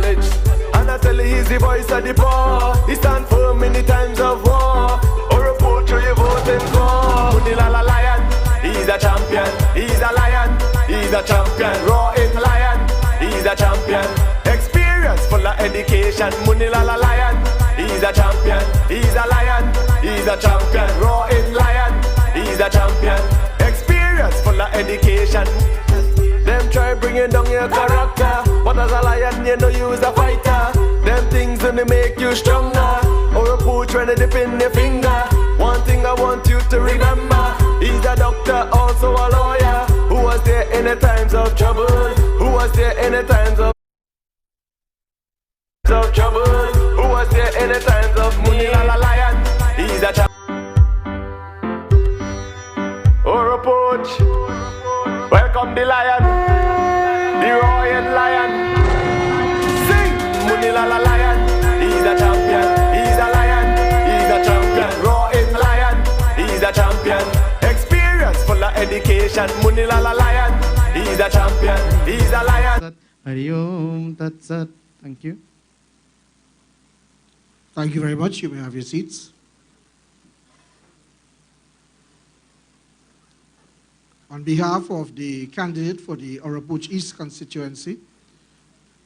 Cottage. And I tell you he's the voice of the poor. He stand firm in the times of war. Oropouche, who you voting for? Moonilal a lion, he's a champion. He's a lion, he's a champion. Roaring lion, he's a champion. Experience full of education. Moonilal a lion, he's a champion. He's a lion, he's a champion. Roaring lion, he's a champion. Experience full of education. Them try bringing down your character, but as a lion you know you's a fighter. Them things only make you stronger. Oropouche when they dip in your finger. One thing I want you to remember, he's a doctor, also a lawyer. Who was there in the times of trouble? Who was there in the times of trouble? Who was there in the times of Moonilal a lion? He's a champion. Oropouche, welcome the lion, the royal lion. Sing! Moonilal a lion, he's a champion. He's a lion, he's a champion. Roaring lion, he's a champion. Experience full of education. Moonilal a lion, he's a champion. He's a lion. Hariom Tat Sat. Thank you. Thank you very much. You may have your seats. On behalf of the candidate for the Oropouche East constituency,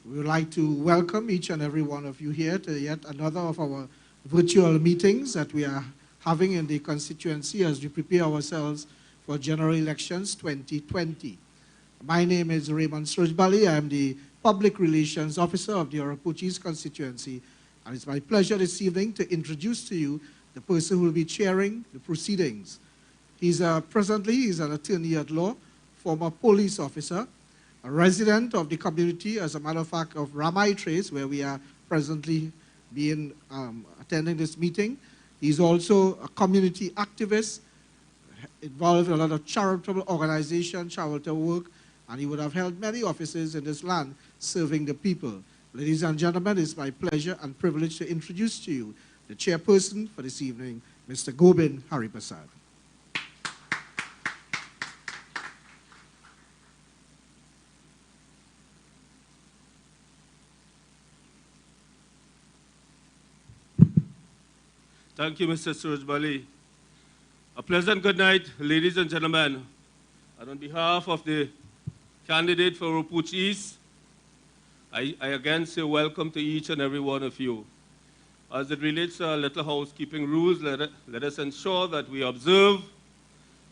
we would like to welcome each and every one of you here to yet another of our virtual meetings that we are having in the constituency as we prepare ourselves for general elections 2020. My name is Raymond Suruj Rambachan. I am the Public Relations Officer of the Oropouche East constituency, and it's my pleasure this evening to introduce to you the person who will be chairing the proceedings. Presently, he's an attorney at law, former police officer, a resident of the community, as a matter of fact, of Ramai Trace, where we are presently attending this meeting. He's also a community activist, involved in a lot of charitable organizations, charitable work, and he would have held many offices in this land serving the people. Ladies and gentlemen, it's my pleasure and privilege to introduce to you the chairperson for this evening, Mr. Gobind Hariprasad. Thank you, Mr. Suruj Rambachan. A pleasant good night, ladies and gentlemen. And on behalf of the candidate for Oropouche East, I again say welcome to each and every one of you. As it relates to our little housekeeping rules, let us ensure that we observe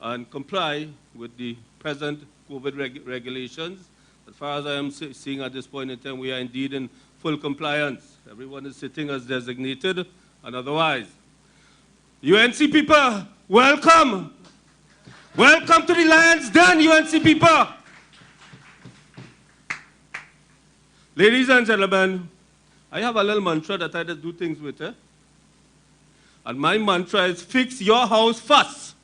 and comply with the present COVID regulations. As far as I am seeing at this point in time, we are indeed in full compliance. Everyone is sitting as designated and otherwise. UNC people, welcome. Welcome to the Lion's Den, UNC people. Ladies and gentlemen, I have a little mantra that I just do things with. And my mantra is fix your house first.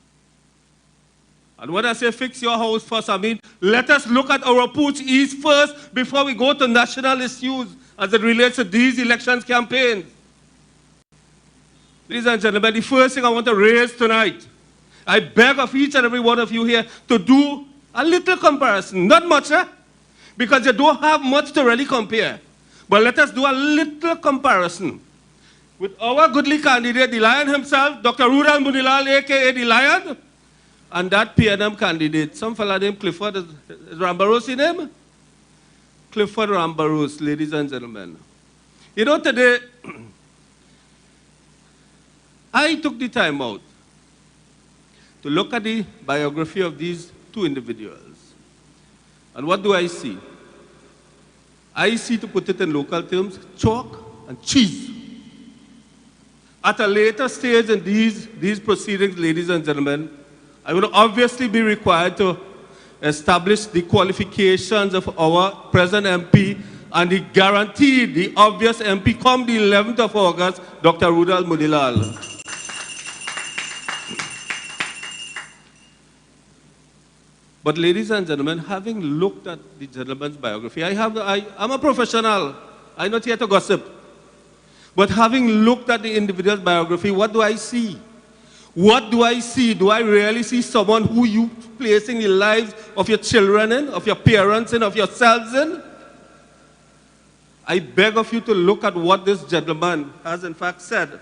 And when I say fix your house first, I mean let us look at Oropouche East first before we go to national issues as it relates to these elections campaigns. Ladies and gentlemen, the first thing I want to raise tonight, I beg of each and every one of you here to do a little comparison. Not much, because you don't have much to really compare. But let us do a little comparison with our goodly candidate, the Lion himself, Dr. Roodal Moonilal, a.k.a. the Lion, and that PNM candidate, some fella named Clifford, is Rambarose his name? Clifford Rambarose, ladies and gentlemen. You know, today, I took the time out to look at the biography of these two individuals. And what do I see? I see, to put it in local terms, chalk and cheese. At a later stage in these proceedings, ladies and gentlemen, I will obviously be required to establish the qualifications of our present MP and the guaranteed, the obvious MP come the 11th of August, Dr. Roodal Moonilal. But ladies and gentlemen, having looked at the gentleman's biography, I'm a professional. I'm not here to gossip. But having looked at the individual's biography, what do I see? What do I see? Do I really see someone who you placing the lives of your children in, of your parents in, of yourselves in? I beg of you to look at what this gentleman has in fact said.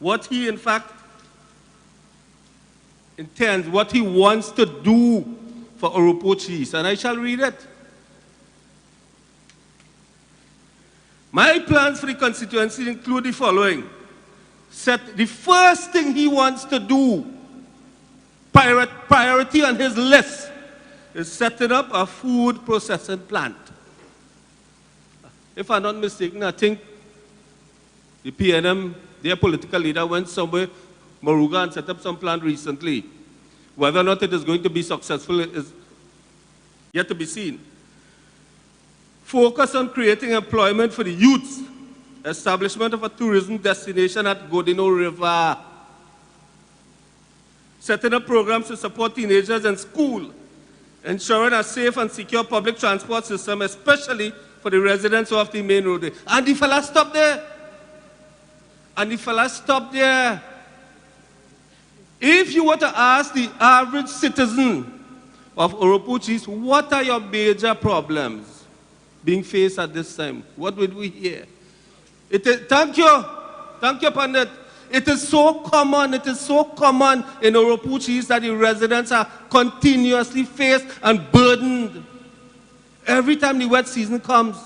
What he in fact intends, what he wants to do for Oropouche East, and I shall read it. My plans for the constituency include the following. The first thing he wants to do, priority on his list, is setting up a food processing plant. If I'm not mistaken, I think the PNM, their political leader, went somewhere, Moruga, and set up some plant recently. Whether or not it is going to be successful is yet to be seen. Focus on creating employment for the youth. Establishment of a tourism destination at Godino River. Setting up programs to support teenagers in school. Ensuring a safe and secure public transport system, especially for the residents of the main road. And the fella stopped there. And the fella stopped there. If you were to ask the average citizen of Oropouche East, what are your major problems being faced at this time? What would we hear? Thank you, Pandit. It is so common in Oropouche East that the residents are continuously faced and burdened. Every time the wet season comes,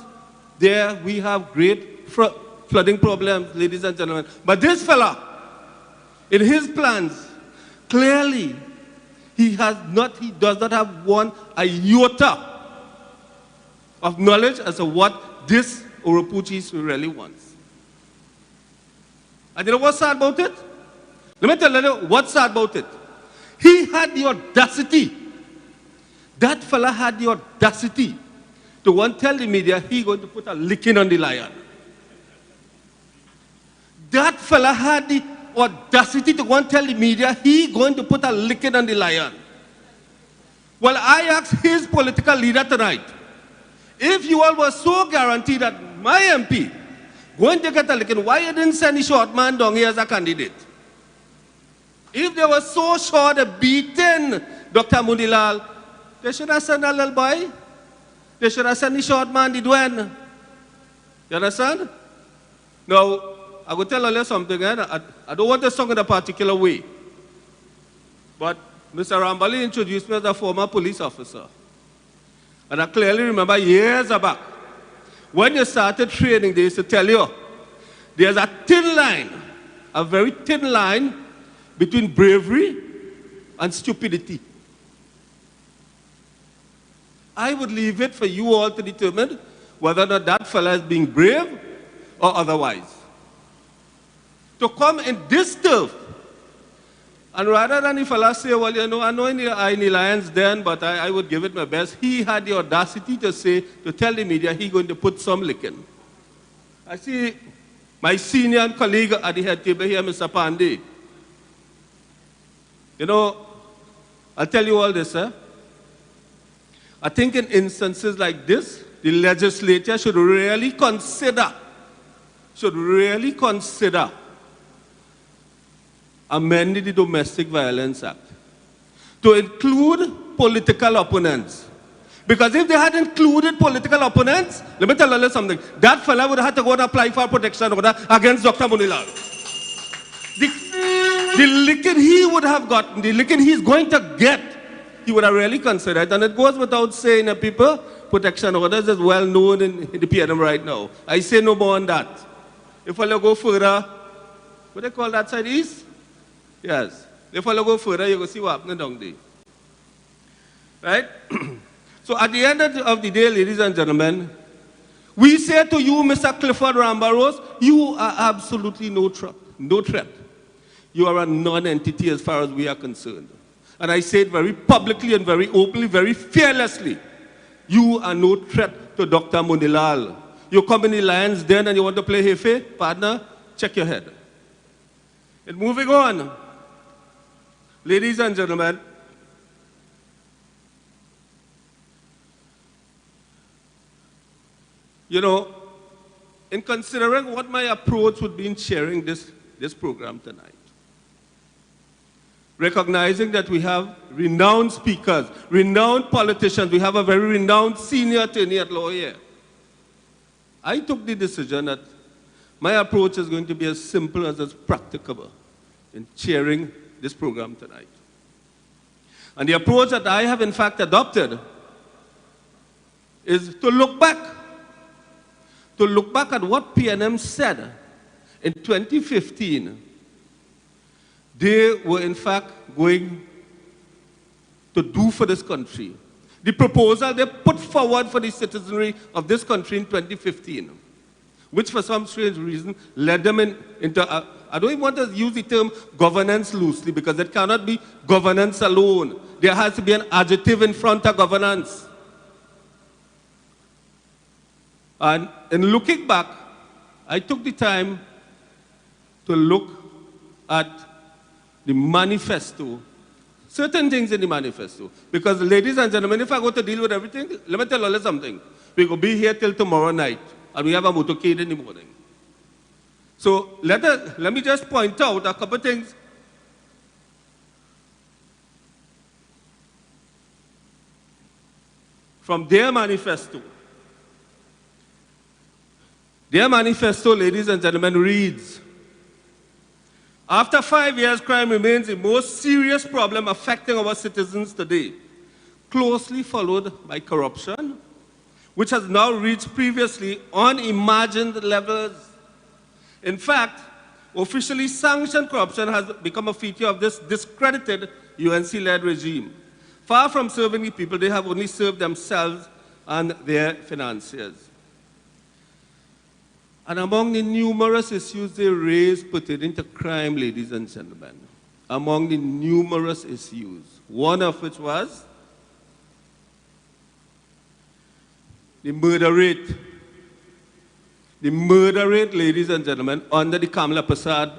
there we have great flooding problems, ladies and gentlemen. But this fella, in his plans, clearly, he does not have one iota of knowledge as to what this Oropouche East really wants. And you know what's sad about it? Let me tell you what's sad about it. He had the audacity, that fella had the audacity to want to tell the media he's going to put a licking on the lion. That fella had the audacity to want to tell the media he's going to put a licking on the lion. Well, I asked his political leader tonight, if you all were so guaranteed that my MP going to get a licking, why you didn't send the short man down here as a candidate? If they were so sure of beating Dr. Moonilal, they should have sent a little boy. They should have sent the short man, the Dwayne. You understand? Now, I will tell you something. I don't want to song in a particular way. But Mr. Rambachan introduced me as a former police officer. And I clearly remember years back, when you started training, they used to tell you, there's a thin line, a very thin line between bravery and stupidity. I would leave it for you all to determine whether or not that fella is being brave or otherwise. To come in this turf, and rather than the fella say, well, you know, I know in the Lions then, but I would give it my best, he had the audacity to say, to tell the media he's going to put some licking. I see my senior colleague at the head table here, Mr. Pandey. You know, I'll tell you all this, I think in instances like this, the legislature should really consider amending the Domestic Violence Act to include political opponents. Because if they had included political opponents, let me tell you something, that fella would have had to go and apply for protection order against Dr. Moonilal. The licking he would have gotten, the licking he's going to get, he would have really considered. And it goes without saying that people, protection orders is well known in the PNM right now. I say no more on that. If I go further, what they call that side east? Yes. If I go further, you will see what happening down there. Right? So at the end of the day, ladies and gentlemen, we say to you, Mr. Clifford Rambarose, you are absolutely no threat. You are a non-entity as far as we are concerned. And I say it very publicly and very openly, very fearlessly. You are no threat to Dr. Moonilal. You come in the Lions Den and you want to play Hefe, partner, check your head. And moving on, ladies and gentlemen, you know, in considering what my approach would be in sharing this program tonight, recognizing that we have renowned speakers, renowned politicians. We have a very renowned senior attorney at law here. I took the decision that my approach is going to be as simple as it's practicable in chairing this program tonight. And the approach that I have in fact adopted is to look back at what PNM said in 2015. They were in fact going to do for this country. The proposal they put forward for the citizenry of this country in 2015, which for some strange reason led them into, I don't even want to use the term governance loosely because it cannot be governance alone. There has to be an adjective in front of governance. And in looking back, I took the time to look at the manifesto, certain things in the manifesto. Because, ladies and gentlemen, if I go to deal with everything, let me tell you something. We will be here till tomorrow night, and we have a motorcade in the morning. So let me just point out a couple things. From their manifesto. Their manifesto, ladies and gentlemen, reads, after 5 years, crime remains the most serious problem affecting our citizens today, closely followed by corruption, which has now reached previously unimagined levels. In fact, officially sanctioned corruption has become a feature of this discredited UNC-led regime. Far from serving the people, they have only served themselves and their financiers. And among the numerous issues they raised pertaining to crime, ladies and gentlemen, among the numerous issues, one of which was the murder rate. The murder rate, ladies and gentlemen, under the Kamala Prasad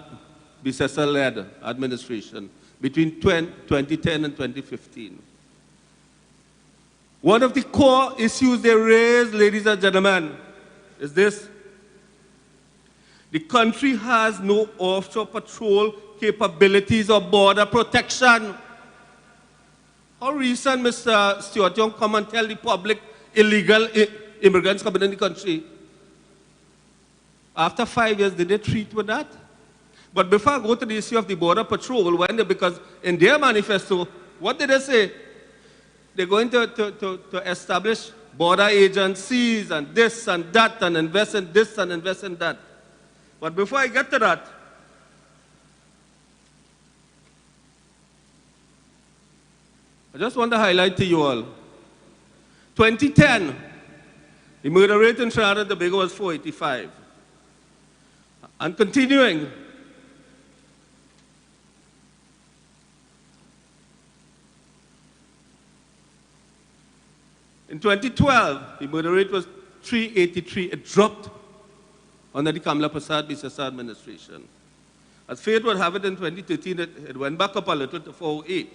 Bisesa-led administration between 2010 and 2015. One of the core issues they raised, ladies and gentlemen, is this. The country has no offshore patrol capabilities or border protection. How recent, Mr. Stuart Young, come and tell the public illegal immigrants coming in the country? After 5 years, did they treat with that? But before I go to the issue of the border patrol, because in their manifesto, what did they say? They're going to establish border agencies and this and that and invest in this and invest in that. But before I get to that, I just want to highlight to you all, 2010, the murder rate in Trinidad and Tobago was 485. And continuing, in 2012, the murder rate was 383. It dropped under the Kamala Prasad Bisesa administration. As fate would have it, in 2013, it went back up a little to 408.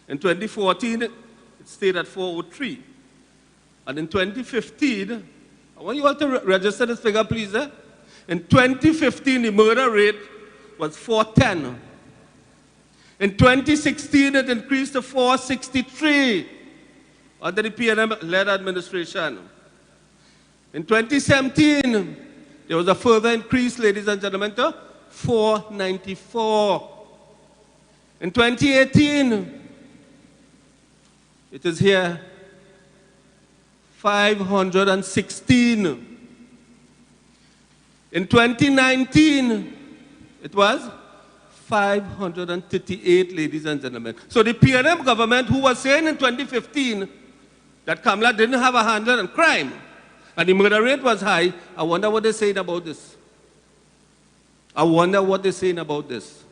In 2014, it stayed at 403. And in 2015, I want you all to register this figure, please. In 2015, the murder rate was 410. In 2016, it increased to 463 under the PNM-led administration. In 2017, there was a further increase, ladies and gentlemen, to 494. In 2018, it is here, 516. In 2019, it was 538, ladies and gentlemen. So the PNM government, who was saying in 2015 that Kamala didn't have a handle on crime, and the murder rate was high, I wonder what they're saying about this. I wonder what they're saying about this.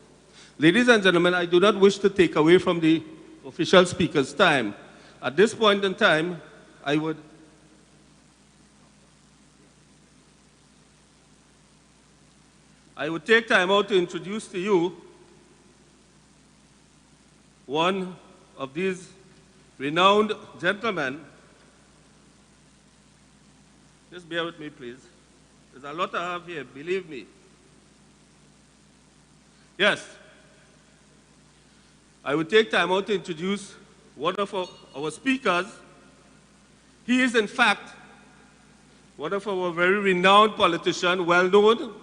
Ladies and gentlemen, I do not wish to take away from the official speaker's time. At this point in time, I would take time out to introduce to you one of these renowned gentlemen. Just bear with me, please. There's a lot I have here, believe me. Yes. I would take time out to introduce one of our speakers. He is, in fact, one of our very renowned politicians, well known.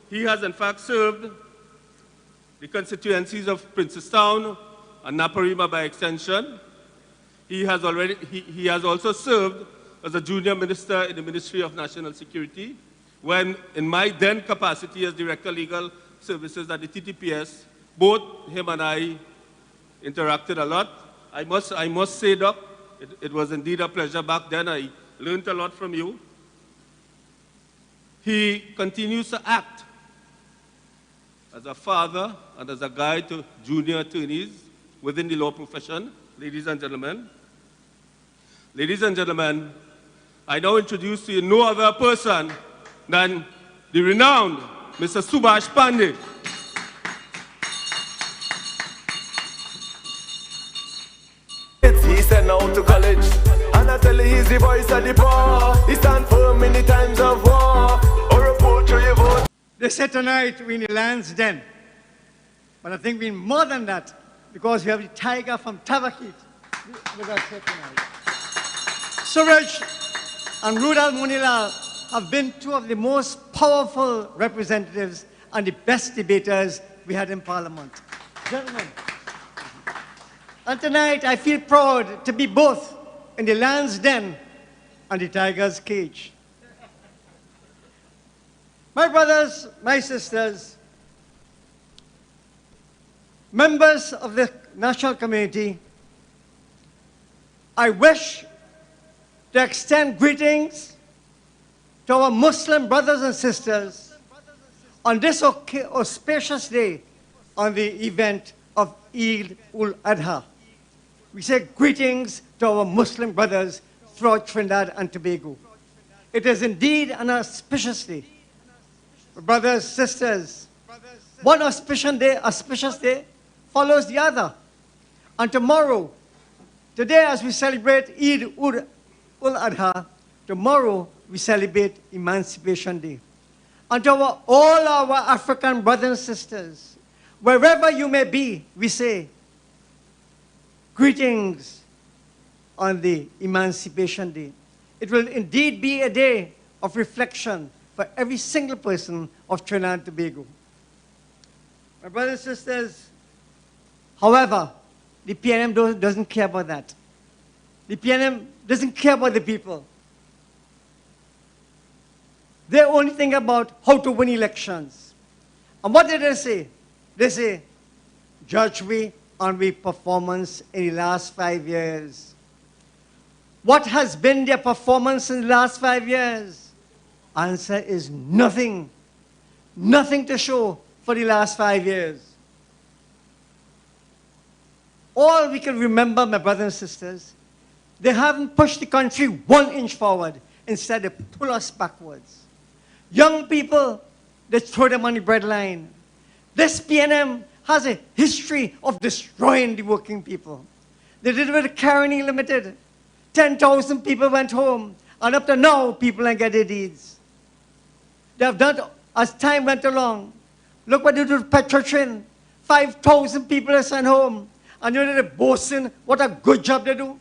He has, in fact, served the constituencies of Princestown and Naparima by extension. He has also served as a junior minister in the Ministry of National Security, when in my then capacity as Director Legal Services at the TTPS, both him and I interacted a lot. I must say, Doc, it was indeed a pleasure back then. I learned a lot from you. He continues to act as a father and as a guide to junior attorneys within the law profession, ladies and gentlemen. Ladies and gentlemen, I now introduce to you no other person than the renowned Mr. Subhash Pandey. He sent out to college, and I tell you he's the voice of the poor. He stand firm in the times of war. Oropouche, you vote. They said tonight we're in the land's den. But I think we're more than that, because we have the tiger from Tavakit with us here tonight. Suruj and Roodal Moonilal have been two of the most powerful representatives and the best debaters we had in Parliament. Gentlemen, and tonight I feel proud to be both in the lion's den and the tiger's cage. My brothers, my sisters, members of the national community, I wish to extend greetings to our Muslim brothers and sisters on this auspicious day on the event of Eid al-Adha. We say greetings to our Muslim brothers throughout Trinidad and Tobago. It is indeed an auspicious day. Brothers, sisters, one auspicious day follows the other. And tomorrow, today as we celebrate Eid al-Adha, tomorrow we celebrate Emancipation Day. And to all our African brothers and sisters, wherever you may be, we say, greetings on the Emancipation Day. It will indeed be a day of reflection for every single person of Trinidad and Tobago. My brothers and sisters, however, the PNM doesn't care about that. The PNM doesn't care about the people. They only think about how to win elections. And what did they say? They say, judge me on the performance in the last 5 years. What has been their performance in the last 5 years? Answer is nothing. Nothing to show for the last 5 years. All we can remember, my brothers and sisters, they haven't pushed the country 1 inch forward. Instead, they pull us backwards. Young people, they throw them on the breadline. This PNM has a history of destroying the working people. They did it with Caroni Limited. 10,000 people went home, and up to now, people ain't get their deeds. They have done, as time went along, look what they did with Petrotrin. 5,000 people are sent home, and you know they're boasting what a good job they do.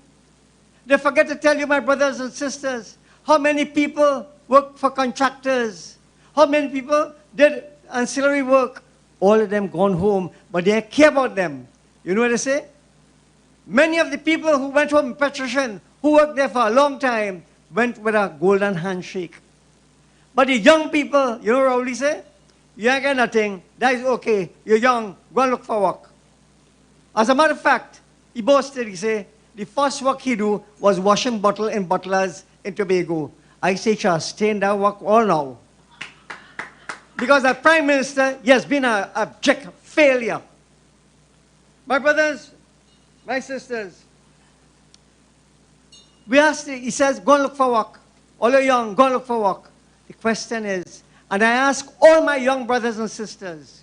They forget to tell you, my brothers and sisters, how many people work for contractors, how many people did ancillary work. All of them gone home, but they care about them. You know what they say? Many of the people who went home in Petrotrin, who worked there for a long time, went with a golden handshake. But the young people, you know what they say? You ain't got nothing, that is okay, you're young, go and look for work. As a matter of fact, he boasted, he said, the first work he do was washing bottle in bottlers in Tobago. I say, just stay in that work all now. Because the Prime Minister, he has been an abject failure. My brothers, my sisters, we asked, he says, go and look for work. All you're young, go and look for work. The question is, and I ask all my young brothers and sisters,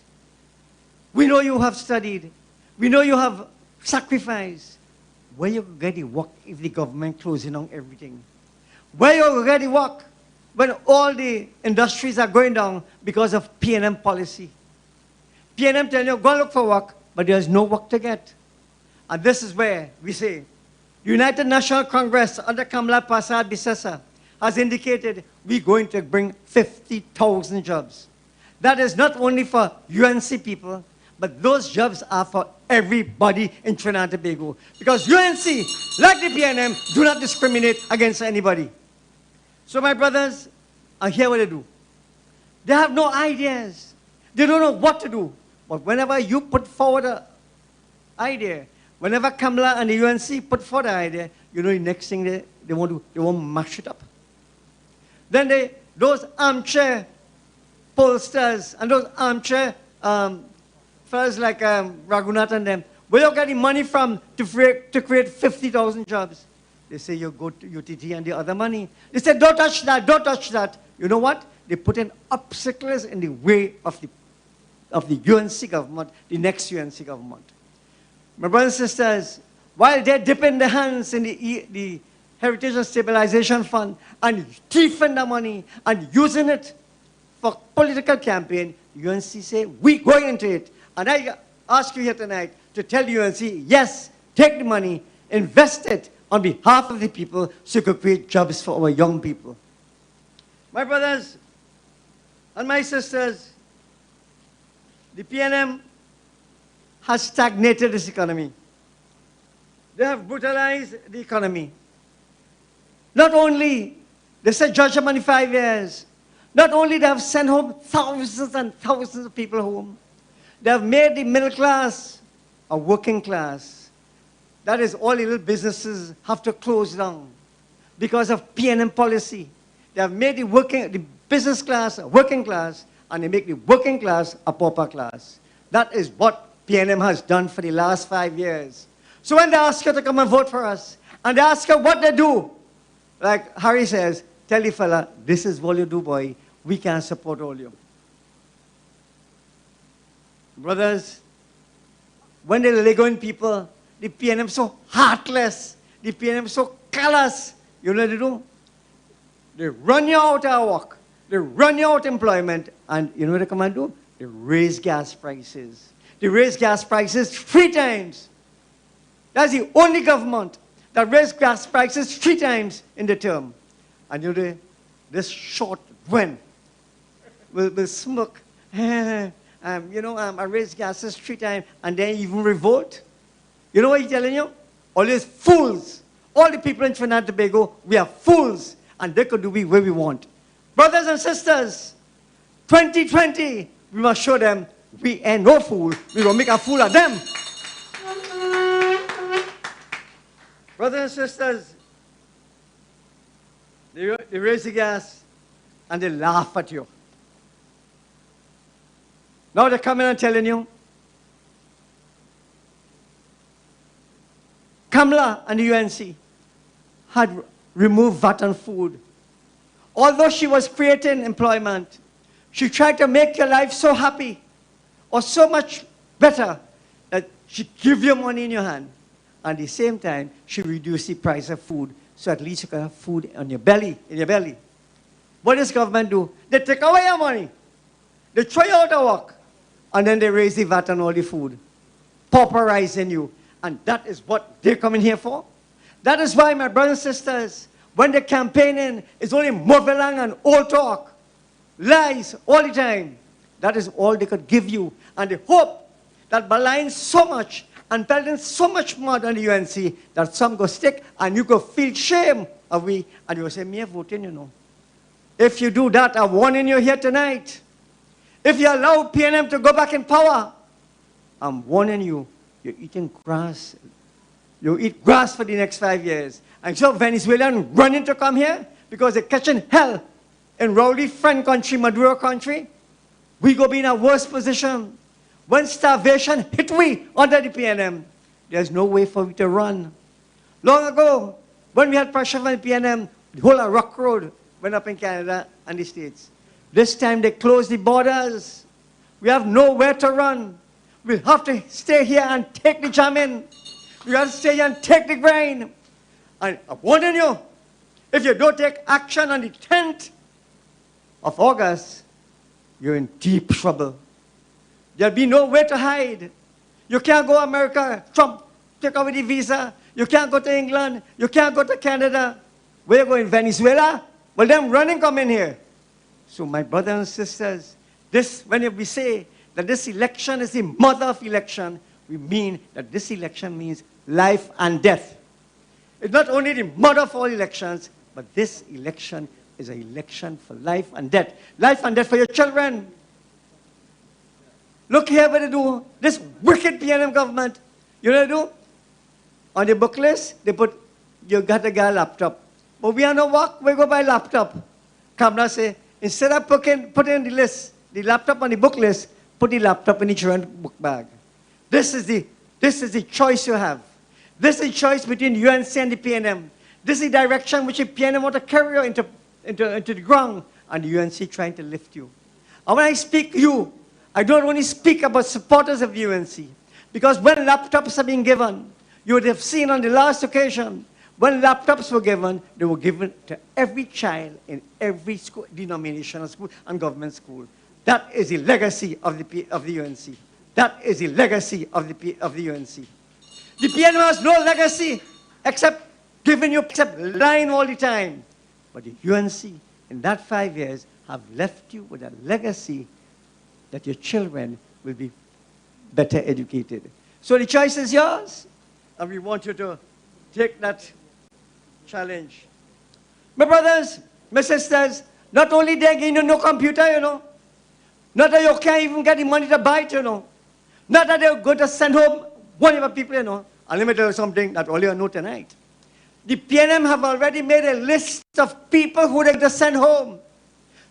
we know you have studied, we know you have sacrificed. Where you get the work if the government closing down everything? Where you get the work when all the industries are going down because of PNM policy? PNM telling you, go and look for work, but there's no work to get. And this is where we say, the United National Congress under Kamala Prasad Bisesa has indicated we're going to bring 50,000 jobs. That is not only for UNC people, but those jobs are for everybody in Trinidad and Tobago. Because UNC, like the PNM, do not discriminate against anybody. So my brothers, I hear what they do. They have no ideas. They don't know what to do. But whenever you put forward an idea, whenever Kamala and the UNC put forward an idea, you know the next thing they want to, they want to mash it up. Then those armchair pollsters and those armchair fellas like Raghunath and them, where you getting money from to create 50,000 jobs? They say you go to UTT and the other money. They say don't touch that, don't touch that. You know what? They put in obstacles in the way of the UNC government, the next UNC government. My brothers and sisters, while they're dipping their hands in the Heritage and Stabilization Fund and thieving the money and using it for political campaign, UNC say, we're going into it. And I ask you here tonight to tell UNC, yes, take the money, invest it on behalf of the people so you can create jobs for our young people. My brothers and my sisters, the PNM has stagnated this economy. They have brutalized the economy. Not only, they said judge them only 5 years. Not only they have sent home thousands and thousands of people home, they have made the middle class a working class. That is, all the little businesses have to close down because of PNM policy. They have made the business class a working class, and they make the working class a pauper class. That is what PNM has done for the last 5 years. So when they ask you to come and vote for us, and they ask you what they do, like Harry says, tell the fella, this is what you do, boy. We can't support all you. Brothers, when they Legoan people, the PNM so heartless, the PNM so callous, you know what they do? They run you out of work. They run you out of employment. And you know what they come and do? They raise gas prices. They raise gas prices 3 times. That's the only government that raised gas prices 3 times in the term. And you know, this short when will smoke. I raised gases 3 times and then even revolt. You know what he's telling you? All these fools. All the people in Trinidad and Tobago, we are fools. And they could do where we want. Brothers and sisters, 2020, we must show them we ain't no fool. We will make a fool of them. Brothers and sisters, they raise the gas and they laugh at you. Now they're coming and telling you, Kamala and the UNC had removed VAT on food. Although she was creating employment, she tried to make your life so happy or so much better that she give you money in your hand. And at the same time, she reduced the price of food so at least you can have food on your belly, in your belly. What does government do? They take away your money. They throw you out of work. And then they raise the VAT on all the food, pauperizing you. And that is what they're coming here for. That is why, my brothers and sisters, when they're campaigning, it's only movelang and old talk, lies all the time. That is all they could give you. And they hope that by lying so much and pelting so much mud on the UNC that some go stick and you go feel shame of we, and you will say, me voting, you know. If you do that, I'm warning you here tonight. If you allow PNM to go back in power, I'm warning you, you're eating grass. You eat grass for the next 5 years. And so Venezuelans running to come here because they're catching hell in rowdy friend country, Maduro country. We go be in a worse position. When starvation hit we under the PNM, there's no way for we to run. Long ago, when we had pressure from the PNM, the whole of Rock Road went up in Canada and the States. This time they closed the borders. We have nowhere to run. We'll have to stay here and take the jamming. We have to stay here and take the grain. And I'm warning you, if you don't take action on the 10th of August, you're in deep trouble. There'll be nowhere to hide. You can't go America, Trump, take away the visa. You can't go to England. You can't go to Canada. Where you going? Venezuela? Well, them running come in here. So my brothers and sisters, when we say that this election is the mother of election, we mean that this election means life and death. It's not only the mother of all elections, but this election is an election for life and death. Life and death for your children. Look here what they do. This wicked PNM government, you know what they do? On the book list, they put, you got to get a laptop. But we are no work, we go buy laptop. Kamala say, instead of putting the list, the laptop on the book list, put the laptop in the children's book bag. This is the choice you have. This is the choice between the UNC and the PNM. This is the direction which the PNM want to carry you into the ground, and the UNC trying to lift you. And when I speak to you, I don't only speak about supporters of the UNC, because when laptops are being given, you would have seen on the last occasion, when laptops were given, they were given to every child in every school, denominational school and government school. That is the legacy of the UNC. That is the legacy of the UNC. The PNM has no legacy except lying all the time. But the UNC, in that 5 years, have left you with a legacy that your children will be better educated. So the choice is yours, and we want you to take that challenge. My brothers, my sisters, not only they give you no computer, you know, not that you can't even get the money to buy it, you know, not that they're going to send home one of the people, you know. And let me tell you something that all you know tonight. The PNM have already made a list of people who they're going to send home.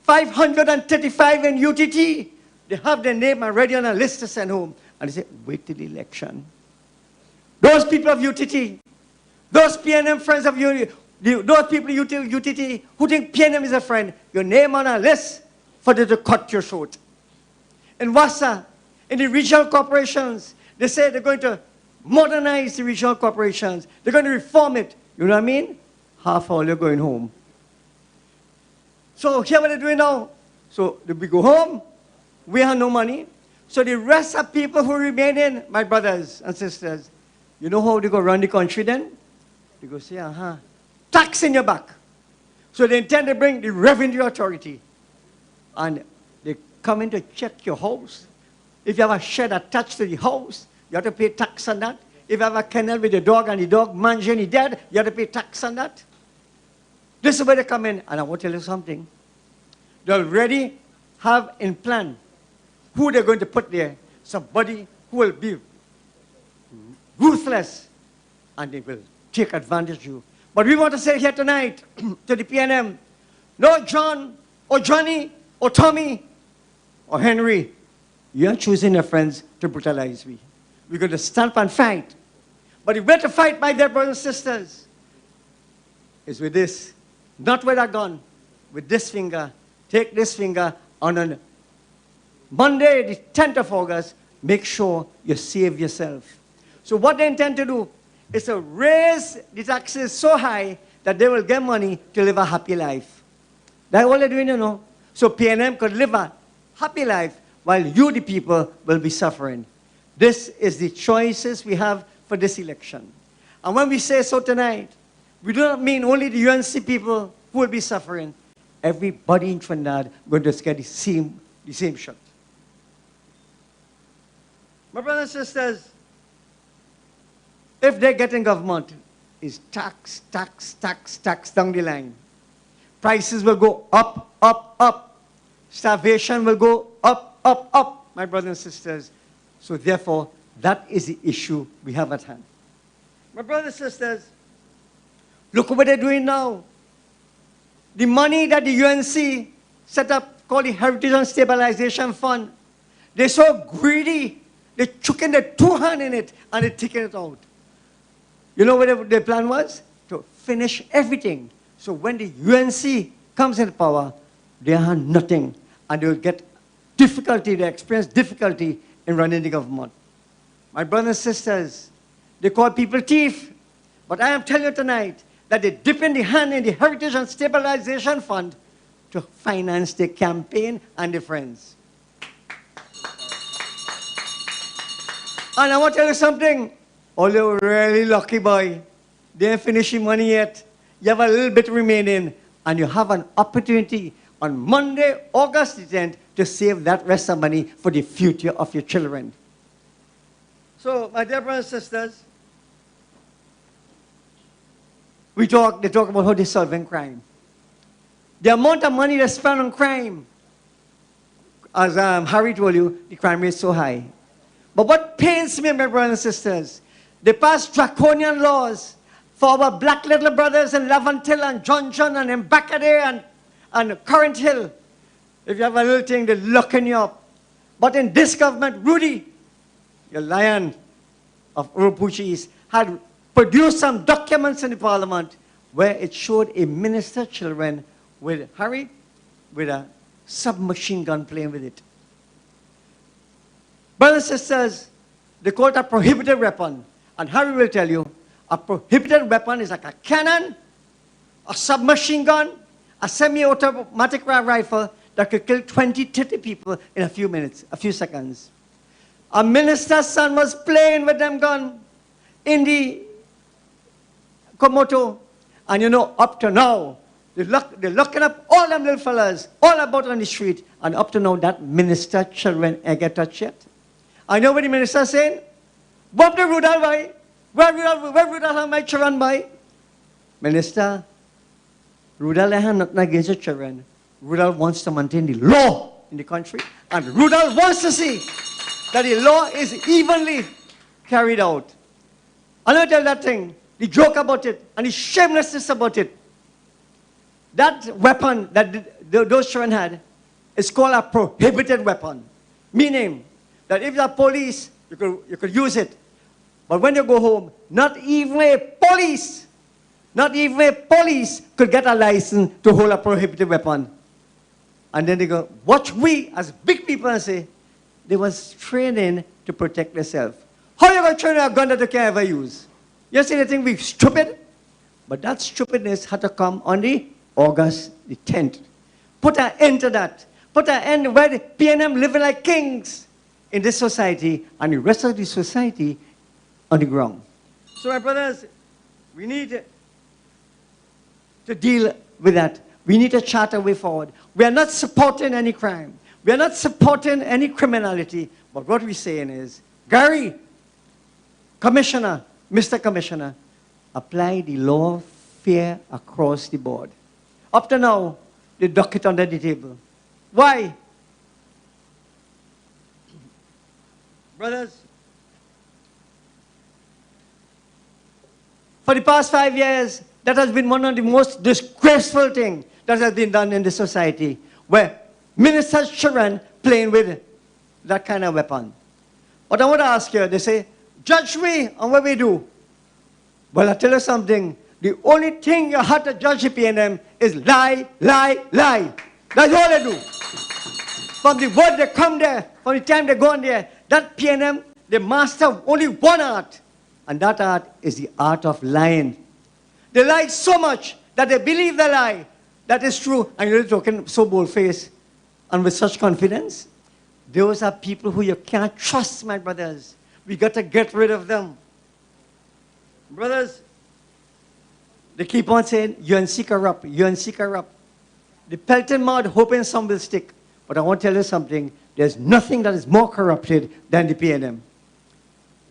535 in UTT. They have their name already on a list to send home. And they say, wait till the election. Those people of UTT, those PNM friends of UTT, those people in UTT who think PNM is a friend, your name on a list for them to cut your throat. In WASA, in the regional corporations, they say they're going to modernize the regional corporations. They're going to reform it. You know what I mean? Half all you're going home. So here what they're doing now. So we go home, we have no money. So the rest of people who remain in, my brothers and sisters, you know how they go run the country then? They go say, tax in your back. So they intend to bring the revenue authority. And they come in to check your house. If you have a shed attached to the house, you have to pay tax on that. If you have a kennel with a dog and the dog managing the dead, you have to pay tax on that. This is where they come in. And I want to tell you something. They already have in plan who they're going to put there. Somebody who will be ruthless and they will take advantage of you. But we want to say here tonight to the PNM, no John or Johnny or Tommy or Henry, you are choosing your friends to brutalize me. We're going to stand up and fight. But the way to fight, my dear brothers and sisters, is with this. Not with a gun, with this finger. Take this finger on Monday, the 10th of August, make sure you save yourself. So what they intend to do is to raise the taxes so high that they will get money to live a happy life. That's all they're doing, you know. So PNM could live a happy life while you, the people, will be suffering. This is the choices we have for this election. And when we say so tonight, we do not mean only the UNC people who will be suffering. Everybody in Trinidad going to get the same shot. My brothers and sisters, if they get in government, it's tax, tax, tax, tax down the line. Prices will go up, up, up. Starvation will go up, up, up, my brothers and sisters. So therefore, that is the issue we have at hand. My brothers and sisters, look what they're doing now. The money that the UNC set up, called the Heritage and Stabilization Fund, they're so greedy, they're chucking their two hands in it and they're taking it out. You know what their plan was? To finish everything. So when the UNC comes into power, they have nothing. And they will get difficulty, they experience difficulty in running the government. My brothers and sisters, they call people thief. But I am telling you tonight that they dip in the hand in the Heritage and Stabilization Fund to finance their campaign and their friends. And I want to tell you something. All you're really lucky, boy. They ain't finished your money yet. You have a little bit remaining, and you have an opportunity on Monday, August the 10th, to save that rest of money for the future of your children. So, my dear brothers and sisters, they talk about how they're solving crime. The amount of money they spend on crime, as Harry told you, the crime rate is so high. But what pains me, my brothers and sisters, they passed draconian laws for our black little brothers in Laventille and John and Mbakade and Current Hill. If you have a little thing, they're locking you up. But in this government, Rudy, your lion of Oropouche, had produced some documents in the parliament where it showed a minister's children with Harry, with a submachine gun playing with it. Brothers and sisters, they call it a prohibited weapon. And Harry will tell you, a prohibited weapon is like a cannon, a submachine gun, a semi-automatic rifle that could kill 20, 30 people in a few minutes, a few seconds. A minister's son was playing with them gun in the Komoto. And you know, up to now, they're locking up all them little fellas, all about on the street. And up to now, that minister's children ain't get touched yet. I know what the minister is saying. Bob the Roodal by. Where Roodal have my children by? Minister, Roodal has nothing against the children. Roodal wants to maintain the law in the country. And Roodal wants to see that the law is evenly carried out. I'm going to tell that thing, the joke about it, and the shamelessness about it. That weapon that those children had is called a prohibited weapon. Meaning that if you're police, you could use it. But when you go home, not even a police could get a license to hold a prohibited weapon. And then they go, watch we as big people and say, they was training to protect themselves. How are you going to train a gun that you can't ever use? You say they think we're stupid? But that stupidness had to come on the August the 10th. Put an end to that. Put an end where the PNM living like kings in this society and the rest of the society on the ground. So my brothers, we need to deal with that. We need to chart a way forward. We are not supporting any crime. We are not supporting any criminality. But what we're saying is, Gary, Commissioner, Mr. Commissioner, apply the law of fair across the board. Up to now, they duck it under the table. Why? Brothers, for the past 5 years, that has been one of the most disgraceful things that has been done in the society, where ministers' children playing with that kind of weapon. But I want to ask you, they say, judge me on what we do. Well, I tell you something, the only thing you have to judge the PNM is lie, lie, lie. That's all they do. From the word they come there, from the time they go on there, that PNM, they master only one art. And that art is the art of lying. They lie so much that they believe the lie. That is true. And you're talking so bold-faced and with such confidence. Those are people who you can't trust, my brothers. We got to get rid of them. Brothers, they keep on saying, UNC corrupt, UNC corrupt. The pelting mud hoping some will stick. But I want to tell you something. There's nothing that is more corrupted than the PNM.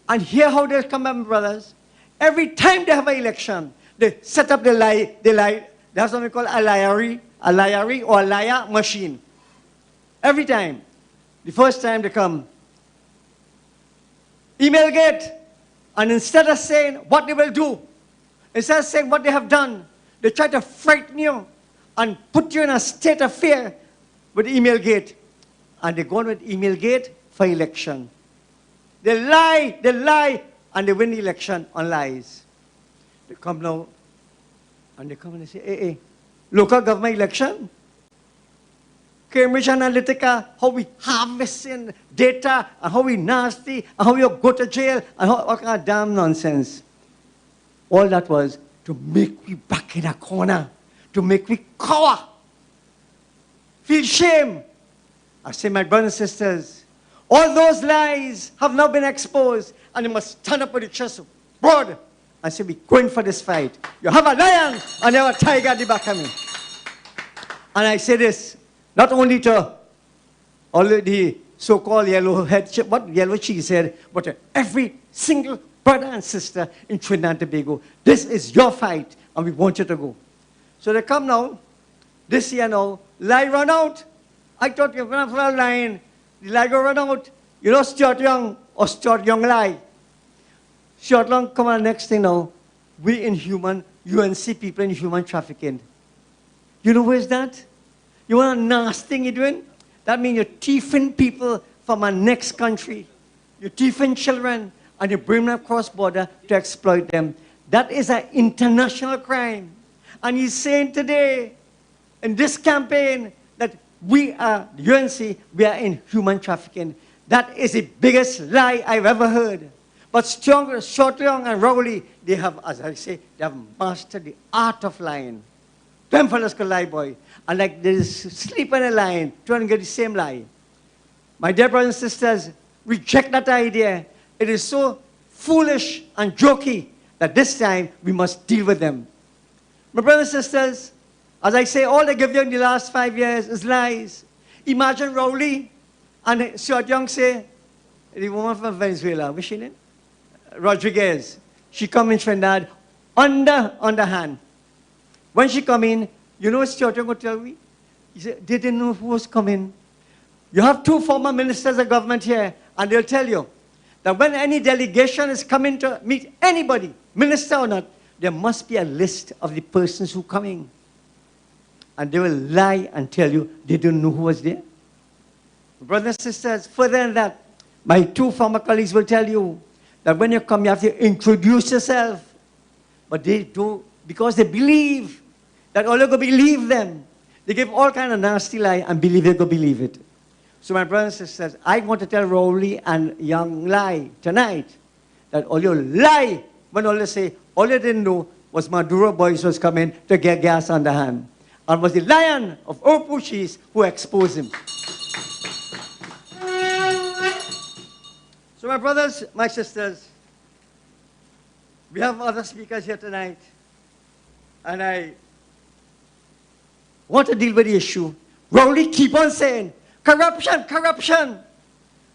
And here how they come up, brothers. Every time they have an election, they set up the lie, they lie. They have something called a liary or a liar machine. Every time. The first time they come, email gate. And instead of saying what they will do, instead of saying what they have done, they try to frighten you and put you in a state of fear with email gate. And they go on with email gate for election. They lie, and they win the election on lies. They come now, and they come and they say, hey, local government election, Cambridge Analytica, how we harvesting data, and how we nasty, and how you go to jail, and all kind of damn nonsense. All that was to make me back in a corner, to make me cower, feel shame. I say, my brothers and sisters, all those lies have now been exposed, and you must stand up with the chest board and say, we're going for this fight. You have a lion and you have a tiger at the back of me. And I say this, not only to all the so-called yellow cheese head, but to every single brother and sister in Trinidad and Tobago. This is your fight, and we want you to go. So they come now, this year now, lie run out. I thought you were going to have a lion. The lie go run out. You know Stuart Young or Stuart Young lie? Stuart Young come on next thing now. We in UNC people in human trafficking. You know where's that? You want a nasty thing you're doing? That means you're thieving people from our next country. You're thieving children, and you bring them across border to exploit them. That is an international crime. And he's saying today, in this campaign, that we are, UNC, we are in human trafficking. That is the biggest lie I've ever heard. But Stuart Young and Rowley, they have, as I say, they have mastered the art of lying. Them fellas could lie, boy. And like there's sleep in a line, trying to get the same lie. My dear brothers and sisters, reject that idea. It is so foolish and jokey that this time we must deal with them. My brothers and sisters, as I say, all they give you in the last 5 years is lies. Imagine Rowley and Stuart Young say, the woman from Venezuela, what's she name? Rodriguez. She come in Trinidad underhand. When she come in, you know what Stuart Young would tell me? He said, they didn't know who was coming. You have 2 former ministers of government here, and they'll tell you that when any delegation is coming to meet anybody, minister or not, there must be a list of the persons who are coming. And they will lie and tell you they don't know who was there. Brothers and sisters, further than that, my 2 former colleagues will tell you that when you come, you have to introduce yourself. But they do, because they believe that all you go believe them. They give all kind of nasty lie and believe you go believe it. So my brothers and sisters, I want to tell Rowley and Young lie tonight that all you lie when all you say, all you didn't know was Maduro boys was coming to get gas on the hand. And was the lion of Oropouche who exposed him. So my brothers, my sisters, we have other speakers here tonight. And I want to deal with the issue. Rowley keep on saying, corruption, corruption.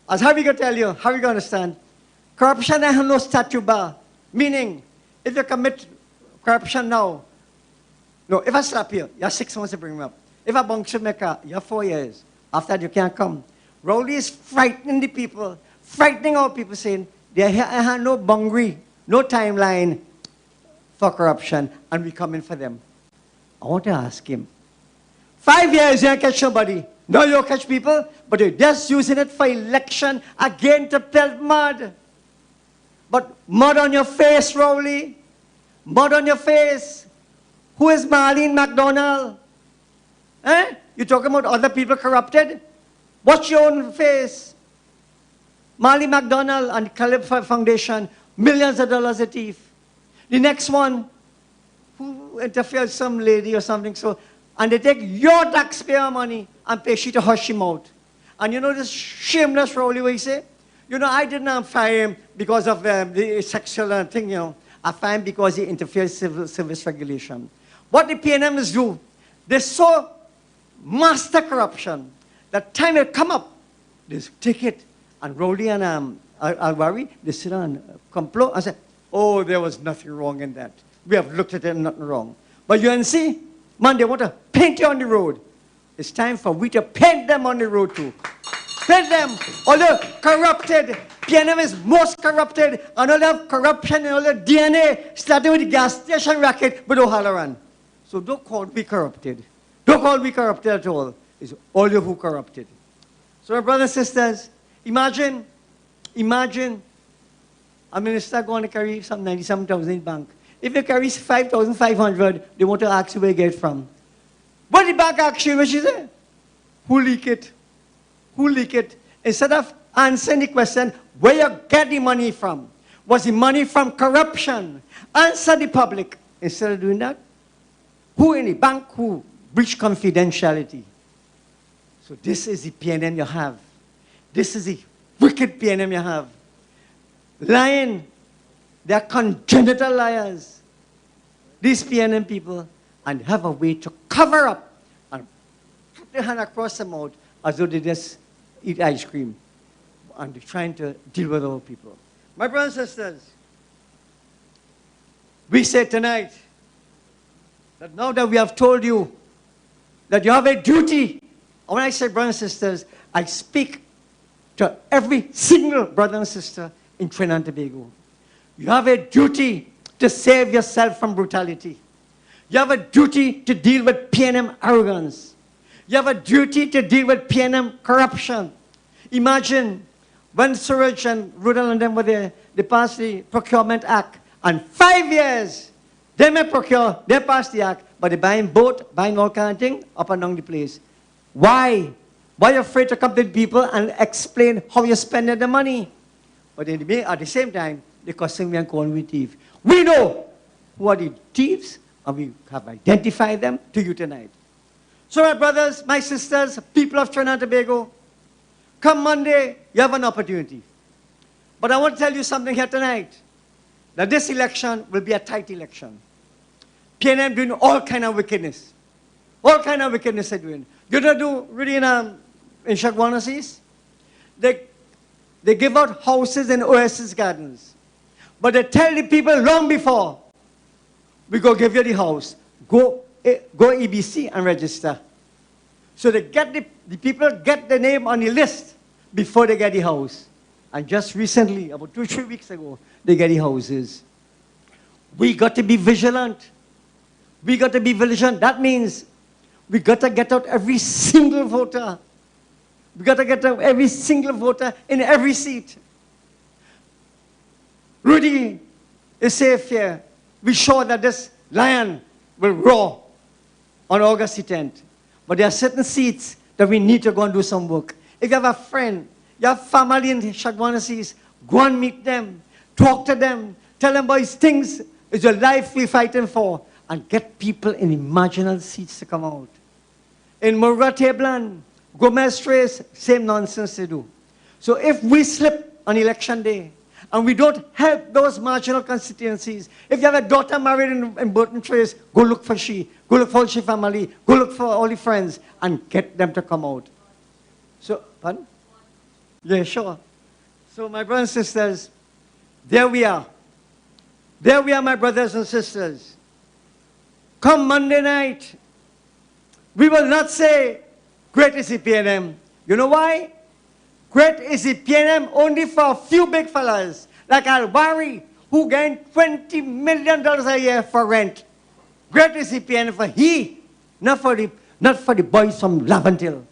As Harry going to tell you, how you going to understand? Corruption has no statute bar. Meaning, if you commit corruption now, no, if I slap you, you have 6 months to bring me up. If I bunch you, you have 4 years. After that, you can't come. Rowley is frightening the people, frightening our people, saying they have no boundary, no timeline for corruption, and we come in for them. I want to ask him, 5 years, you can't catch nobody. No, you catch people, but you're just using it for election again to pelt mud. But mud on your face, Rowley. Mud on your face. Who is Marlene McDonald? Eh? You talking about other people corrupted? Watch your own face. Marlene McDonald and the Caleb Foundation, millions of dollars a thief. The next one, who interfered, some lady or something, so, and they take your taxpayer money and pay she to hush him out. And you know this shameless Rowley way he say? You know, I didn't fire him because of the sexual thing, you know. I fired him because he interferes civil service regulation. What the PNMs do, they so master corruption that time will come up, they take it, and Rowley and Alwari, they sit down and complot and say, oh, there was nothing wrong in that. We have looked at it, nothing wrong. But UNC, man, they want to paint you on the road. It's time for we to paint them on the road too. Paint them, although corrupted. PNM is most corrupted, and all the corruption and all the DNA, starting with the gas station racket, but O'Halloran. So don't call me corrupted. Don't call me corrupted at all. It's all you who corrupted. So my brothers and sisters, imagine a minister going to carry some 97,000 in bank. If you carry 5,500, they want to ask you where you get it from. But the bank asks you, what she say? Who leak it? Who leak it? Instead of answering the question, where you get the money from? Was the money from corruption? Answer the public. Instead of doing that, who in the bank who breached confidentiality? So this is the PNM you have. This is the wicked PNM you have. Lying They are congenital liars. These PNM people, and have a way to cover up and put their hand across the mouth as though they just eat ice cream. And they're trying to deal with our people. My brothers and sisters, we say tonight that now that we have told you that you have a duty, and when I say brothers and sisters, I speak to every single brother and sister in Trinidad and Tobago. You have a duty to save yourself from brutality. You have a duty to deal with PNM arrogance. You have a duty to deal with PNM corruption. Imagine when Suruj and Roodal and them were there, they passed the Procurement Act, and 5 years, they may procure, they pass the act, but they're buying boat, buying all kind of thing up and down the place. Why? Why are you afraid to come to the people and explain how you're spending the money? But at the same time, they're cussing me and calling me thief. We know who are the thieves, and we have identified them to you tonight. So my brothers, my sisters, people of Trinidad and Tobago, come Monday, you have an opportunity. But I want to tell you something here tonight, that this election will be a tight election. PNM doing all kind of wickedness. All kind of wickedness they're doing. You know do really in Shagwanasis? They give out houses in Oasis Gardens. But they tell the people long before, we go give you the house. Go EBC and register. So they get the people get the name on the list before they get the house. And just recently, about 2-3 weeks ago, they get the houses. We got to be vigilant. We got to be vigilant. That means we got to get out every single voter. We got to get out every single voter in every seat. Rudy is safe here. We're sure that this lion will roar on August the 10th. But there are certain seats that we need to go and do some work. If you have a friend, you have family in Shagwanasis, go and meet them, talk to them, tell them about these things is your life we're fighting for, and get people in imaginal seats to come out. In Murga Tablan, Gomez Trace, same nonsense they do. So if we slip on election day, and we don't help those marginal constituencies, if you have a daughter married in Burton Trace, go look for she, go look for she family, go look for all the friends, and get them to come out. So, pardon? Yeah, sure. So my brothers and sisters, there we are. There we are, my brothers and sisters. Come Monday night, we will not say, great is the PNM. You know why? Great is the PNM only for a few big fellas, like Al-Wari, who gain $20 million a year for rent. Great is the PNM for he, not for the boys from Laventille.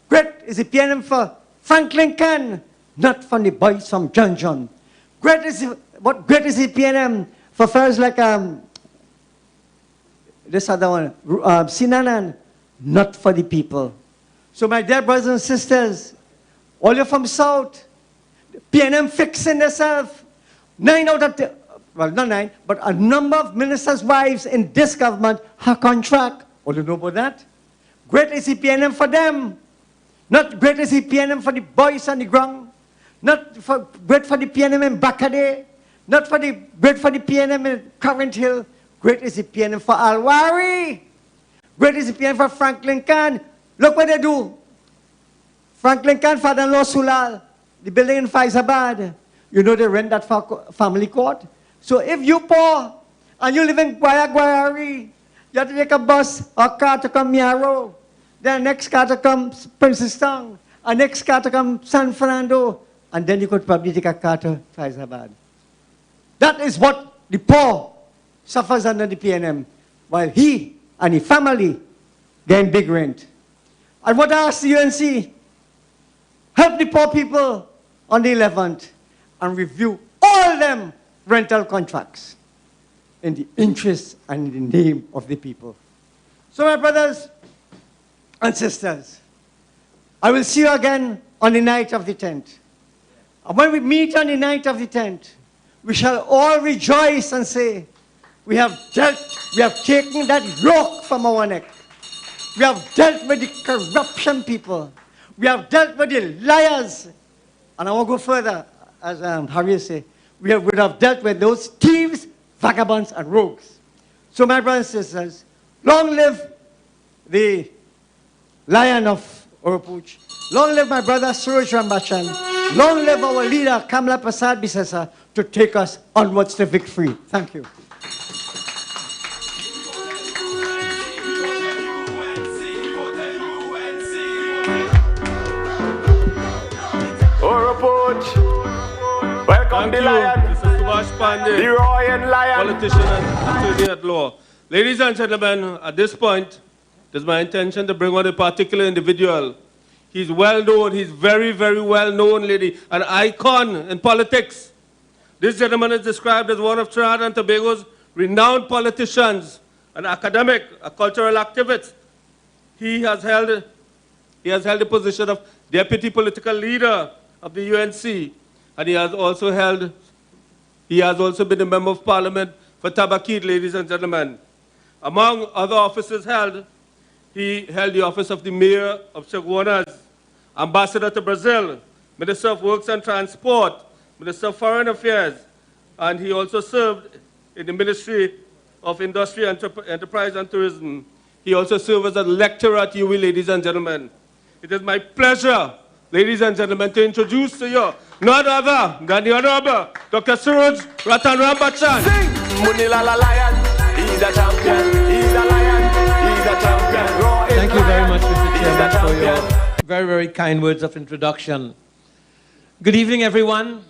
Great is the PNM for Franklin Can, not for the boys from John. Great is the PNM for fellas like this other one, Sinanan, not for the people. So my dear brothers and sisters, all you from South, PNM fixing themselves. 9 out of 10, well, not 9, but a number of ministers' wives in this government have contract. All you know about that? Great is the PNM for them. Not great is the PNM for the boys on the ground. Not great for the PNM in Bakade. Not great for the PNM in Current Hill. Great is the PNM for Al-Wari. Great is the PNM for Franklin Can. Look what they do. Franklin Can, father-in-law Sulal, the building in Faizabad. You know they rent that for family court. So if you poor and you live in Guayari, you have to take a bus or car to come Miaro. Then next car to come Princess Town. And next car to come San Fernando. And then you could probably take a car to Faizabad. That is what the poor suffers under the PNM. While he and his family gain big rent. And what I ask the UNC? Help the poor people on the 11th and review all them rental contracts in the interest and in the name of the people. So my brothers and sisters, I will see you again on the night of the 10th. And when we meet on the night of the 10th, we shall all rejoice and say, we have taken that yoke from our neck. We have dealt with the corruption people. We have dealt with the liars. And I want to go further, as Harry say, we would have dealt with those thieves, vagabonds, and rogues. So, my brothers and sisters, long live the Lion of Oropouche. Long live my brother Suruj Rambachan. Long live our leader Kamla Prasad Bisesa to take us onwards to victory. Thank you. Oropouche, welcome Thank the you, lion, Mr. Subhash Pandey, the royal lion. politician and attorney at law. Ladies and gentlemen, at this point, it is my intention to bring on a particular individual. He's well known, he's very, very well known, lady, an icon in politics. This gentleman is described as one of Trinidad and Tobago's renowned politicians, an academic, a cultural activist. He has held the position of deputy political leader of the UNC, and he has also been a member of parliament for Tabakid, ladies and gentlemen. Among other offices held, he held the office of the mayor of Chaguanas, ambassador to Brazil, minister of works and transport, minister of foreign affairs, and he also served in the Ministry of Industry, Enterprise and Tourism. He also served as a lecturer at UWI, ladies and gentlemen. It is my pleasure, ladies and gentlemen, to introduce to you none other than the Honorable Dr. Suruj Rambachan. Sing! Moonilal lion, he's a champion, he's a lion, he's a champion. Royal Thank you very much, Mr. He's a Chairman, for your champion. very, very kind words of introduction. Good evening, everyone.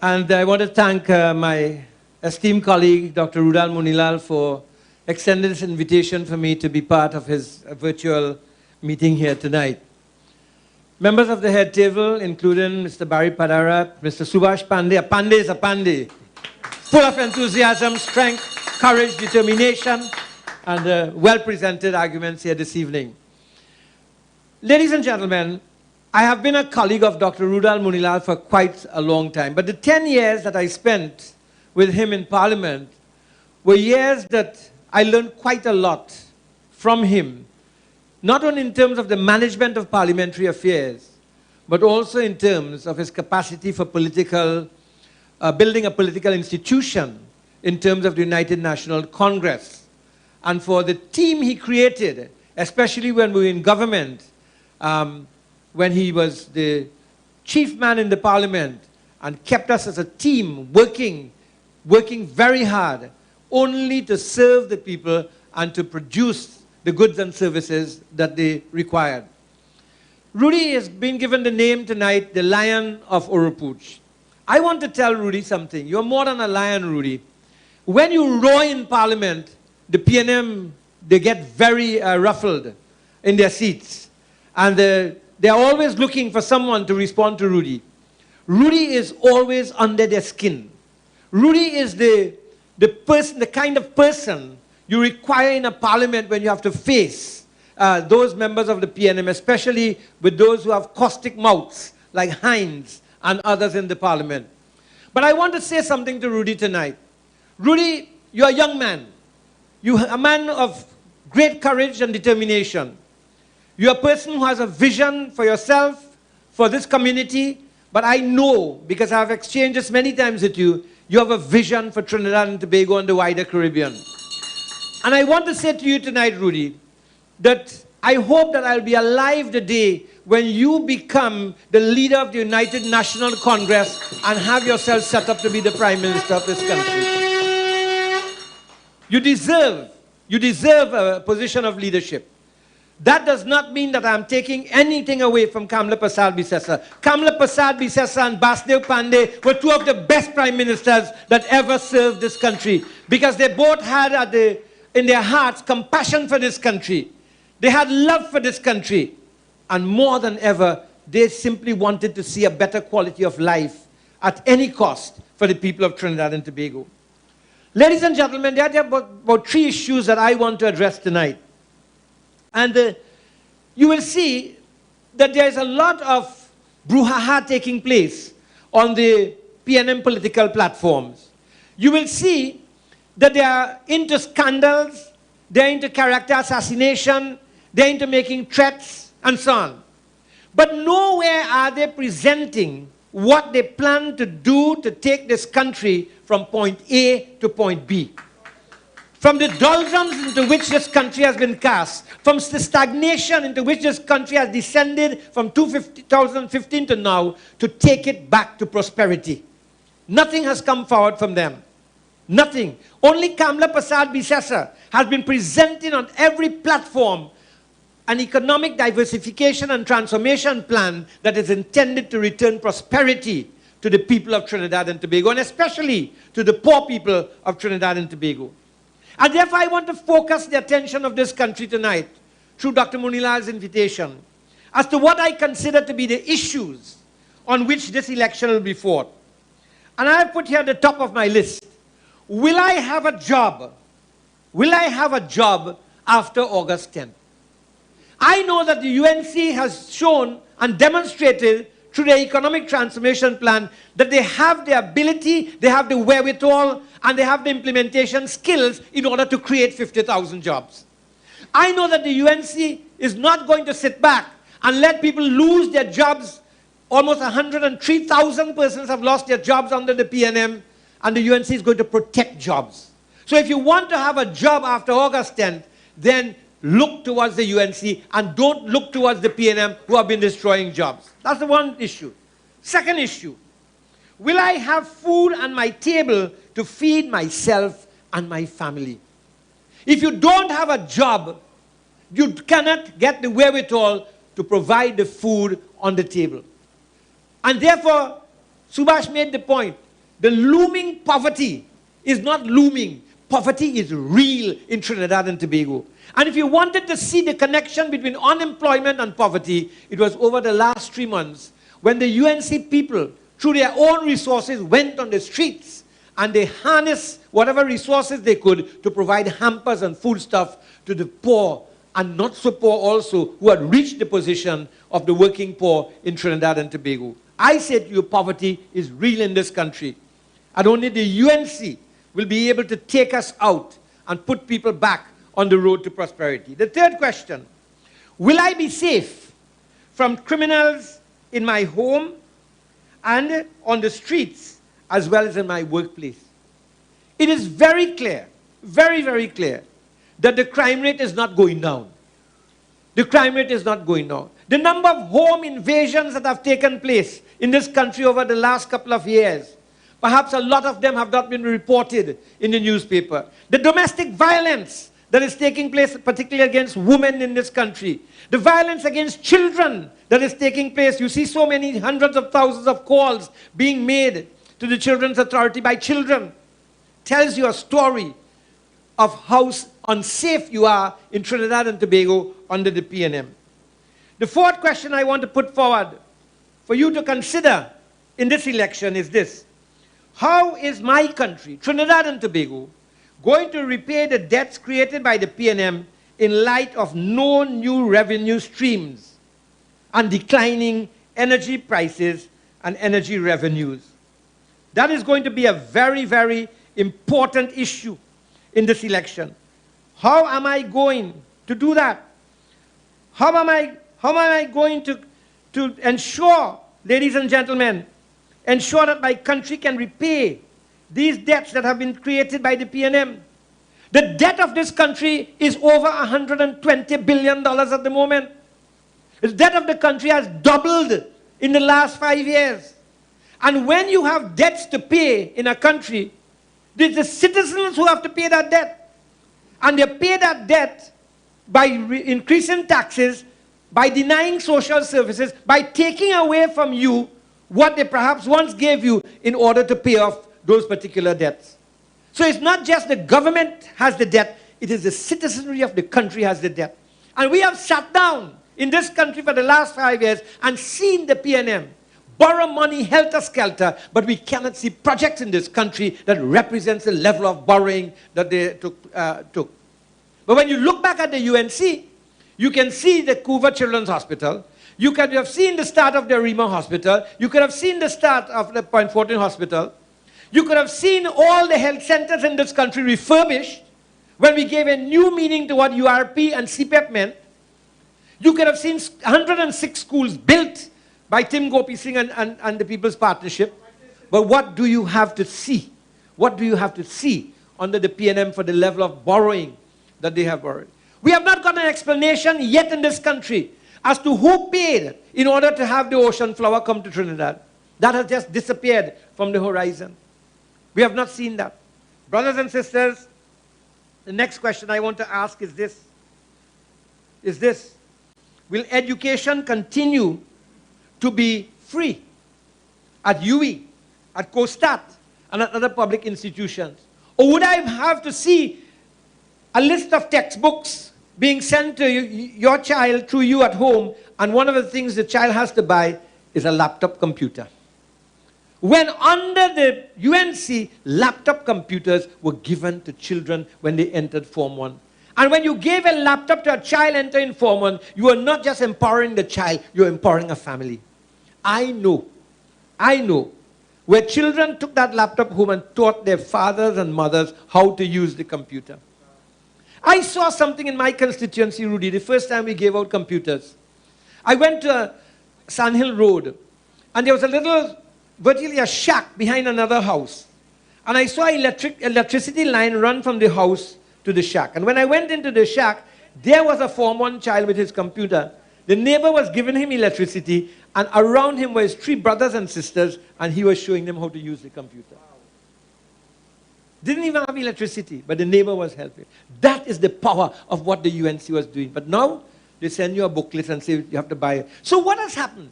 And I want to thank my esteemed colleague, Dr. Roodal Moonilal, for extending this invitation for me to be part of his virtual meeting here tonight. Members of the head table, including Mr. Barry Padarath, Mr. Subhash Pandey. A Pandey is a Pandey. Full of enthusiasm, strength, courage, determination, and well-presented arguments here this evening. Ladies and gentlemen, I have been a colleague of Dr. Roodal Moonilal for quite a long time, but the 10 years that I spent with him in Parliament were years that I learned quite a lot from him, not only in terms of the management of parliamentary affairs, but also in terms of his capacity for political, building a political institution in terms of the United National Congress, and for the team he created, especially when we were in government, when he was the chief man in the parliament and kept us as a team working very hard only to serve the people and to produce the goods and services that they required. Rudy has been given the name tonight, the Lion of Oropouche. I want to tell Rudy something. You're more than a lion, Rudy. When you roar in Parliament, the PNM, they get very ruffled in their seats. And they're always looking for someone to respond to Rudy. Rudy is always under their skin. Rudy is the kind of person you require in a parliament when you have to face those members of the PNM, especially with those who have caustic mouths, like I.A.N and others in the parliament. But I want to say something to Rudy tonight. Rudy, you're a young man. You're a man of great courage and determination. You're a person who has a vision for yourself, for this community, but I know, because I've exchanged this many times with you, you have a vision for Trinidad and Tobago and the wider Caribbean. And I want to say to you tonight, Rudy, that I hope that I'll be alive the day when you become the leader of the United National Congress and have yourself set up to be the Prime Minister of this country. You deserve a position of leadership. That does not mean that I'm taking anything away from Kamla Prasad Bisesa. Kamla Prasad Bisesa and Basdev Pandey were two of the best prime ministers that ever served this country, because they both had in their hearts compassion for this country. They had love for this country. And more than ever, they simply wanted to see a better quality of life at any cost for the people of Trinidad and Tobago. Ladies and gentlemen, there are about 3 issues that I want to address tonight. And you will see that there is a lot of brouhaha taking place on the PNM political platforms. You will see that they are into scandals, they are into character assassination, they are into making threats, and so on. But nowhere are they presenting what they plan to do to take this country from point A to point B. From the doldrums into which this country has been cast, from the stagnation into which this country has descended from 2015 to now, to take it back to prosperity. Nothing has come forward from them. Nothing. Only Kamla Prasad Bisesa has been presenting on every platform an economic diversification and transformation plan that is intended to return prosperity to the people of Trinidad and Tobago, and especially to the poor people of Trinidad and Tobago. And therefore, I want to focus the attention of this country tonight, through Dr. Moonilal's invitation, as to what I consider to be the issues on which this election will be fought. And I have put here at the top of my list, will I have a job? Will I have a job after August 10th? I know that the UNC has shown and demonstrated through their economic transformation plan that they have the ability, they have the wherewithal, and they have the implementation skills in order to create 50,000 jobs. I know that the UNC is not going to sit back and let people lose their jobs. Almost 103,000 persons have lost their jobs under the PNM, and the UNC is going to protect jobs. So if you want to have a job after August 10th, then look towards the UNC and don't look towards the PNM who have been destroying jobs. That's the one issue. Second issue, will I have food on my table to feed myself and my family? If you don't have a job, you cannot get the wherewithal to provide the food on the table. And therefore, Subhash made the point, the looming poverty is not looming. Poverty is real in Trinidad and Tobago. And if you wanted to see the connection between unemployment and poverty, it was over the last 3 months when the UNC people, through their own resources, went on the streets and they harnessed whatever resources they could to provide hampers and foodstuff to the poor and not so poor also, who had reached the position of the working poor in Trinidad and Tobago. I said to you, poverty is real in this country. And only the UNC will be able to take us out and put people back on the road to prosperity. The third question, will I be safe from criminals in my home and on the streets as well as in my workplace? It is very clear, very, very clear, that the crime rate is not going down. The crime rate is not going down. The number of home invasions that have taken place in this country over the last couple of years, perhaps a lot of them have not been reported in the newspaper. The domestic violence that is taking place, particularly against women in this country. The violence against children that is taking place. You see so many hundreds of thousands of calls being made to the Children's Authority by children. Tells you a story of how unsafe you are in Trinidad and Tobago under the PNM. The fourth question I want to put forward for you to consider in this election is this. How is my country, Trinidad and Tobago, going to repay the debts created by the PNM in light of no new revenue streams and declining energy prices and energy revenues? That is going to be a very, very important issue in this election. How am I going to do that? How am I going to ensure, ladies and gentlemen, ensure that my country can repay these debts that have been created by the PNM? The debt of this country is over $120 billion at the moment. The debt of the country has doubled in the last 5 years. And when you have debts to pay in a country, it's the citizens who have to pay that debt. And they pay that debt by increasing taxes, by denying social services, by taking away from you what they perhaps once gave you in order to pay off those particular debts. So it's not just the government has the debt, it is the citizenry of the country has the debt. And we have sat down in this country for the last 5 years and seen the PNM borrow money helter-skelter, but we cannot see projects in this country that represents the level of borrowing that they took. But when you look back at the UNC, you can see the Couva Children's Hospital. You could have seen the start of the Rima Hospital. You could have seen the start of the Point Fortin Hospital. You could have seen all the health centers in this country refurbished when we gave a new meaning to what URP and CPEP meant. You could have seen 106 schools built by Tim Gopi Singh and the People's Partnership. But what do you have to see? What do you have to see under the PNM for the level of borrowing that they have borrowed? We have not got an explanation yet in this country as to who paid in order to have the ocean flower come to Trinidad. That has just disappeared from the horizon. We have not seen that. Brothers and sisters, the next question I want to ask is this. Will education continue to be free at UE, at COSTAT, and at other public institutions? Or would I have to see a list of textbooks being sent to your child through you at home, and one of the things the child has to buy is a laptop computer? When under the UNC, laptop computers were given to children when they entered Form 1. And when you gave a laptop to a child entering Form 1, you are not just empowering the child, you're empowering a family. I know, where children took that laptop home and taught their fathers and mothers how to use the computer. I saw something in my constituency, Rudy, the first time we gave out computers. I went to Sandhill Road, and there was a little, virtually a shack behind another house. And I saw electricity line run from the house to the shack. And when I went into the shack, there was a Form 1 child with his computer. The neighbor was giving him electricity, and around him were his 3 brothers and sisters, and he was showing them how to use the computer. Didn't even have electricity, but the neighbor was helping. That is the power of what the UNC was doing. But now, they send you a booklet and say you have to buy it. So what has happened?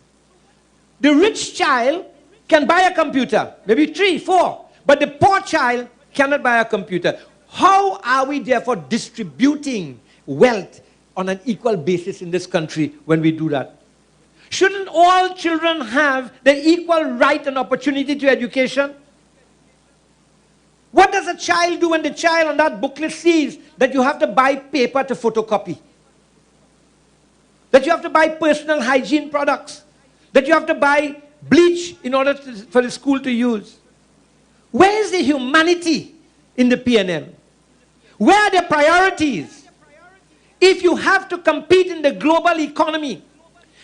The rich child can buy a computer, maybe 3, 4, but the poor child cannot buy a computer. How are we therefore distributing wealth on an equal basis in this country when we do that? Shouldn't all children have the equal right and opportunity to education? What does a child do when the child on that booklet sees that you have to buy paper to photocopy? That you have to buy personal hygiene products? That you have to buy bleach in order for the school to use? Where is the humanity in the PNM? Where are the priorities? If you have to compete in the global economy,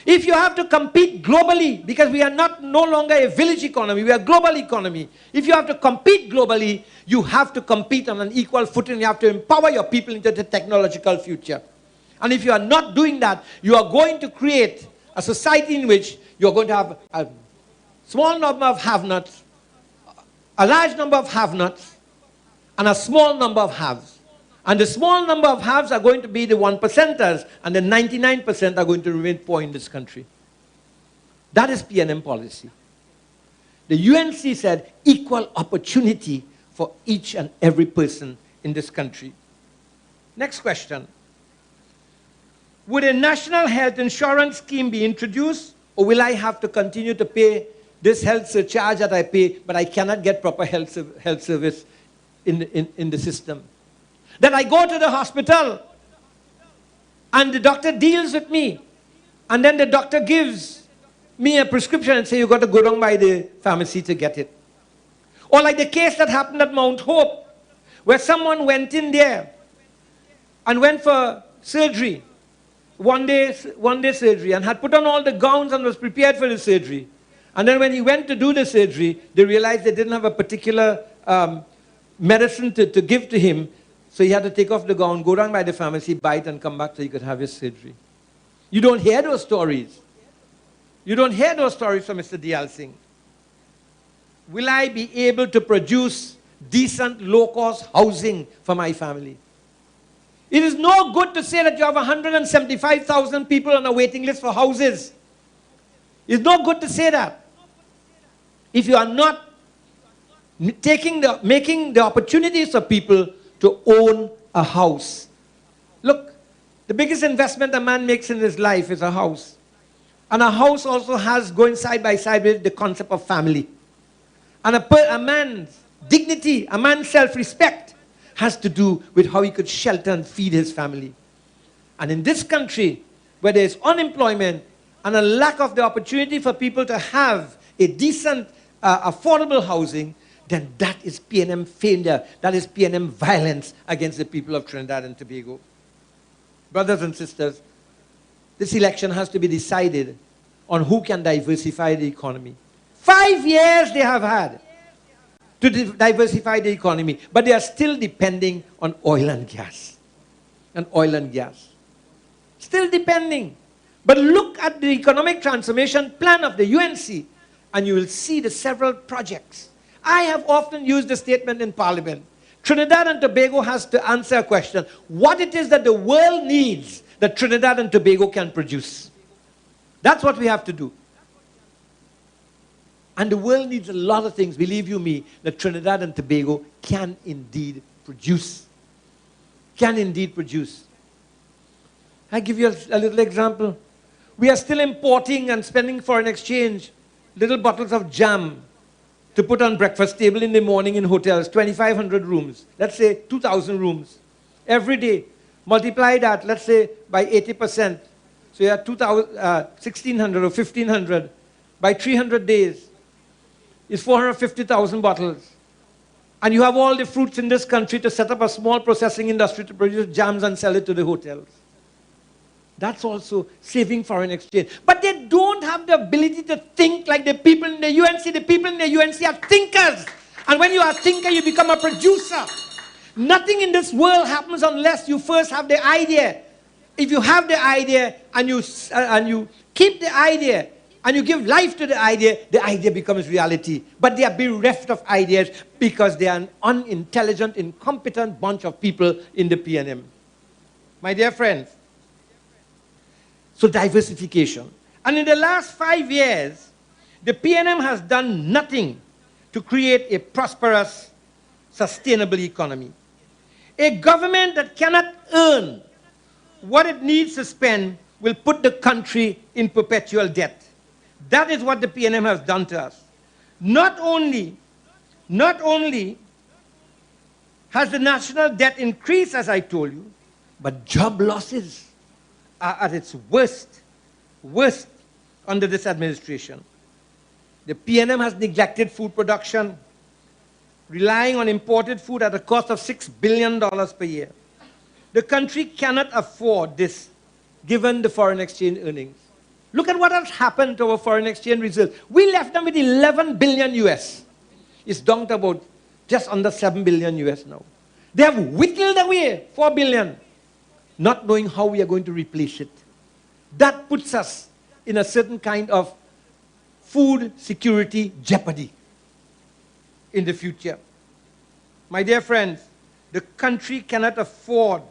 if you have to compete globally, because we are no longer a village economy, we are a global economy. If you have to compete globally, you have to compete on an equal footing. You have to empower your people into the technological future. And if you are not doing that, you are going to create a society in which you are going to have a small number of have-nots, a large number of have-nots, and a small number of haves. And the small number of haves are going to be the 1%ers, and the 99% are going to remain poor in this country. That is PNM policy. The UNC said equal opportunity for each and every person in this country. Next question. Would a national health insurance scheme be introduced, or will I have to continue to pay this health surcharge that I pay, but I cannot get proper health service in the system? That I go to the hospital and the doctor deals with me, and then the doctor gives me a prescription and say you got to go down by the pharmacy to get it. Or like the case that happened at Mount Hope, where someone went in there and went for surgery, one day surgery, and had put on all the gowns and was prepared for the surgery. And then when he went to do the surgery, they realized they didn't have a particular medicine to give to him. So he had to take off the gown, go down by the pharmacy, buy it, and come back so he could have his surgery. You don't hear those stories. You don't hear those stories from Mr. Diyal Singh. Will I be able to produce decent, low-cost housing for my family? It is no good to say that you have 175,000 people on a waiting list for houses. It's no good to say that. If you are not making the opportunities for people to own a house. Look, the biggest investment a man makes in his life is a house. And a house also has, going side by side with the concept of family. And a man's dignity, a man's self-respect has to do with how he could shelter and feed his family. And in this country, where there is unemployment and a lack of the opportunity for people to have a decent, affordable housing, then that is PNM failure. That is PNM violence against the people of Trinidad and Tobago. Brothers and sisters, this election has to be decided on who can diversify the economy. 5 years they have had to diversify the economy, but they are still depending on oil and gas. And oil and gas. Still depending. But look at the economic transformation plan of the UNC, and you will see the several projects. I have often used the statement in Parliament. Trinidad and Tobago has to answer a question. What it is that the world needs that Trinidad and Tobago can produce. That's what we have to do. And the world needs a lot of things, believe you me, that Trinidad and Tobago can indeed produce. Can indeed produce. I give you a little example. We are still importing and spending foreign exchange, little bottles of jam to put on breakfast table in the morning in hotels, 2,500 rooms. Let's say 2,000 rooms. Every day. Multiply that, let's say, by 80%. So you have 1,600 or 1,500 by 300 days. It's 450,000 bottles. And you have all the fruits in this country to set up a small processing industry to produce jams and sell it to the hotels. That's also saving foreign exchange. But they don't have the ability to think like the people in the UNC. The people in the UNC are thinkers. And when you are a thinker, you become a producer. Nothing in this world happens unless you first have the idea. If you have the idea and you keep the idea and you give life to the idea becomes reality. But they are bereft of ideas because they are an unintelligent, incompetent bunch of people in the PNM. My dear friends, so diversification. And in the last 5 years, the PNM has done nothing to create a prosperous, sustainable economy. A government that cannot earn what it needs to spend will put the country in perpetual debt. That is what the PNM has done to us. Not only has the national debt increased, as I told you, but job losses are at its worst under this administration. The PNM has neglected food production, relying on imported food at a cost of $6 billion per year. The country cannot afford this, given the foreign exchange earnings. Look at what has happened to our foreign exchange reserves. We left them with 11 billion US. It's down to about just under 7 billion US now. They have whittled away 4 billion, not knowing how we are going to replace it. That puts us in a certain kind of food security jeopardy in the future. My dear friends, the country cannot afford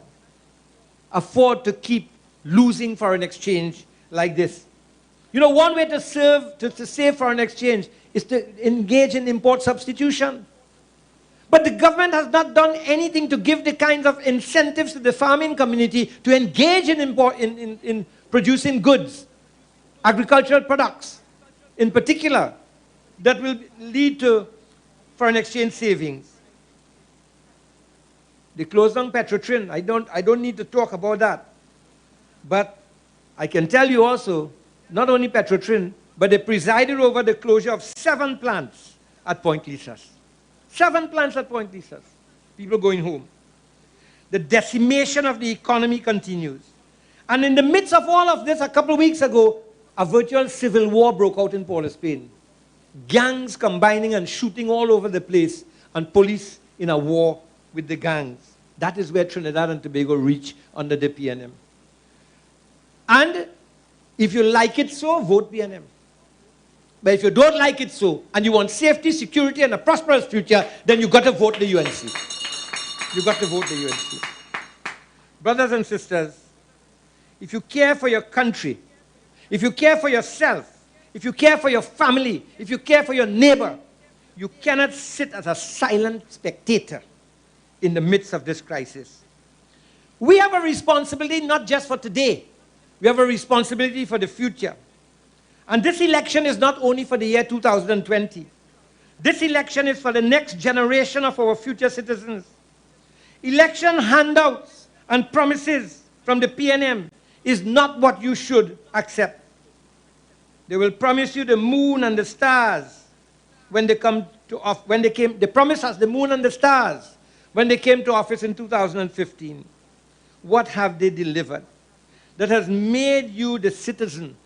to keep losing foreign exchange like this. You know, one way to save foreign exchange is to engage in import substitution. But the government has not done anything to give the kinds of incentives to the farming community to engage in producing goods, agricultural products in particular, that will lead to foreign exchange savings. They closed down Petrotrin. I don't need to talk about that. But I can tell you also, not only Petrotrin, but they presided over the closure of 7 plants at Point Lisas. 7 plants at Point Lisas. People going home. The decimation of the economy continues. And in the midst of all of this, a couple of weeks ago, a virtual civil war broke out in Port of Spain. Gangs combining and shooting all over the place, and police in a war with the gangs. That is where Trinidad and Tobago reach under the PNM. And if you like it so, vote PNM. But if you don't like it so, and you want safety, security, and a prosperous future, then you've got to vote the UNC. You've got to vote the UNC. Brothers and sisters, if you care for your country, if you care for yourself, if you care for your family, if you care for your neighbor, you cannot sit as a silent spectator in the midst of this crisis. We have a responsibility not just for today. We have a responsibility for the future. And this election is not only for the year 2020. This election is for the next generation of our future citizens. Election handouts and promises from the PNM is not what you should accept. They will promise you the moon and the stars when they come to office. They promised us the moon and the stars when they came to office in 2015. What have they delivered that has made you the citizen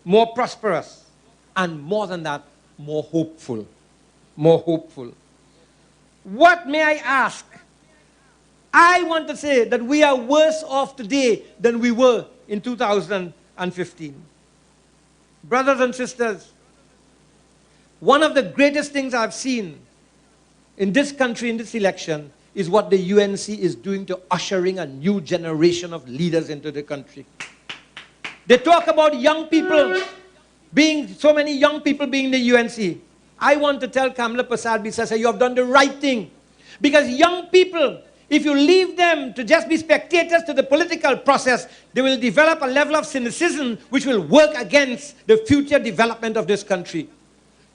more prosperous, and more than that, more hopeful. More hopeful. What may I ask? I want to say that we are worse off today than we were in 2015. Brothers and sisters, one of the greatest things I've seen in this country, in this election, is what the UNC is doing to ushering a new generation of leaders into the country. They talk about young people being, so many young people being in the UNC. I want to tell Kamala Persad-Bissessar, you have done the right thing. Because young people, if you leave them to just be spectators to the political process, they will develop a level of cynicism which will work against the future development of this country.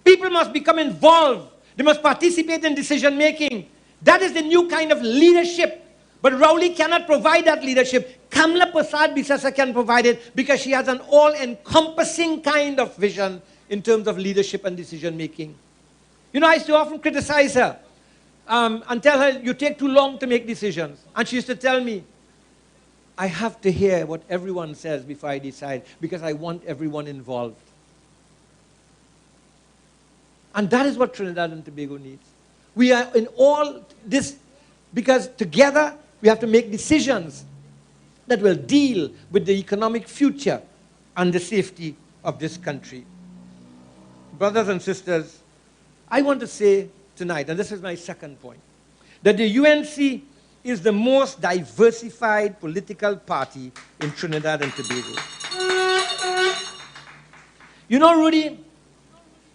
People must become involved. They must participate in decision making. That is the new kind of leadership. But Rowley cannot provide that leadership. Kamala Persad-Bissessar can provide it because she has an all-encompassing kind of vision in terms of leadership and decision making. You know, I used to often criticize her and tell her, you take too long to make decisions. And she used to tell me, I have to hear what everyone says before I decide because I want everyone involved. And that is what Trinidad and Tobago needs. We are in all this because together we have to make decisions that will deal with the economic future and the safety of this country. Brothers and sisters, I want to say tonight, and this is my second point, that the UNC is the most diversified political party in Trinidad and Tobago. You know, Rudy,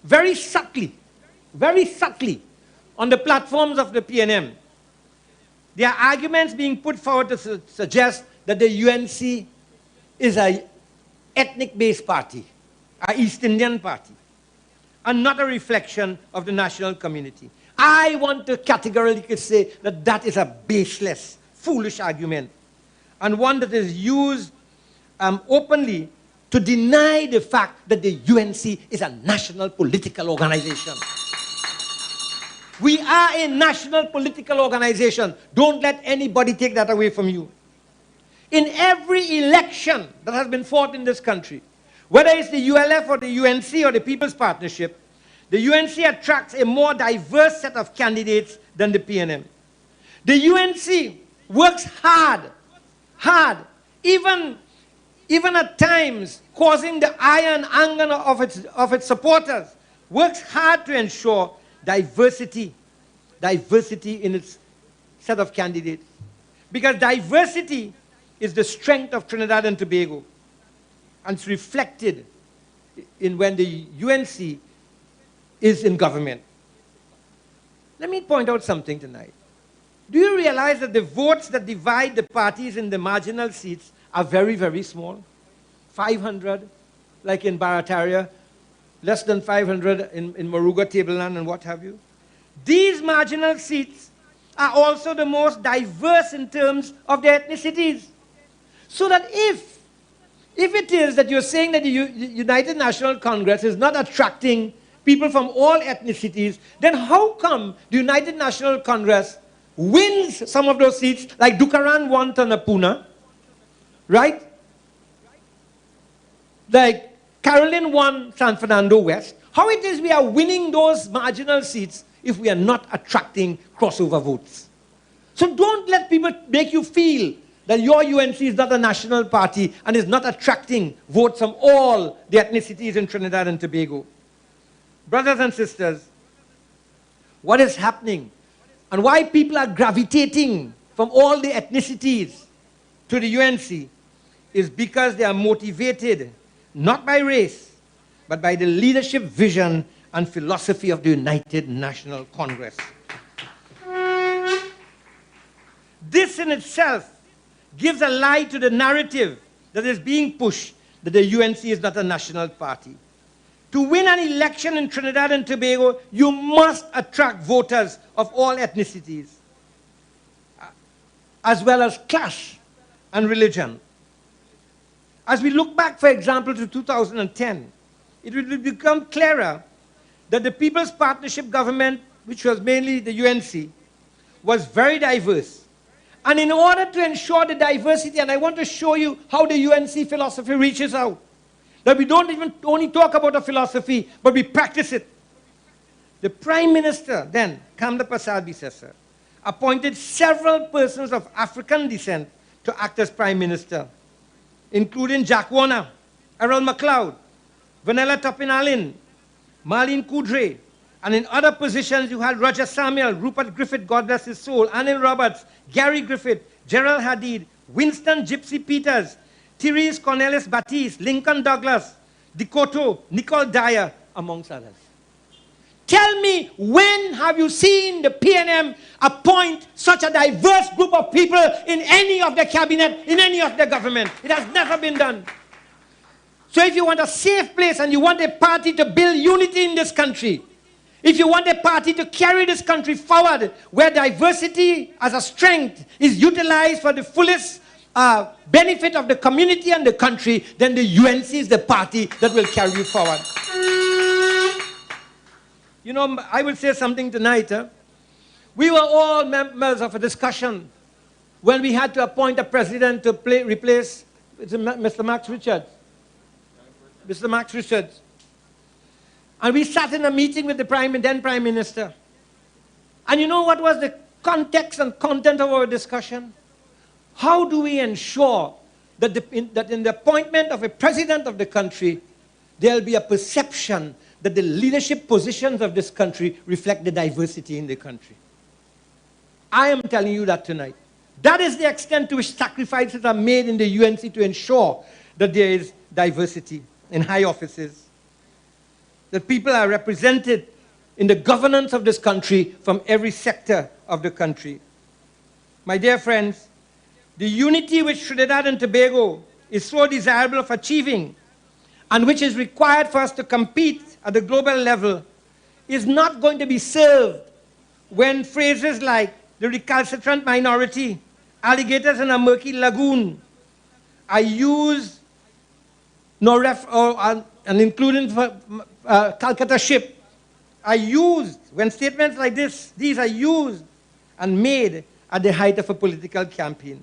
very subtly, on the platforms of the PNM, there are arguments being put forward to suggest that the UNC is an ethnic-based party, an East Indian party, and not a reflection of the national community. I want to categorically say that that is a baseless, foolish argument, and one that is used openly to deny the fact that the UNC is a national political organization. We are a national political organization. Don't let anybody take that away from you. In every election that has been fought in this country, whether it's the ULF or the UNC or the People's Partnership, the UNC attracts a more diverse set of candidates than the PNM. The UNC works hard, even at times causing the ire and anger of its supporters, works hard to ensure diversity in its set of candidates. Because diversity is the strength of Trinidad and Tobago. And it's reflected in when the UNC is in government. Let me point out something tonight. Do you realize that the votes that divide the parties in the marginal seats are very, very small? 500, like in Barataria, less than 500 in Moruga, Tableland, and what have you. These marginal seats are also the most diverse in terms of their ethnicities. So that if it is that you're saying that the United National Congress is not attracting people from all ethnicities, then how come the United National Congress wins some of those seats, like Dukaran won Tanapuna, right? Like Carolyn won San Fernando West. How it is we are winning those marginal seats if we are not attracting crossover votes? So don't let people make you feel that your UNC is not a national party and is not attracting votes from all the ethnicities in Trinidad and Tobago. Brothers and sisters, what is happening and why people are gravitating from all the ethnicities to the UNC is because they are motivated not by race, but by the leadership vision and philosophy of the United National Congress. This in itself gives a lie to the narrative that is being pushed that the UNC is not a national party. To win an election in Trinidad and Tobago, you must attract voters of all ethnicities, as well as class and religion. As we look back, for example, to 2010, it will become clearer that the People's Partnership government, which was mainly the UNC, was very diverse. And in order to ensure the diversity, and I want to show you how the UNC philosophy reaches out, that we don't even only talk about a philosophy, but we practice it. The Prime Minister then, Kamla Prasad Bisesa, appointed several persons of African descent to act as Prime Minister, including Jack Warner, Errol MacLeod, Vanilla Topin-Allen, Marlene Coudray, and in other positions you had Roger Samuel, Rupert Griffith, God bless his soul, Anil Roberts, Gary Griffith, Gerald Hadid, Winston Gypsy Peters, Therese Cornelis Batiste, Lincoln Douglas, Dikoto, Nicole Dyer, amongst others. Tell me, when have you seen the PNM appoint such a diverse group of people in any of the cabinet, in any of the government? It has never been done. So if you want a safe place and you want a party to build unity in this country, if you want a party to carry this country forward, where diversity as a strength is utilized for the fullest benefit of the community and the country, then the UNC is the party that will carry you forward. You know, I will say something tonight. We were all members of a discussion when we had to appoint a president to replace Mr. Max Richards. Mr. Max Richards. And we sat in a meeting with the then Prime Minister. And you know what was the context and content of our discussion? How do we ensure that, that in the appointment of a president of the country, there will be a perception that the leadership positions of this country reflect the diversity in the country? I am telling you that tonight. That is the extent to which sacrifices are made in the UNC to ensure that there is diversity in high offices, that people are represented in the governance of this country from every sector of the country. My dear friends, the unity which Trinidad and Tobago is so desirable of achieving and which is required for us to compete at the global level is not going to be served when phrases like the recalcitrant minority, alligators in a murky lagoon are used, and including Calcutta ship, are used, when statements like these are used and made at the height of a political campaign.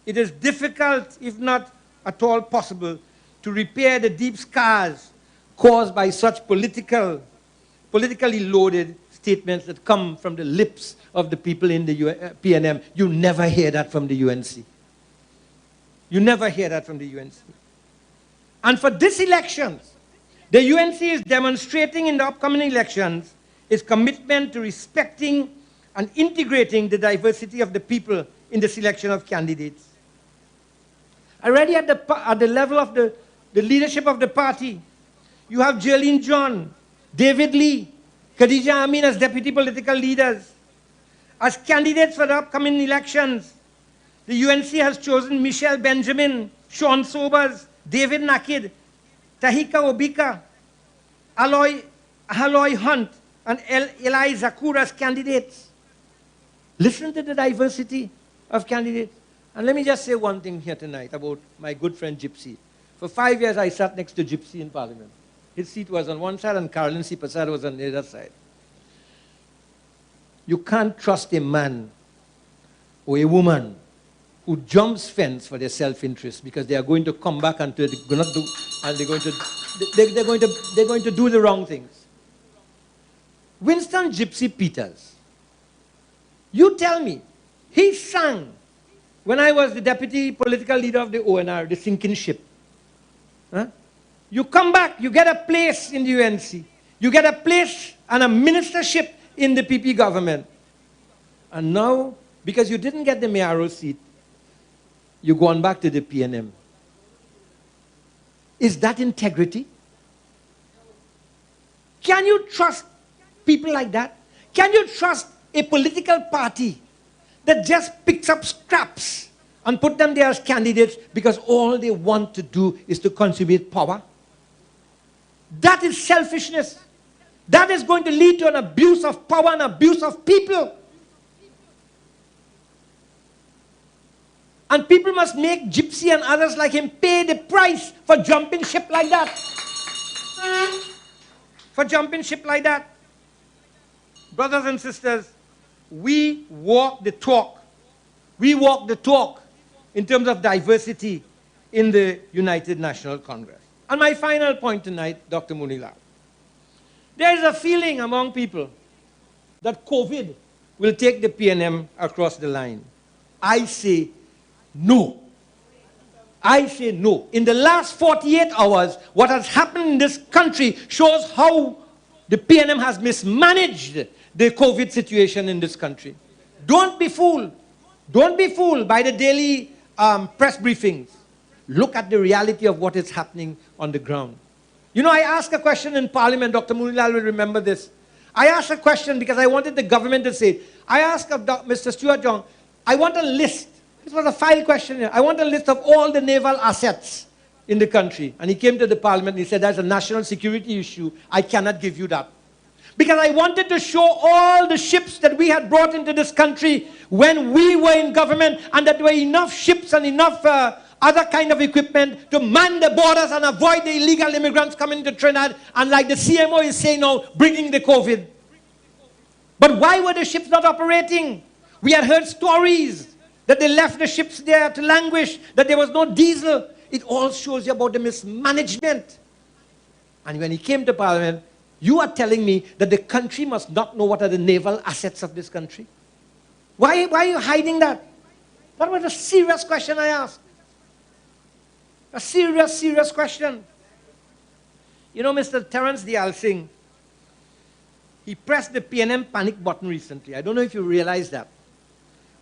It is difficult, if not at all possible, to repair the deep scars caused by such politically loaded statements that come from the lips of the people in the PNM. You never hear that from the UNC. You never hear that from the UNC. And for this elections, the UNC is demonstrating in the upcoming elections its commitment to respecting and integrating the diversity of the people in the selection of candidates. Already at the level of the leadership of the party, you have Jerlene John, David Lee, Khadija Amin as deputy political leaders. As candidates for the upcoming elections, the UNC has chosen Michelle Benjamin, Sean Sobers, David Nakid, Tahika Obika, Aloy Hunt, and Eli Zakur as candidates. Listen to the diversity of candidates. And let me just say one thing here tonight about my good friend Gypsy. For 5 years, I sat next to Gypsy in Parliament. His seat was on one side and Carolyn C. Prasad was on the other side. You can't trust a man or a woman who jumps fence for their self-interest because they are going to come back and they're going to do the wrong things. Winston Gypsy Peters, you tell me, he sang when I was the deputy political leader of the ONR, the sinking ship. Huh? You come back, you get a place in the UNC. You get a place and a ministership in the PP government. And now, because you didn't get the mayoral seat, you're going back to the PNM. Is that integrity? Can you trust people like that? Can you trust a political party that just picks up scraps and put them there as candidates because all they want to do is to contribute power? That is selfishness. That is going to lead to an abuse of power and abuse of people. And people must make Gypsy and others like him pay the price for jumping ship like that. For jumping ship like that. Brothers and sisters, we walk the talk. We walk the talk in terms of diversity in the United National Congress. And my final point tonight, Dr. Moonilal. There is a feeling among people that COVID will take the PNM across the line. I say no. I say no. In the last 48 hours, what has happened in this country shows how the PNM has mismanaged the COVID situation in this country. Don't be fooled. Don't be fooled by the daily press briefings. Look at the reality of what is happening on the ground. You know, I asked a question in Parliament. Dr. Moonilal will remember this. I asked a question because I wanted the government to say it. I asked of Mr. Stuart John, I want a list. This was a file question here. I want a list of all the naval assets in the country. And he came to the Parliament and he said, that's a national security issue. I cannot give you that. Because I wanted to show all the ships that we had brought into this country when we were in government, and that there were enough ships and enough other kind of equipment to man the borders and avoid the illegal immigrants coming to Trinidad, and like the CMO is saying now, bringing the COVID. But why were the ships not operating? We had heard stories that they left the ships there to languish, that there was no diesel. It all shows you about the mismanagement. And when he came to Parliament, you are telling me that the country must not know what are the naval assets of this country? Why are you hiding that? That was a serious question I asked. A serious, serious question. You know, Mr. Terence Dial Singh, he pressed the PNM panic button recently. I don't know if you realize that.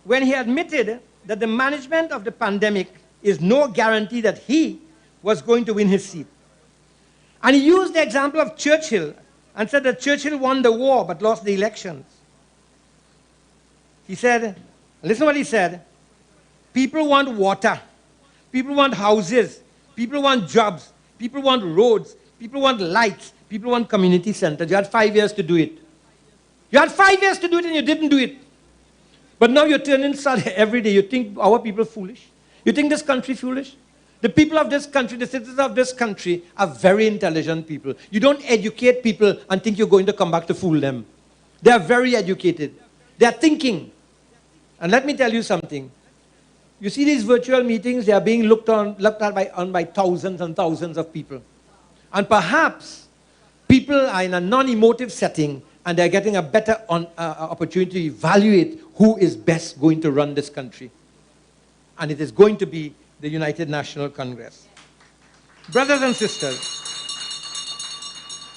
When he admitted that the management of the pandemic is no guarantee that he was going to win his seat. And he used the example of Churchill and said that Churchill won the war but lost the elections. He said, listen to what he said, people want water, people want houses, people want jobs, people want roads, people want lights, people want community centers. You had 5 years to do it. You had 5 years to do it and you didn't do it. But now you're turning sad every day. You think our people foolish? You think this country foolish? The people of this country, the citizens of this country are very intelligent people. You don't educate people and think you're going to come back to fool them. They are very educated. They are thinking. And let me tell you something. You see these virtual meetings, they are being looked at by thousands and thousands of people. And perhaps people are in a non-emotive setting and they're getting a better opportunity to evaluate who is best going to run this country. And it is going to be the United National Congress. Brothers and sisters,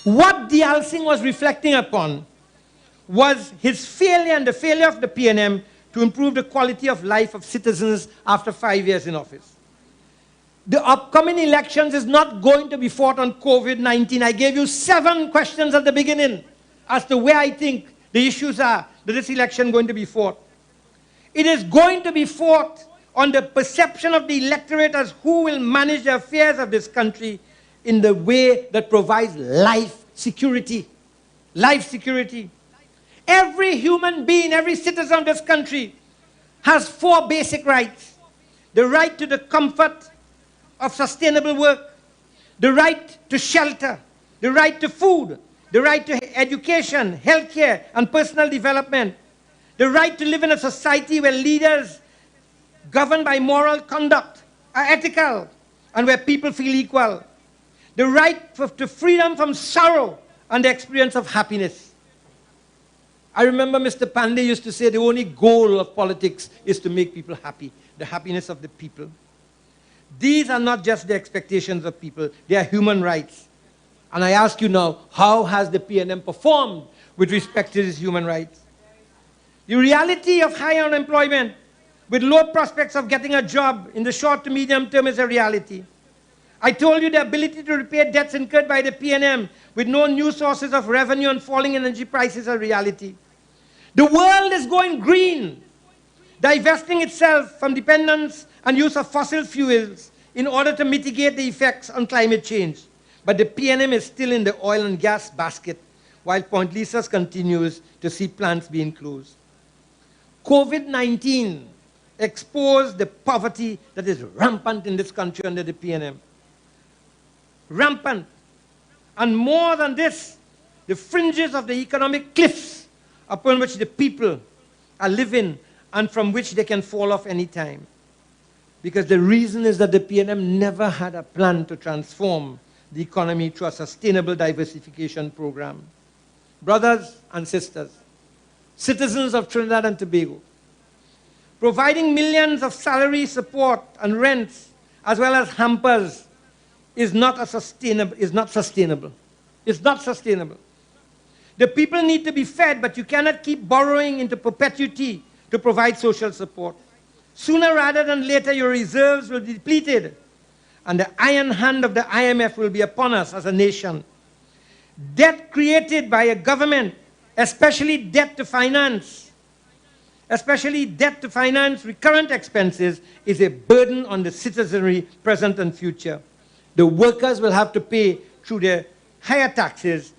what Dial Singh was reflecting upon was his failure and the failure of the PNM to improve the quality of life of citizens after 5 years in office. The upcoming elections is not going to be fought on COVID-19. I gave you 7 questions at the beginning as to where I think the issues are that this election is going to be fought. It is going to be fought on the perception of the electorate as who will manage the affairs of this country in the way that provides life security. Life security. Every human being, every citizen of this country has 4 basic rights. The right to the comfort of sustainable work, the right to shelter, the right to food, the right to education, healthcare, and personal development, the right to live in a society where leaders governed by moral conduct are ethical and where people feel equal, the right to freedom from sorrow and the experience of happiness. I remember Mr. Pandey used to say the only goal of politics is to make people happy, the happiness of the people. These are not just the expectations of people, they are human rights. And I ask you now, how has the PNM performed with respect to these human rights? The reality of high unemployment with low prospects of getting a job in the short to medium term is a reality. I told you the ability to repay debts incurred by the PNM with no new sources of revenue and falling energy prices is a reality. The world is going green, divesting itself from dependence and use of fossil fuels in order to mitigate the effects on climate change. But the PNM is still in the oil and gas basket, while Point Lisas continues to see plants being closed. COVID-19 exposed the poverty that is rampant in this country under the PNM. Rampant. And more than this, the fringes of the economic cliffs upon which the people are living and from which they can fall off any time. Because the reason is that the PNM never had a plan to transform the economy through a sustainable diversification program. Brothers and sisters, citizens of Trinidad and Tobago, providing millions of salary support and rents as well as hampers is not sustainable. It's not sustainable. The people need to be fed, but you cannot keep borrowing into perpetuity to provide social support. Sooner rather than later, your reserves will be depleted, and the iron hand of the IMF will be upon us as a nation. Debt created by a government, especially debt to finance recurrent expenses, is a burden on the citizenry, present and future. The workers will have to pay through their higher taxes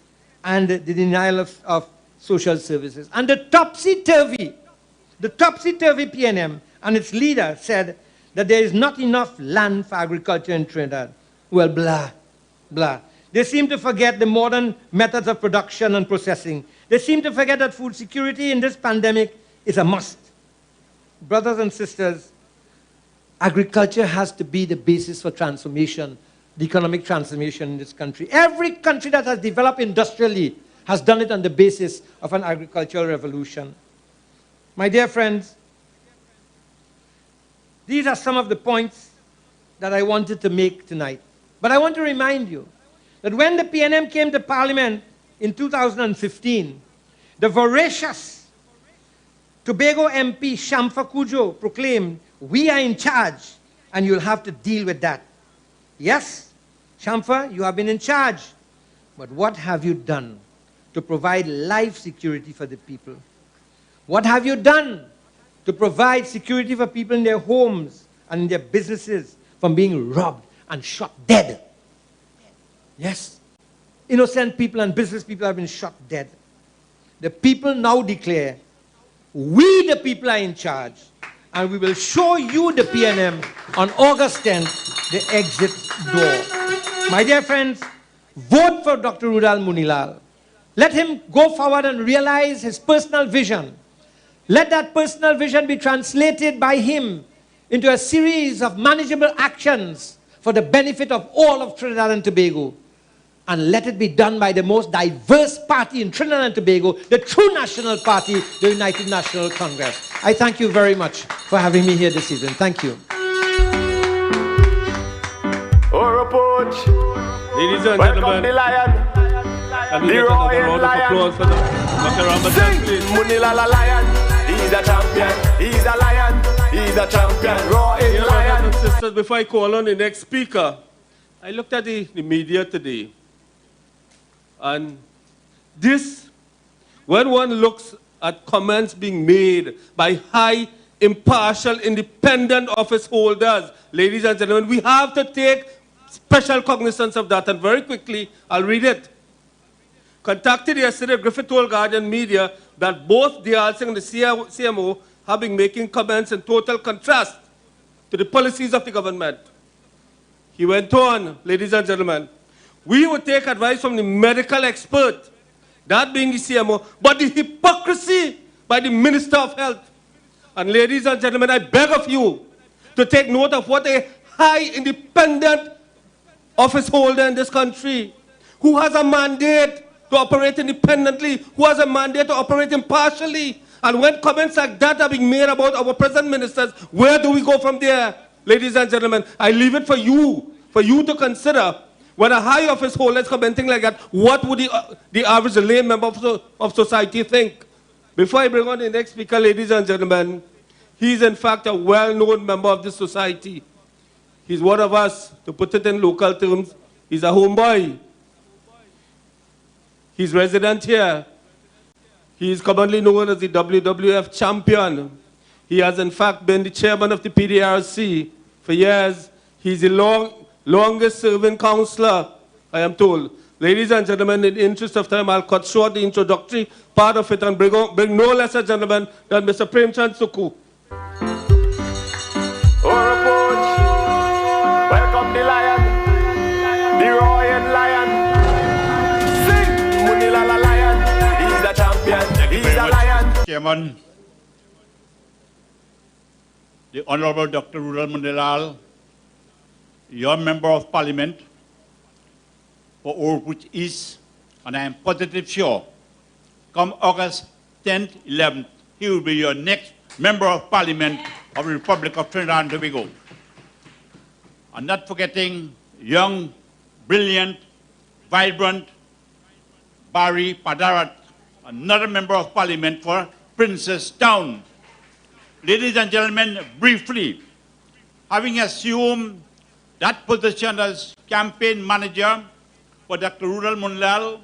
and the denial of social services. And the topsy-turvy PNM and its leader said that there is not enough land for agriculture in Trinidad. Well, blah, blah. They seem to forget the modern methods of production and processing. They seem to forget that food security in this pandemic is a must. Brothers and sisters, agriculture has to be the basis for transformation, the economic transformation in this country. Every country that has developed industrially has done it on the basis of an agricultural revolution. My dear friends, these are some of the points that I wanted to make tonight. But I want to remind you that when the PNM came to Parliament in 2015, the voracious Tobago MP Shamfa Kujo proclaimed, "We are in charge and you'll have to deal with that." Yes, Shamfa, you have been in charge, but what have you done to provide life security for the people? What have you done to provide security for people in their homes and in their businesses from being robbed and shot dead? Yes, innocent people and business people have been shot dead. The people now declare, we the people are in charge, and we will show you, the PNM, on August 10th, the exit door. My dear friends, vote for Dr. Roodal Moonilal. Let him go forward and realize his personal vision. Let that personal vision be translated by him into a series of manageable actions for the benefit of all of Trinidad and Tobago. And let it be done by the most diverse party in Trinidad and Tobago, the true national party, the United National Congress. I thank you very much for having me here this evening. Thank you. Oropouche, Ladies and welcome gentlemen, the lion, can we the get another royal round of lion. applause for Dr. Rambachan, Sing, please? Moonilal a lion, he's a champion, he's a lion, he's a champion, royal Dear lion. brothers and sisters, before I call on the next speaker, I looked at the media today. And this, when one looks at comments being made by high, impartial, independent office holders, ladies and gentlemen, we have to take special cognizance of that. And very quickly, I'll read it. Contacted yesterday, Griffith told Guardian Media that both Diyal Singh and the CMO have been making comments in total contrast to the policies of the government. He went on, ladies and gentlemen, we would take advice from the medical expert, that being the CMO, but the hypocrisy by the Minister of Health. And ladies and gentlemen, I beg of you to take note of what a high independent office holder in this country, who has a mandate to operate independently, who has a mandate to operate impartially. And when comments like that are being made about our present ministers, where do we go from there? Ladies and gentlemen, I leave it for you to consider. When a high office holder is commenting like that, what would the average lay member of society think? Before I bring on the next speaker, ladies and gentlemen, he's in fact a well-known member of this society. He's one of us, to put it in local terms, he's a homeboy. He's resident here. He is commonly known as the WWF champion. He has in fact been the chairman of the PDRC for years. He's the longest serving councillor, I am told. Ladies and gentlemen, in the interest of time, I'll cut short the introductory part of it and bring no less a gentleman than Mr. Premchand Suku. Oropouche, welcome the lion, the royal lion. Sing, Moonilal a lion, he's a champion, he's a lion. Chairman, the Honorable Dr. Roodal Moonilal, your Member of Parliament, for Oropouche East, and I am positive sure, come August 10th, 11th, he will be your next Member of Parliament of the Republic of Trinidad and Tobago. And not forgetting young, brilliant, vibrant Barry Padarath, another Member of Parliament for Princess Town. Ladies and gentlemen, briefly, having assumed that position as campaign manager for Dr. Roodal Moonilal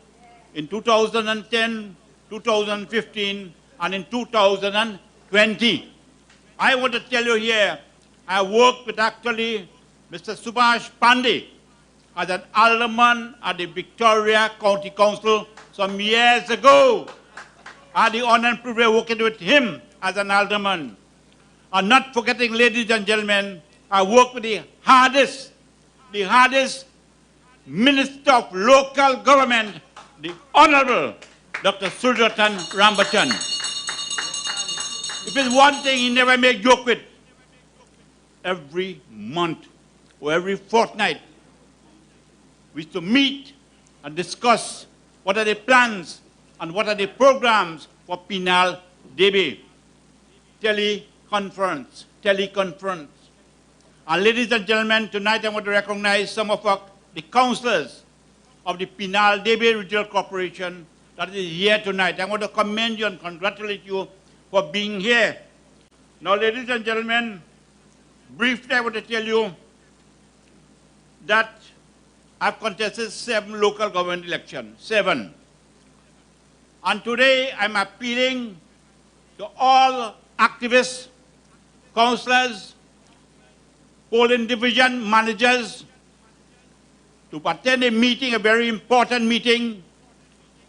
in 2010, 2015, and in 2020. I want to tell you here, I worked with actually Mr. Subhash Pandey as an alderman at the Victoria County Council some years ago. I had the honor and privilege of working with him as an alderman. And not forgetting, ladies and gentlemen, I worked with the hardest Minister of Local Government, the Honorable Dr. Suruj Rambachan. If it's one thing he never made joke with, every month or every fortnight, we used to meet and discuss what are the plans and what are the programs for penal debate. Teleconference. And ladies and gentlemen, tonight I want to recognize some of the councillors of the Penal Debate Regional Corporation that is here tonight. I want to commend you and congratulate you for being here. Now, ladies and gentlemen, briefly I want to tell you that I've contested 7 local government elections, 7. And today I'm appealing to all activists, councillors, polling division managers to attend a meeting, a very important meeting,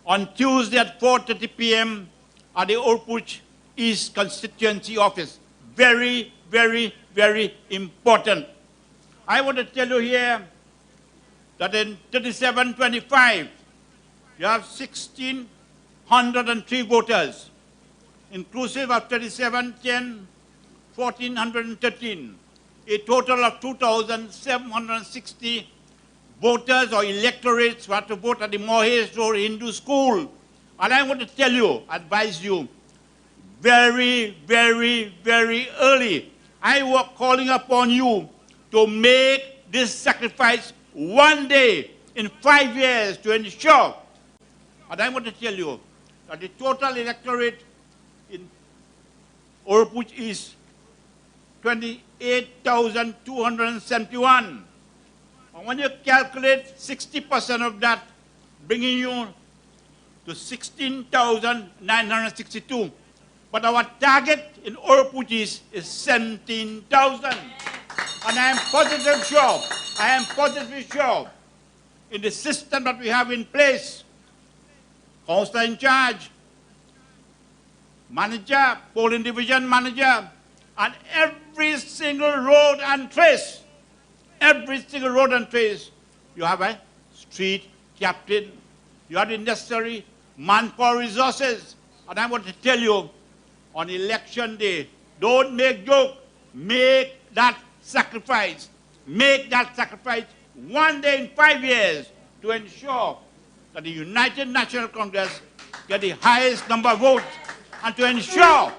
on Tuesday at 4:30 p.m. at the Oropouche East Constituency Office. Very, very, very important. I want to tell you here that in 3725, you have 1,603 voters, inclusive of 3710, 1,413, a total of 2,760 voters or electorates who have to vote at the Mohes Road Hindu School. And I want to tell you, advise you, very, very, very early, I was calling upon you to make this sacrifice one day in 5 years to ensure. And I want to tell you that the total electorate in Oropouche is 28,271. And when you calculate 60% of that, bringing you to 16,962. But our target in Oropouche is 17,000. And I am positively sure, in the system that we have in place, councillor in charge, manager, polling division manager, and every single road and trace, you have a street captain, you have the necessary manpower resources. And I want to tell you, on election day, don't make joke, make that sacrifice. Make that sacrifice one day in 5 years to ensure that the United National Congress get the highest number of votes, and to ensure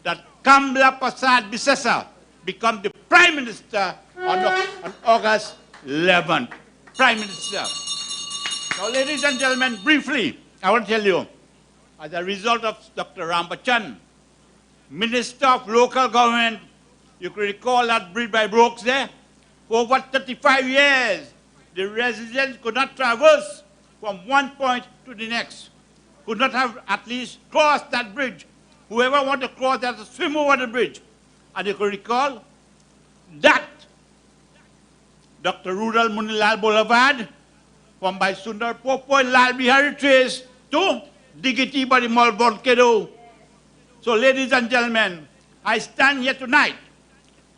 that Kamla Prasad Bisesa become the Prime Minister on August 11th. Prime Minister. Now, ladies and gentlemen, briefly, I want to tell you, as a result of Dr. Rambachan, Minister of Local Government, you can recall that bridge by Brooks there, for over 35 years, the residents could not traverse from one point to the next, could not have at least crossed that bridge. Whoever wanted to cross had to swim over the bridge. And you can recall that Dr. Roodal Moonilal Boulevard, from by Sundar Popo and Lal Bihari Trace to Digiti by the Mall Volcano. So, ladies and gentlemen, I stand here tonight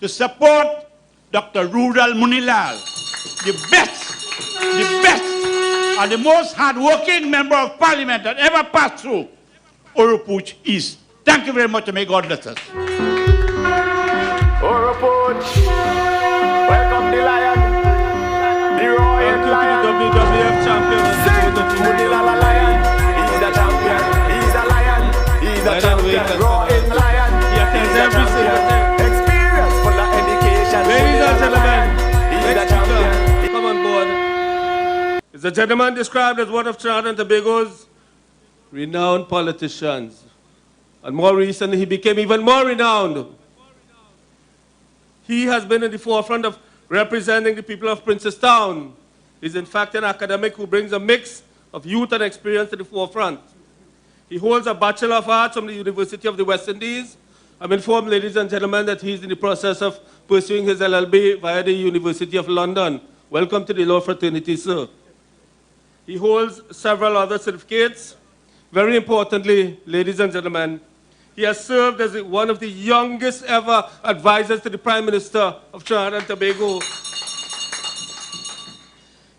to support Dr. Roodal Moonilal, the best, and the most hard-working member of parliament that ever passed through Oropouche East. Thank you very much, and may God bless us. Oropouche, welcome the lion, the royal lion. The gentleman described as one of Trinidad and Tobago's renowned politicians. And more recently, he became even more renowned. He has been in the forefront of representing the people of Princestown. He's in fact an academic who brings a mix of youth and experience to the forefront. He holds a Bachelor of Arts from the University of the West Indies. I'm informed, ladies and gentlemen, that he's in the process of pursuing his LLB via the University of London. Welcome to the law fraternity, sir. He holds several other certificates. Very importantly, ladies and gentlemen, he has served as one of the youngest ever advisors to the Prime Minister of Trinidad and Tobago.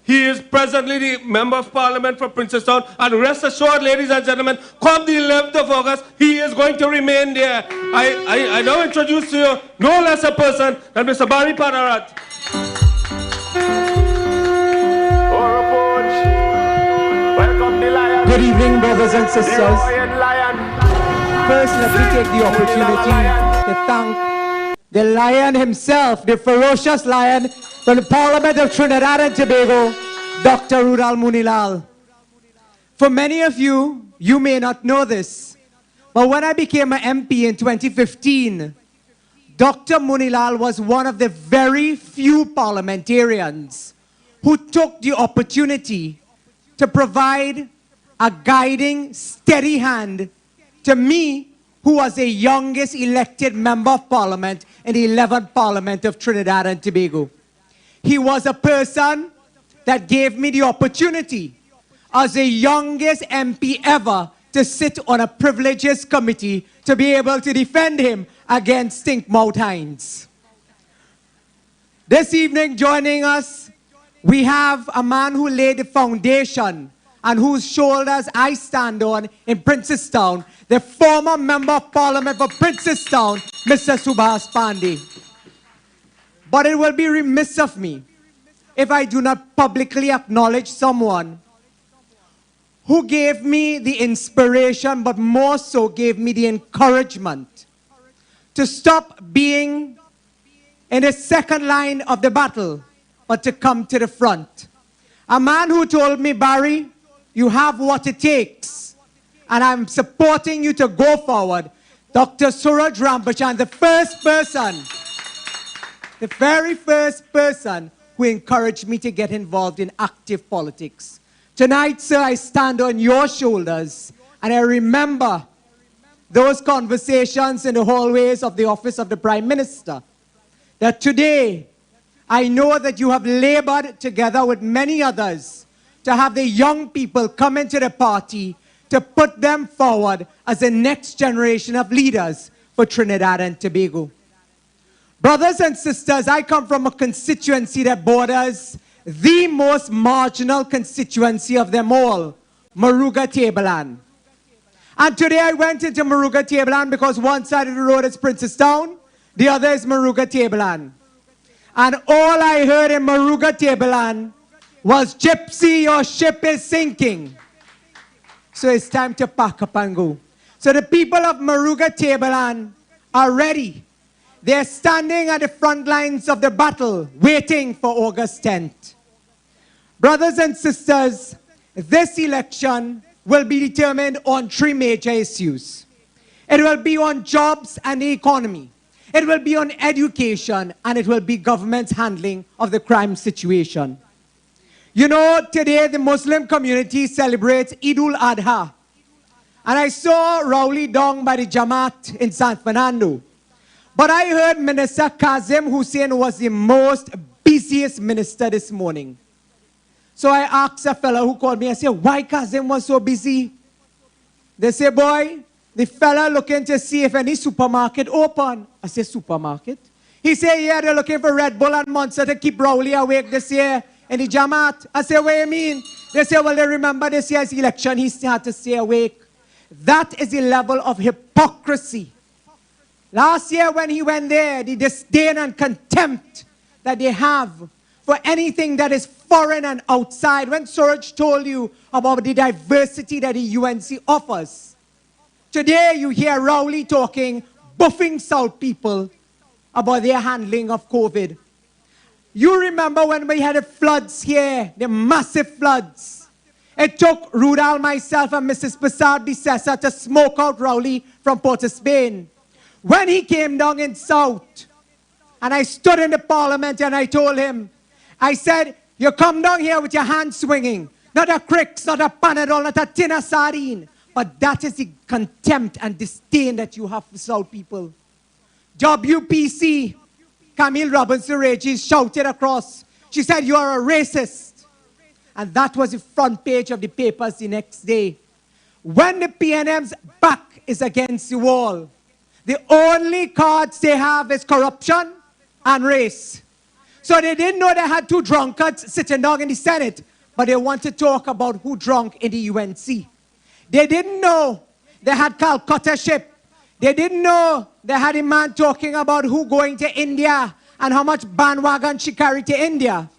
He is presently the Member of Parliament for Princestown, and rest assured, ladies and gentlemen, come the 11th of August, he is going to remain there. I now introduce to you no less a person than Mr. Barry Padarath. Oropouche, welcome the lion. Good evening, brothers and The sisters. Royal lion. First, let me take the opportunity to thank the lion himself, the ferocious lion from the Parliament of Trinidad and Tobago, Dr. Roodal Moonilal. For many of you, you may not know this, but when I became an MP in 2015, Dr. Moonilal was one of the very few parliamentarians who took the opportunity to provide a guiding, steady hand to me, who was the youngest elected member of parliament in the 11th Parliament of Trinidad and Tobago. He was a person that gave me the opportunity as the youngest MP ever to sit on a privileges committee to be able to defend him against stinkmouth hinds. This evening joining us, we have a man who laid the foundation and whose shoulders I stand on in Princestown, the former Member of Parliament for Princestown, Mr. Subhas Pandey. But it will be remiss of me if I do not publicly acknowledge someone who gave me the inspiration, but more so gave me the encouragement to stop being in the second line of the battle, but to come to the front. A man who told me, Barry, you have what it takes, and I'm supporting you to go forward. Dr. Suruj Rambachan, the very first person who encouraged me to get involved in active politics. Tonight, sir, I stand on your shoulders, and I remember those conversations in the hallways of the office of the Prime Minister. That today, I know that you have labored together with many others to have the young people come into the party to put them forward as the next generation of leaders for Trinidad and Tobago. Brothers and sisters, I come from a constituency that borders the most marginal constituency of them all, Maruga-Tabelland. And today I went into Maruga-Tabelland because one side of the road is Princestown, the other is Maruga-Tabelland. And all I heard in Maruga-Tabelland was, Gypsy, your ship is sinking. So it's time to pack up and go. So the people of Maruga-Tabelland are ready. They're standing at the front lines of the battle, waiting for August 10th. Brothers and sisters, this election will be determined on three major issues. It will be on jobs and the economy. It will be on education, and it will be government's handling of the crime situation. You know, today the Muslim community celebrates Eid al-Adha. And I saw Rowley Dong by the Jamaat in San Fernando. But I heard Minister Kazim Hussein was the most busiest minister this morning. So I asked a fellow who called me, I said, why Kazim was so busy? They say, boy, the fella looking to see if any supermarket open. I said, supermarket? He said, yeah, they're looking for Red Bull and Monster to keep Rowley awake this year in the Jamaat. I said, what do you mean? They say, well, they remember this year's election, he still had to stay awake. That is the level of hypocrisy. Last year when he went there, the disdain and contempt that they have for anything that is foreign and outside. When Suruj told you about the diversity that the UNC offers, today you hear Rowley talking, buffing South people about their handling of COVID. You remember when we had the floods here, the massive floods. It took Roodal, myself, and Mrs. Prasad Bisessa to smoke out Rowley from Port of Spain. When he came down in South, and I stood in the parliament and I told him, I said, you come down here with your hands swinging, not a cricks, not a panadol, not a tin of sardine, but that is the contempt and disdain that you have for South people. WPC, Camille Robinson-Regis shouted across. She said, you are a racist. And that was the front page of the papers the next day. When the PNM's back is against the wall, the only cards they have is corruption and race. So they didn't know they had two drunkards sitting down in the Senate, but they want to talk about who drunk in the UNC. They didn't know they had Calcutta ship. They didn't know they had a man talking about who going to India and how much bandwagon she carried to India.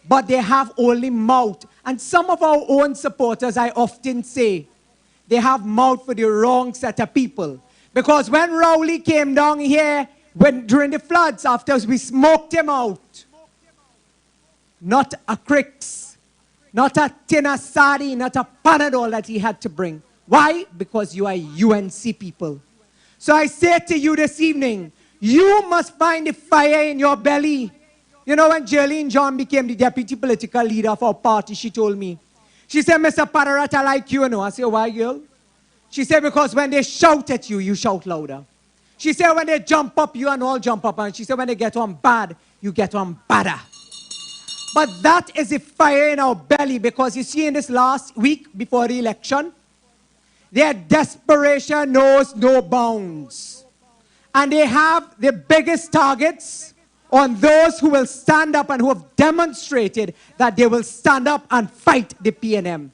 But they have only mouth. And some of our own supporters, I often say, they have mouth for the wrong set of people. Because when Rowley came down here during the floods, after we smoked him out, not a cricks, not a tin of sardine, not a panadol that he had to bring. Why? Because you are UNC people. So I say to you this evening, you must find the fire in your belly. You know, when Jerlene John became the deputy political leader of our party, she told me, she said, Mr. Padarath, I like you, you know. I said, why, girl? She said, because when they shout at you, you shout louder. She said, when they jump up, you and all jump up. And she said, when they get on bad, you get on badder. But that is the fire in our belly, because you see in this last week before the election, their desperation knows no bounds. And they have the biggest targets on those who will stand up and who have demonstrated that they will stand up and fight the PNM.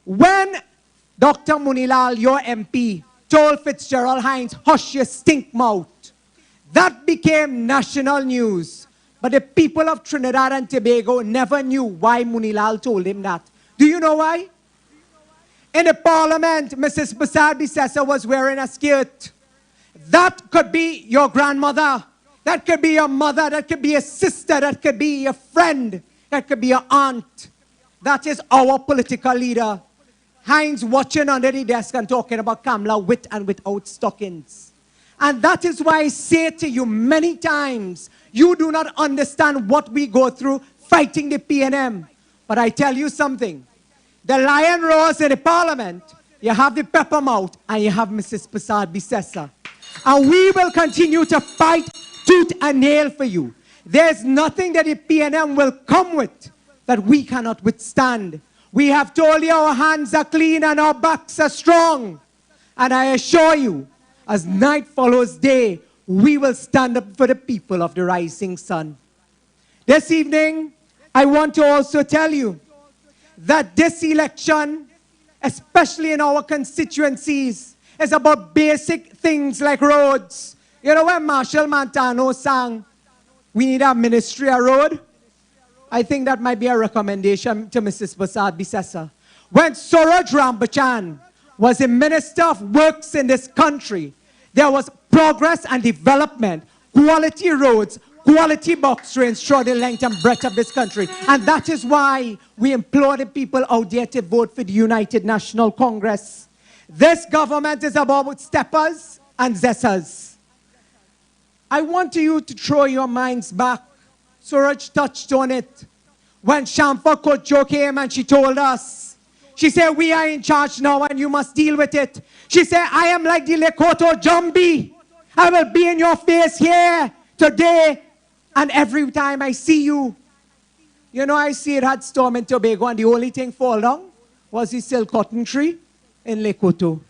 When Dr. Moonilal, your MP, told Fitzgerald Hines, hush your stink mouth, that became national news. But the people of Trinidad and Tobago never knew why Moonilal told him that. Do you know why? In the parliament, Mrs. Prasad Bisessa was wearing a skirt. That could be your grandmother. That could be your mother. That could be a sister. That could be your friend. That could be your aunt. That is our political leader. Hines watching under the desk and talking about Kamla with and without stockings. And that is why I say to you many times, you do not understand what we go through fighting the PNM. But I tell you something. The lion roars in the parliament, you have the pepper mouth, and you have Mrs. Prasad Bisessa. And we will continue to fight tooth and nail for you. There's nothing that the PNM will come with that we cannot withstand. We have told you our hands are clean and our backs are strong. And I assure you, as night follows day, we will stand up for the people of the rising sun. This evening, I want to also tell you that this election, especially in our constituencies, is about basic things like roads. You know when Marshall Montano sang, we need a ministry of road? I think that might be a recommendation to Mrs. Prasad Bisessa. When Suruj Rambachan was the Minister of Works in this country, there was progress and development, quality roads, quality box trains throughout the length and breadth of this country. And that is why we implore the people out there to vote for the United National Congress. This government is about steppers and zessers. I want you to throw your minds back. Suraj touched on it. When Shamfa Kojo came and she told us, she said, we are in charge now and you must deal with it. She said, I am like the Lekoto Jambi. I will be in your face here today. And every time I see you, you know, I see it had storm in Tobago and the only thing fall down was the silk cotton tree in Lekoto.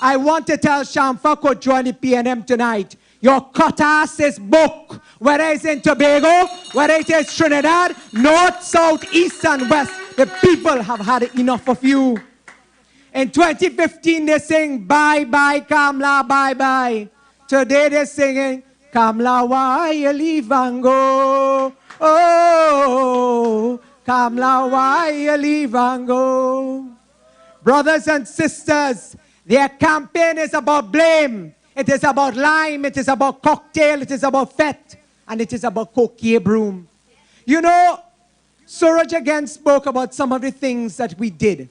I want to tell Shamfa Kojo and the PNM tonight, your Cottage is booked. Whether it's in Tobago, whether it is Trinidad, north, south, east, and west, the people have had enough of you. In 2015, they sing, bye, bye, Kamla, bye, bye. Today, they're singing, Kamla, why you leave and go? Oh, Kamla, why you leave and go? Brothers and sisters, their campaign is about blame. It is about lime. It is about cocktail. It is about fete. and it is about cocaine broom. You know, Suruj again spoke about some of the things that we did.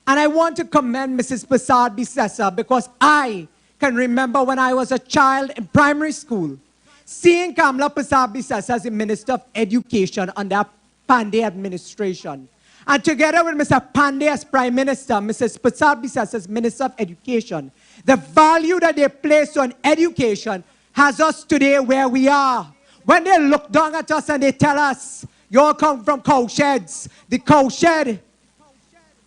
And I want to commend Mrs. Prasad Bisesa because I can remember when I was a child in primary school, seeing Kamla Prasad Bisesa as the Minister of Education under Pandey administration. And together with Mr. Pandey as Prime Minister, Mrs. Prasad Bisesa as Minister of Education, the value that they placed on education has us today where we are. When they look down at us and they tell us, you all come from cow sheds. The cow shed,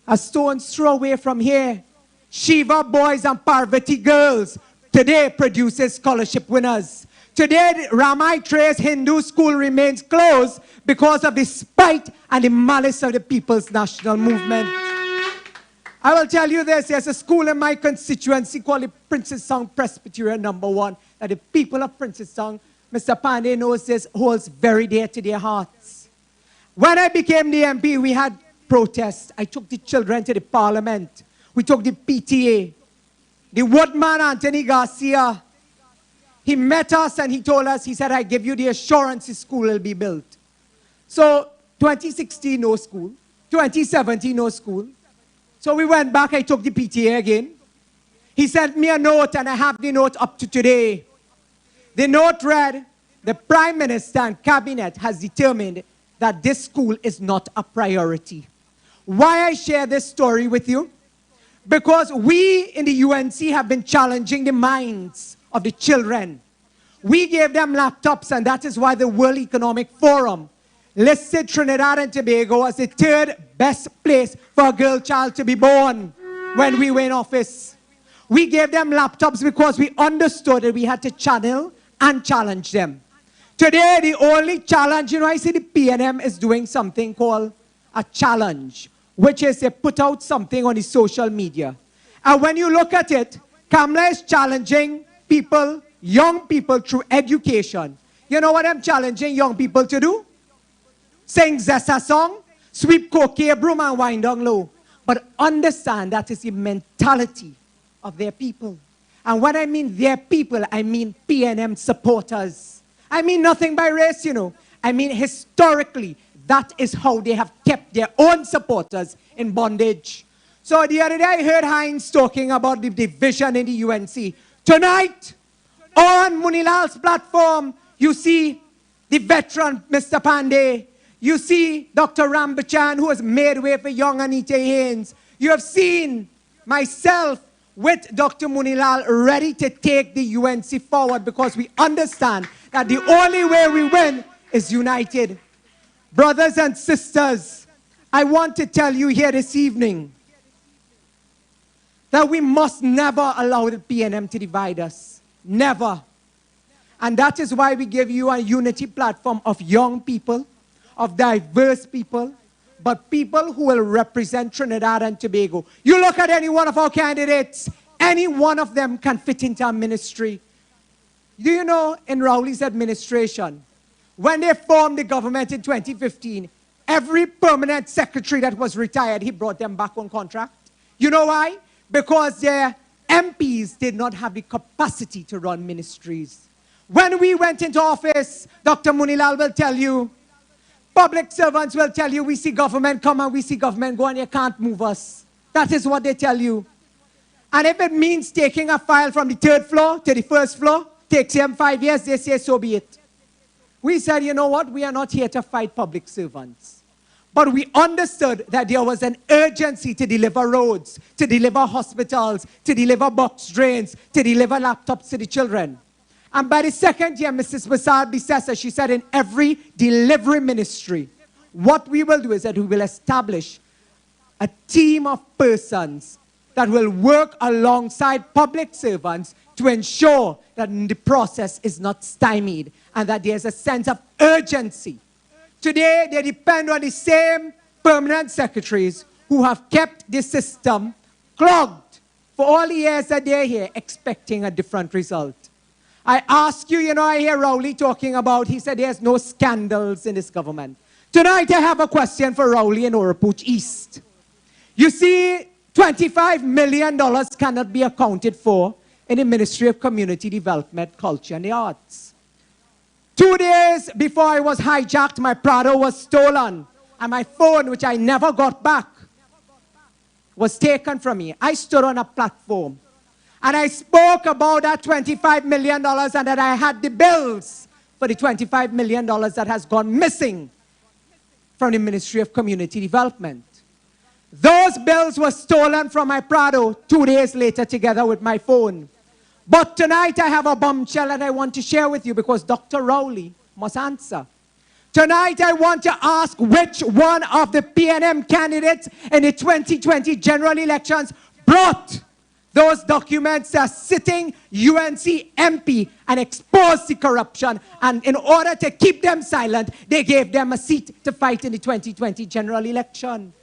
a stone's throw away from here. Shiva boys and Parvati girls today produces scholarship winners. Today, Ramai Trace Hindu School remains closed because of the spite and the malice of the People's National Movement. I will tell you this, there's a school in my constituency called the Princess Song Presbyterian #1 that the people of Princess Song, Mr. Pandey knows this, holds very dear to their hearts. When I became the MP, we had protests. I took the children to the parliament. We took the PTA. The woodman, Anthony Garcia, he met us and he told us, he said, I give you the assurance the school will be built. So 2016, no school. 2017, no school. So we went back, I took the PTA again. He sent me a note and I have the note up to today. The note read, the Prime Minister and Cabinet has determined that this school is not a priority. Why I share this story with you? Because we in the UNC have been challenging the minds of the children. We gave them laptops, and that is why the World Economic Forum listed Trinidad and Tobago as the 3rd best place for a girl child to be born when we were in office. We gave them laptops because we understood that we had to channel and challenge them. Today, the only challenge, you know, I see the PNM is doing something called a challenge, which is they put out something on the social media. And when you look at it, Kamla is challenging people, young people, through education. You know what I'm challenging young people to do? Sing Zessa song, sweep cocaine broom and wind down low. But understand that is the mentality of their people. And when I mean their people, I mean PNM supporters. I mean nothing by race, you know. I mean historically, that is how they have kept their own supporters in bondage. So the other day I heard Heinz talking about the division in the UNC. Tonight, on Moonilal's platform, you see the veteran Mr. Pandey. You see Dr. Rambachan, who has made way for young Anita Haynes. You have seen myself with Dr. Moonilal ready to take the UNC forward because we understand that the only way we win is united. Brothers and sisters, I want to tell you here this evening that we must never allow the PNM to divide us. Never. And that is why we give you a unity platform of young people, of diverse people, but people who will represent Trinidad and Tobago. You look at any one of our candidates, any one of them can fit into our ministry. Do you know, in Rowley's administration, when they formed the government in 2015, every permanent secretary that was retired, he brought them back on contract. You know why? Because their MPs did not have the capacity to run ministries. When we went into office, Dr. Moonilal will tell you, public servants will tell you, we see government come and we see government go and you can't move us. That is what they tell you. And if it means taking a file from the 3rd floor to the 1st floor, takes them 5 years, they say so be it. We said, you know what, we are not here to fight public servants. But we understood that there was an urgency to deliver roads, to deliver hospitals, to deliver box drains, to deliver laptops to the children. And by the 2nd year, Mrs. Prasad Bisesa, she said in every delivery ministry, what we will do is that we will establish a team of persons that will work alongside public servants to ensure that the process is not stymied and that there's a sense of urgency. Today, they depend on the same permanent secretaries who have kept the system clogged for all the years that they're here, expecting a different result. I ask you, you know, I hear Rowley talking about, he said there's no scandals in this government. Tonight, I have a question for Rowley in Oropouche East. You see, $25 million cannot be accounted for in the Ministry of Community Development, Culture and the Arts. 2 days before I was hijacked, my Prado was stolen. And my phone, which I never got back, was taken from me. I stood on a platform. And I spoke about that $25 million and that I had the bills for the $25 million that has gone missing from the Ministry of Community Development. Those bills were stolen from my Prado 2 days later together with my phone. But tonight I have a bombshell that I want to share with you because Dr. Rowley must answer. Tonight I want to ask which one of the PNM candidates in the 2020 general elections brought those documents that sitting UNC MP and exposed the corruption. And in order to keep them silent, they gave them a seat to fight in the 2020 general election.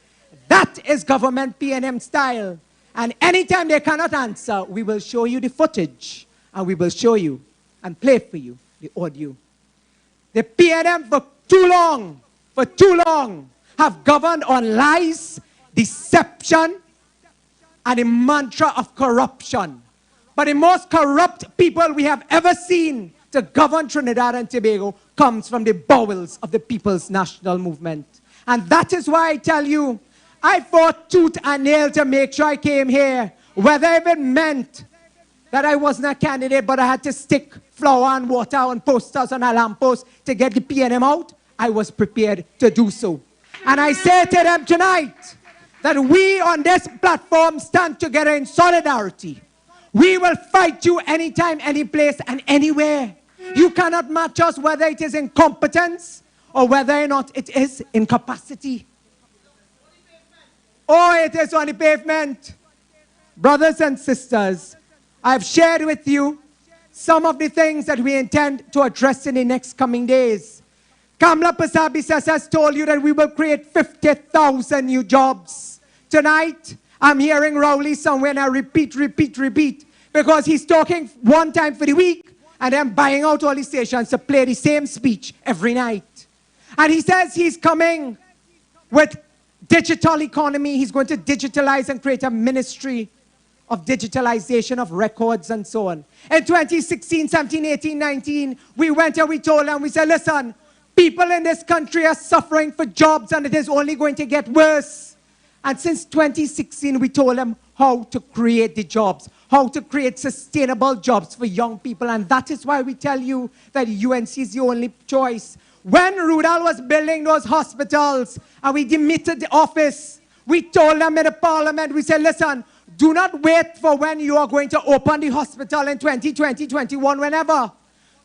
That is government PNM style. And anytime they cannot answer, we will show you the footage. And we will show you and play for you the audio. The PNM for too long, have governed on lies, deception, and the mantra of corruption. But the most corrupt people we have ever seen to govern Trinidad and Tobago comes from the bowels of the People's National Movement. And that is why I tell you, I fought tooth and nail to make sure I came here, whether it meant that I wasn't a candidate, but I had to stick flour and water on posters on a lamppost to get the PNM out. I was prepared to do so. And I say to them tonight that we on this platform stand together in solidarity. We will fight you anytime, any place, and anywhere. You cannot match us whether it is incompetence or whether or not it is incapacity. Or it is on the pavement. Brothers and sisters, I've shared with you some of the things that we intend to address in the next coming days. Kamla Prasad has told you that we will create 50,000 new jobs. Tonight, I'm hearing Rowley somewhere and I repeat, because he's talking one time for the week and then buying out all the stations to play the same speech every night. And he says he's coming with digital economy. He's going to digitalize and create a ministry of digitalization of records and so on. In 2016, 17, 18, 19, we went and we told them, we said, listen, people in this country are suffering for jobs and it is only going to get worse. And since 2016, we told them how to create the jobs, how to create sustainable jobs for young people. And that is why we tell you that UNC is the only choice. When Roodal was building those hospitals and we demitted the office, we told them in the parliament, we said, listen, do not wait for when you are going to open the hospital in 2020, 21, whenever.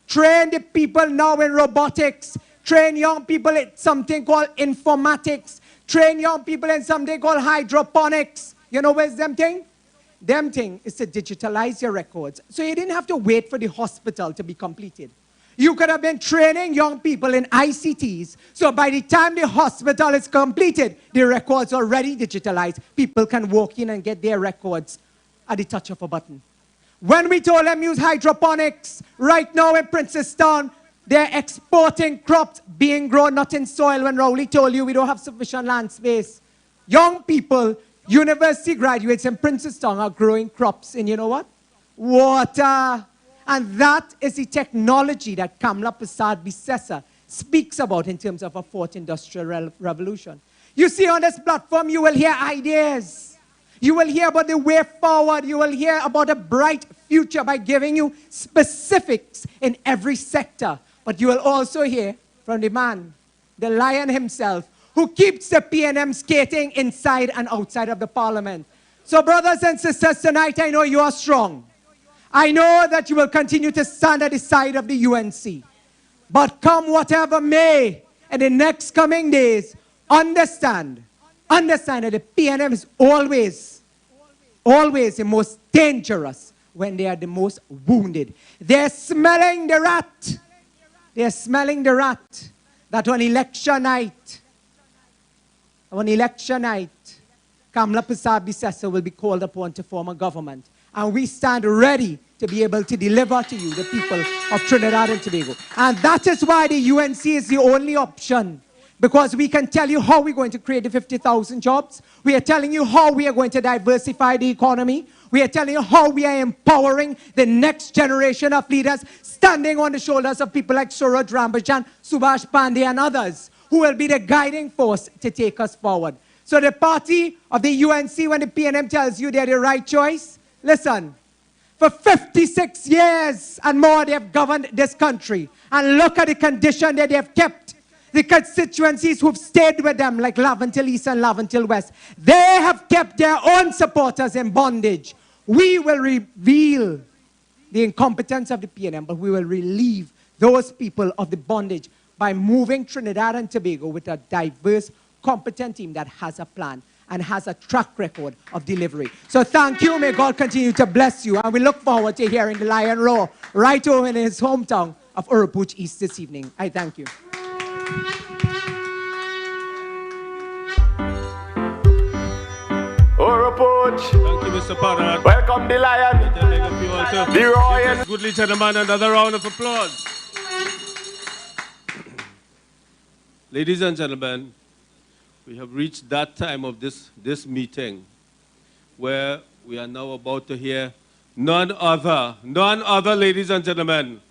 Train the people now in robotics. Train young people in something called informatics. Train young people in something called hydroponics. You know where's them thing? Them thing is to digitalize your records. So you didn't have to wait for the hospital to be completed. You could have been training young people in ICTs. So by the time the hospital is completed, the records are already digitalized. People can walk in and get their records at the touch of a button. When we told them use hydroponics, right now in Princestown, they're exporting crops being grown not in soil. When Rowley told you we don't have sufficient land space. Young people, university graduates in Princestown are growing crops in, you know what? Water. And that is the technology that Kamla Prasad Bisesa speaks about in terms of a fourth industrial revolution. You see, on this platform, you will hear ideas. You will hear about the way forward. You will hear about a bright future by giving you specifics in every sector. But you will also hear from the man, the lion himself, who keeps the PNM skating inside and outside of the parliament. So brothers and sisters, tonight I know you are strong. I know that you will continue to stand at the side of the UNC. But come whatever may, in the next coming days, understand that the PNM is always the most dangerous when they are the most wounded. They're smelling the rat. They're smelling the rat. That on election night, Kamla Prasad Bisesa will be called upon to form a government. And we stand ready to be able to deliver to you, the people of Trinidad and Tobago. And that is why the UNC is the only option. Because we can tell you how we're going to create the 50,000 jobs. We are telling you how we are going to diversify the economy. We are telling you how we are empowering the next generation of leaders. standing on the shoulders of people like Suruj Rambachan, Subhash Pandey, and others, who will be the guiding force to take us forward. So the party of the UNC, when the PNM tells you they're the right choice, listen, for 56 years and more they have governed this country. And look at the condition that they have kept the constituencies who've stayed with them, like Laventille East and Laventille West. They have kept their own supporters in bondage. We will reveal the incompetence of the PNM, but we will relieve those people of the bondage by moving Trinidad and Tobago with a diverse, competent team that has a plan and has a track record of delivery. So thank you. May God continue to bless you. And we look forward to hearing the lion roar right over in his hometown of Oropouche East this evening. I thank you. Oropouche. Thank you, Mr. Padarath. Welcome the lion. The royal. Goodly gentlemen, another round of applause. Ladies and gentlemen, we have reached that time of this meeting where we are now about to hear none other, ladies and gentlemen,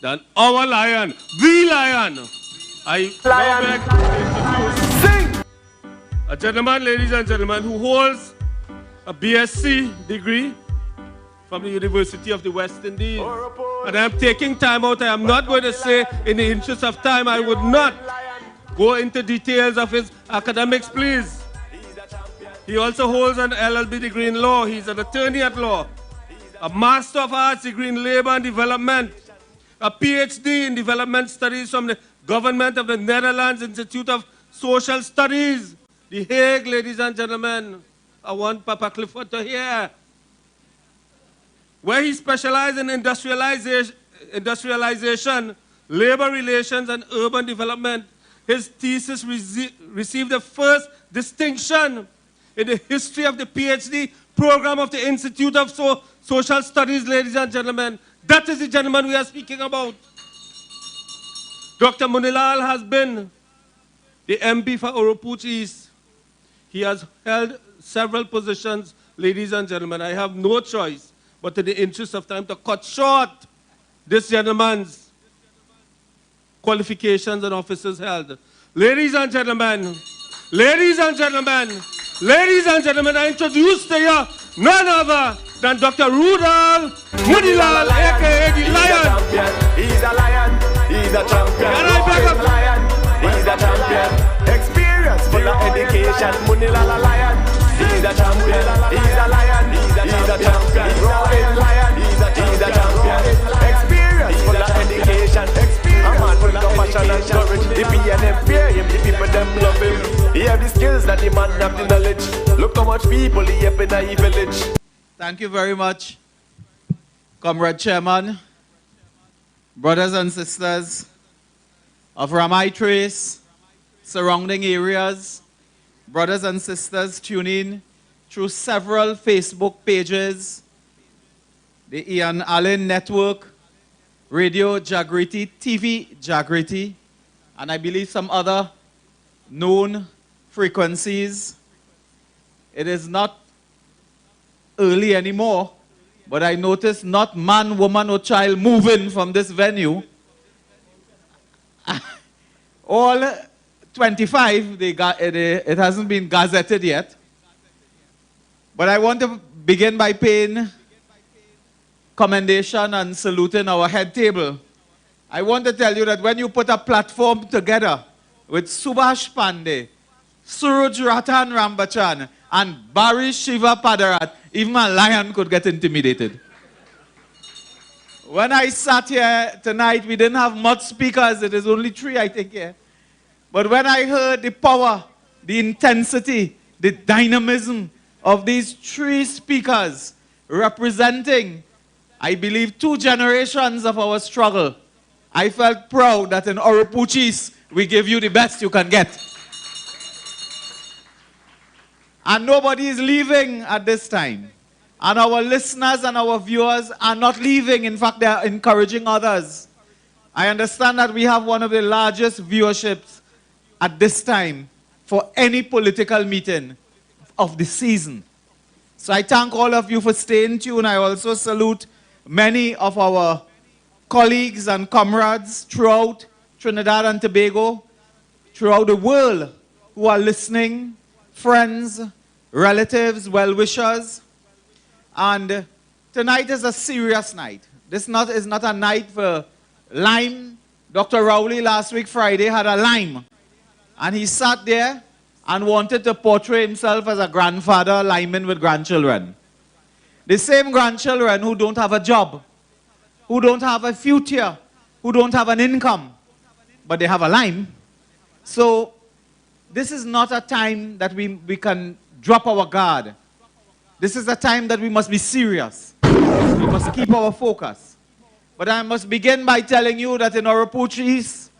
than our lion, the lion. I now beg to introduce a gentleman, ladies and gentlemen, who holds a BSc degree from the University of the West Indies. And I'm taking time out. I am not going to say, in the interest of time, I would not go into details of his academics, please. He also holds an LLB degree in law. He's an attorney at law, a Master of Arts degree in Labor and Development, a PhD in Development Studies from the Government of the Netherlands Institute of Social Studies, The Hague, ladies and gentlemen. I want Papa Clifford to hear. Where he specialized in industrialization, labor relations, and urban development. His thesis received the first distinction in the history of the PhD program of the Institute of Social Studies, ladies and gentlemen. That is the gentleman we are speaking about. Dr. Moonilal has been the MP for Oropouche East. He has held several positions, ladies and gentlemen. I have no choice but in the interest of time to cut short this gentleman's qualifications and offices held. Ladies and gentlemen, I introduce to you none other than Dr. Roodal Moonilal, a.k.a. the Lion. He's a lion, he's a champion. Can I back up? Lion, he's a champion. Experience full of education, Moonilal a lion. He's a champion, he's a lion, he's a champion. Royal lion, he's a champion. Experience full of education. A man full of passion and courage. The PNM fear him, the people them love him. He have the skills that the man have the knowledge. Look how much people he have in a village. Thank you very much, Comrade Chairman, brothers and sisters of Ramai Trace, surrounding areas, brothers and sisters tuning through several Facebook pages, the Ian Alleyne Network, Radio Jagriti, TV Jagriti, and I believe some other known frequencies. It is not early anymore, but I noticed not man, woman, or child moving from this venue. All 25, it hasn't been gazetted yet. But I want to begin by paying commendation and saluting our head table. I want to tell you that when you put a platform together with Subhash Pandey, Suruj Rambachan, and Barry Shiva Padarath, even a lion could get intimidated. When I sat here tonight, we didn't have much speakers. It is only 3, I think, here. But when I heard the power, the intensity, the dynamism of these 3 speakers representing, I believe, 2 generations of our struggle, I felt proud that in Oropouche East, we give you the best you can get. And nobody is leaving at this time. And our listeners and our viewers are not leaving. In fact, they are encouraging others. I understand that we have one of the largest viewerships at this time for any political meeting of the season. So I thank all of you for staying tuned. I also salute many of our colleagues and comrades throughout Trinidad and Tobago, throughout the world who are listening, friends, relatives, well-wishers. And tonight is a serious night. This is not a night for lime. Dr. Rowley last week, Friday, had a lime. And he sat there and wanted to portray himself as a grandfather liming with grandchildren. The same grandchildren who don't have a job, who don't have a future, who don't have an income, but they have a lime. So this is not a time that we can drop our guard. This is a time that we must be serious. We must keep our focus. But I must begin by telling you that in Oropouche East,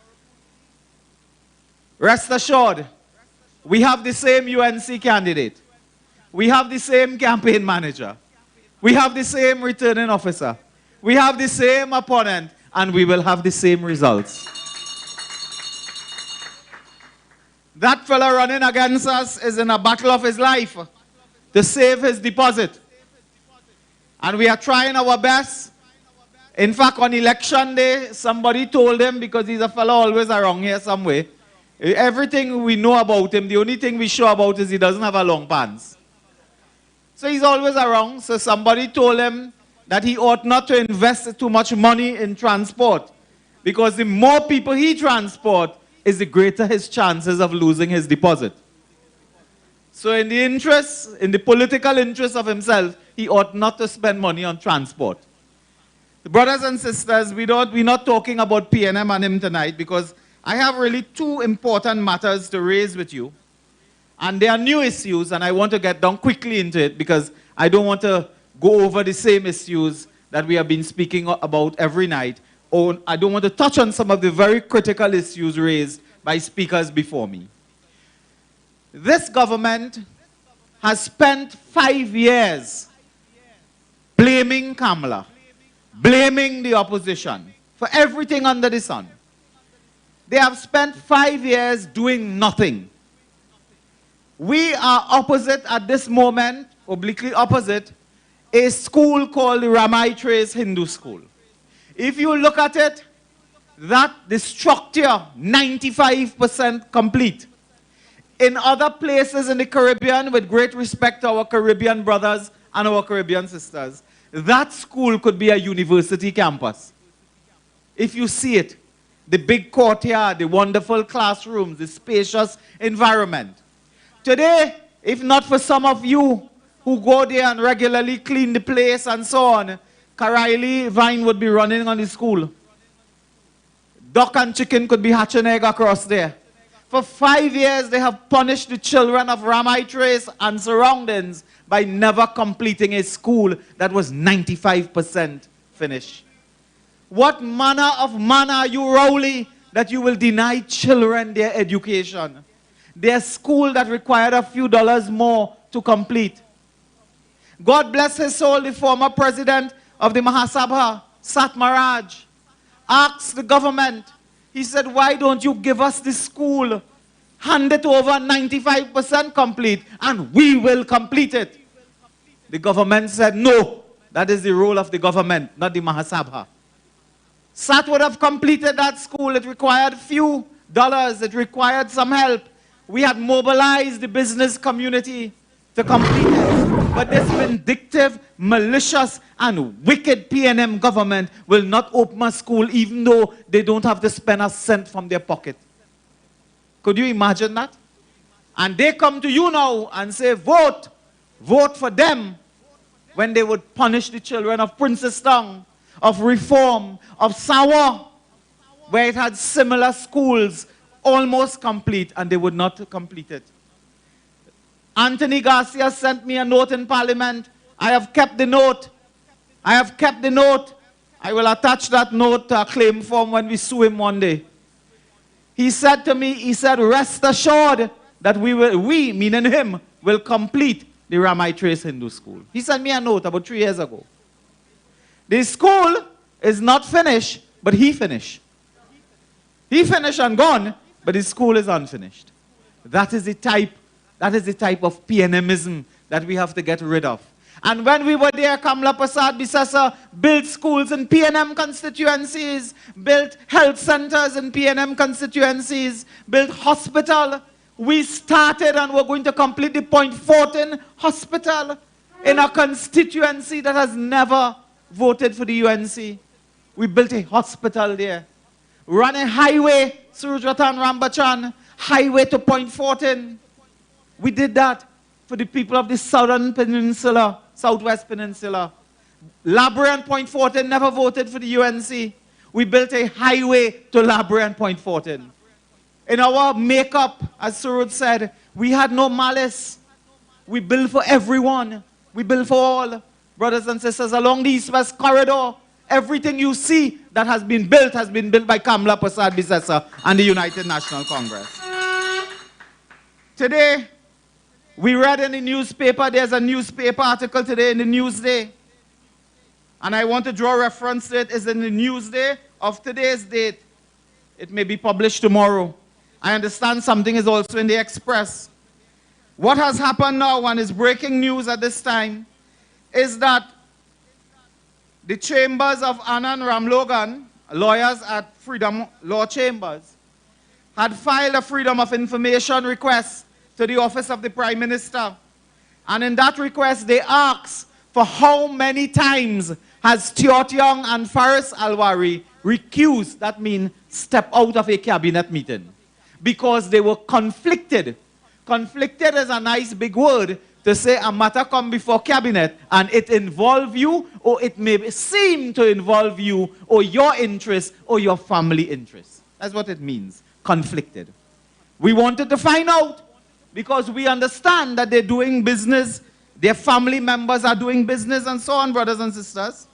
rest assured, we have the same UNC candidate. We have the same campaign manager. We have the same returning officer. We have the same opponent, and we will have the same results. That fella running against us is in a battle of his life to save his deposit. And we are trying our best. In fact, on election day, somebody told him, because he's a fella always around here somewhere, everything we know about him, the only thing we sure about is he doesn't have a long pants. So he's always around. So somebody told him that he ought not to invest too much money in transport, because the more people he transport, is the greater his chances of losing his deposit. So in the political interest of himself, he ought not to spend money on transport. The brothers and sisters, we're not talking about PNM and him tonight, because I have really two important matters to raise with you. And they are new issues, and I want to get down quickly into it, because I don't want to go over the same issues that we have been speaking about every night. Or I don't want to touch on some of the very critical issues raised by speakers before me. This government has spent 5 years blaming Kamala, blaming the opposition for everything under the sun. They have spent 5 years doing nothing. We are opposite at this moment, obliquely opposite, a school called the Ramai Trace Hindu School. If you look at it, the structure, 95% complete. In other places in the Caribbean, with great respect to our Caribbean brothers and our Caribbean sisters, that school could be a university campus. If you see it, the big courtyard, the wonderful classrooms, the spacious environment. Today, if not for some of you who go there and regularly clean the place and so on, Karaili Vine would be running on the school. Duck and chicken could be hatching egg across there. For 5 years, they have punished the children of Ramai Trace and surroundings by never completing a school that was 95% finished. What manner of man are you, Rowley, that you will deny children their education? Their school that required a few dollars more to complete. God bless his soul, the former president of the Mahasabha, Sat Maharaj, asked the government, he said, why don't you give us this school, hand it over 95% complete, and we will complete it. The government said, no, that is the role of the government, not the Mahasabha. Sat would have completed that school. It required few dollars. It required some help. We had mobilized the business community to complete it. But this vindictive, malicious, and wicked PNM government will not open a school even though they don't have to spend a cent from their pocket. Could you imagine that? And they come to you now and say, vote. Vote for them, when they would punish the children of Princestown, of Reform, of Sawa, where it had similar schools almost complete, and they would not complete it. Anthony Garcia sent me a note in Parliament. I have kept the note. I have kept the note. I will attach that note to a claim form when we sue him one day. He said to me, he said, rest assured that we, meaning him, will complete the Ramai Trace Hindu School. He sent me a note about 3 years ago. The school is not finished, but he finished. He finished and gone, but his school is unfinished. That is the type of PNMism that we have to get rid of. And when we were there, Kamla Prasad Bisesa built schools in PNM constituencies, built health centers in PNM constituencies, built hospital. We started and we're going to complete the Point Fortin Hospital in a constituency that has never voted for the UNC. We built a hospital there. Run a highway, Suruj Rambachan, highway to Point Fortin. We did that for the people of the Southern Peninsula, Southwest Peninsula. Labre and Point Fortin never voted for the UNC. We built a highway to Labre and Point Fortin. In our makeup, as Suruj said, we had no malice. We built for everyone. We built for all. Brothers and sisters, along the East-West corridor, everything you see that has been built by Kamla Prasad Bisesa and the United National Congress. Today, we read in the newspaper, there's a newspaper article today in the Newsday. And I want to draw reference to it. It's in the Newsday of today's date. It may be published tomorrow. I understand something is also in the Express. What has happened now, and is breaking news at this time, is that the chambers of Anand Ramlogan, lawyers at Freedom Law Chambers, had filed a Freedom of Information request to the Office of the Prime Minister. And in that request, they asked for how many times has Stuart Young and Faris Alwari recused, that means step out of a cabinet meeting, because they were conflicted. Conflicted is a nice big word to say a matter come before cabinet and it involve you, or it may seem to involve you or your interest or your family interest. That's what it means, conflicted. We wanted to find out, because we understand that they're doing business, their family members are doing business and so on, brothers and sisters.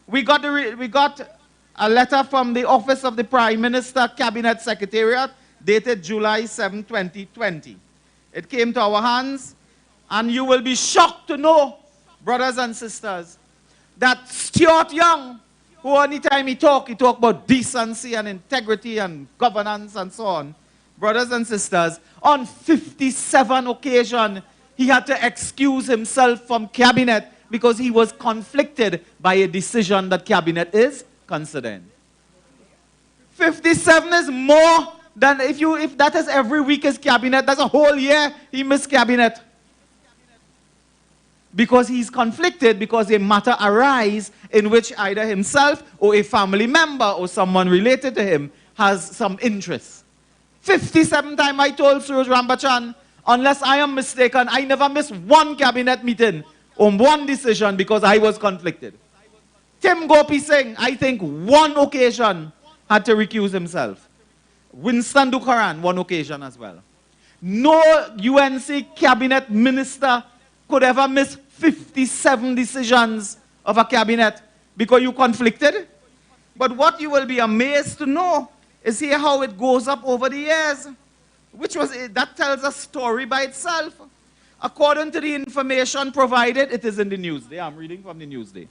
We got a letter from the Office of the Prime Minister Cabinet Secretariat dated July 7, 2020. It came to our hands, and you will be shocked to know, brothers and sisters, that Stuart Young, who anytime he talk about decency and integrity and governance and so on, brothers and sisters, on 57 occasions, he had to excuse himself from cabinet because he was conflicted by a decision that cabinet is considering. 57 is more than if that is every week is cabinet, that's a whole year he missed cabinet. Because he's conflicted, because a matter arises in which either himself or a family member or someone related to him has some interest. 57 times I told Suruj Rambachan, unless I am mistaken, I never missed one cabinet meeting on one decision because I was conflicted. Tim Gopi Singh, I think one occasion had to recuse himself. Winston Dukaran, one occasion as well. No UNC cabinet minister could ever miss 57 decisions of a cabinet because you conflicted. But what you will be amazed to know is here how it goes up over the years, that tells a story by itself. According to the information provided, it is in the Newsday. I'm reading from the Newsday.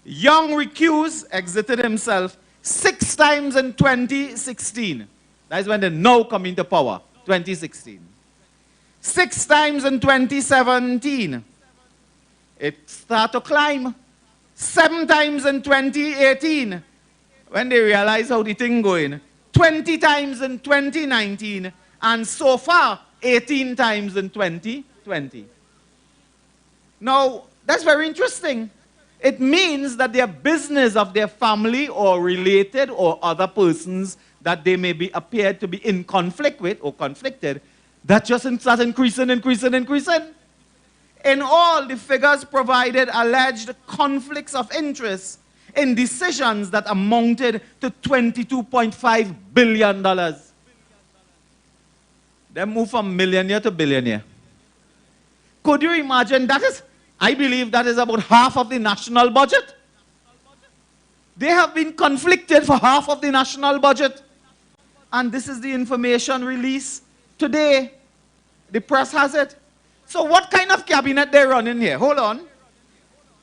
Young recused, exited himself 6 times in 2016. That is when they now come into power, 2016. 6 times in 2017. It started to climb. 7 times in 2018. When they realize how the thing going. 20 times in 2019. And so far, 18 times in 2020. Now, that's very interesting. It means that their business of their family or related or other persons that they may be appeared to be in conflict with or conflicted, that just starts increasing. In all, the figures provided alleged conflicts of interest in decisions that amounted to $22.5 billion. They moved from millionaire to billionaire. Could you imagine? That is, I believe that is about half of the national budget. They have been conflicted for half of the national budget. And this is the information released today. The press has it. So what kind of cabinet they run in here? Hold on.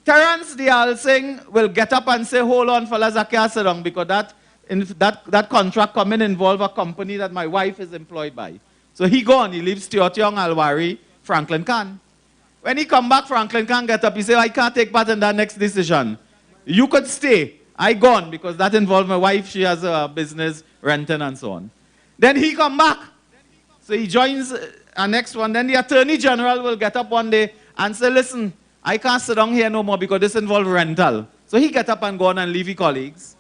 Terence Dial Singh will get up and say, hold on, fellas, I can't sit down because that contract coming involve a company that my wife is employed by. So he gone. He leaves Stuart Young, Alwari, Franklin Khan. When he come back, Franklin can't get up. He say, I can't take part in that next decision. You could stay. I gone because that involved my wife. She has a business, renting and so on. Then he come back. So he joins our next one. Then the Attorney General will get up one day and say, listen, I can't sit down here no more because this involves rental. So he get up and go on and leave his colleagues.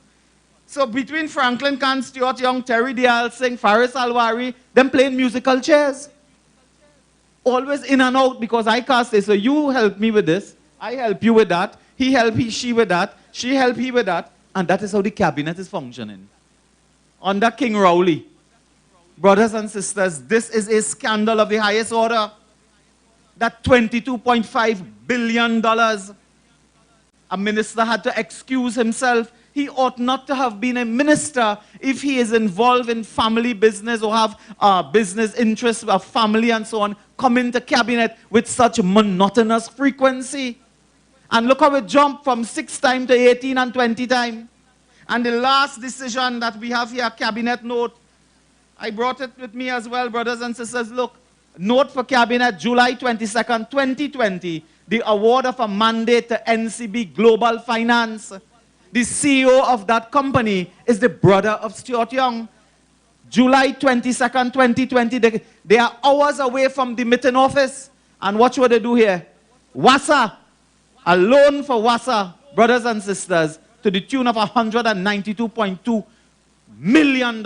So between Franklin Khan, Stuart Young, Terry Dial Singh, Faris Alwari, them playing musical chairs. Always in and out because I can't stay. So you help me with this. I help you with that. He help she with that. She help he with that. And that is how the cabinet is functioning. Under King Rowley. Brothers and sisters, this is a scandal of the highest order. That $22.5 billion, a minister had to excuse himself. He ought not to have been a minister if he is involved in family business or have business interests of family and so on, come into cabinet with such monotonous frequency. And look how it jumped from 6 times to 18 and 20 times. And the last decision that we have here, cabinet note, I brought it with me as well, brothers and sisters. Look, note for cabinet, July 22nd, 2020, the award of a mandate to NCB Global Finance. The CEO of that company is the brother of Stuart Young. July 22nd, 2020, they are hours away from the meeting office. And watch what they do here. WASA, a loan for WASA, brothers and sisters, to the tune of $192.2 million,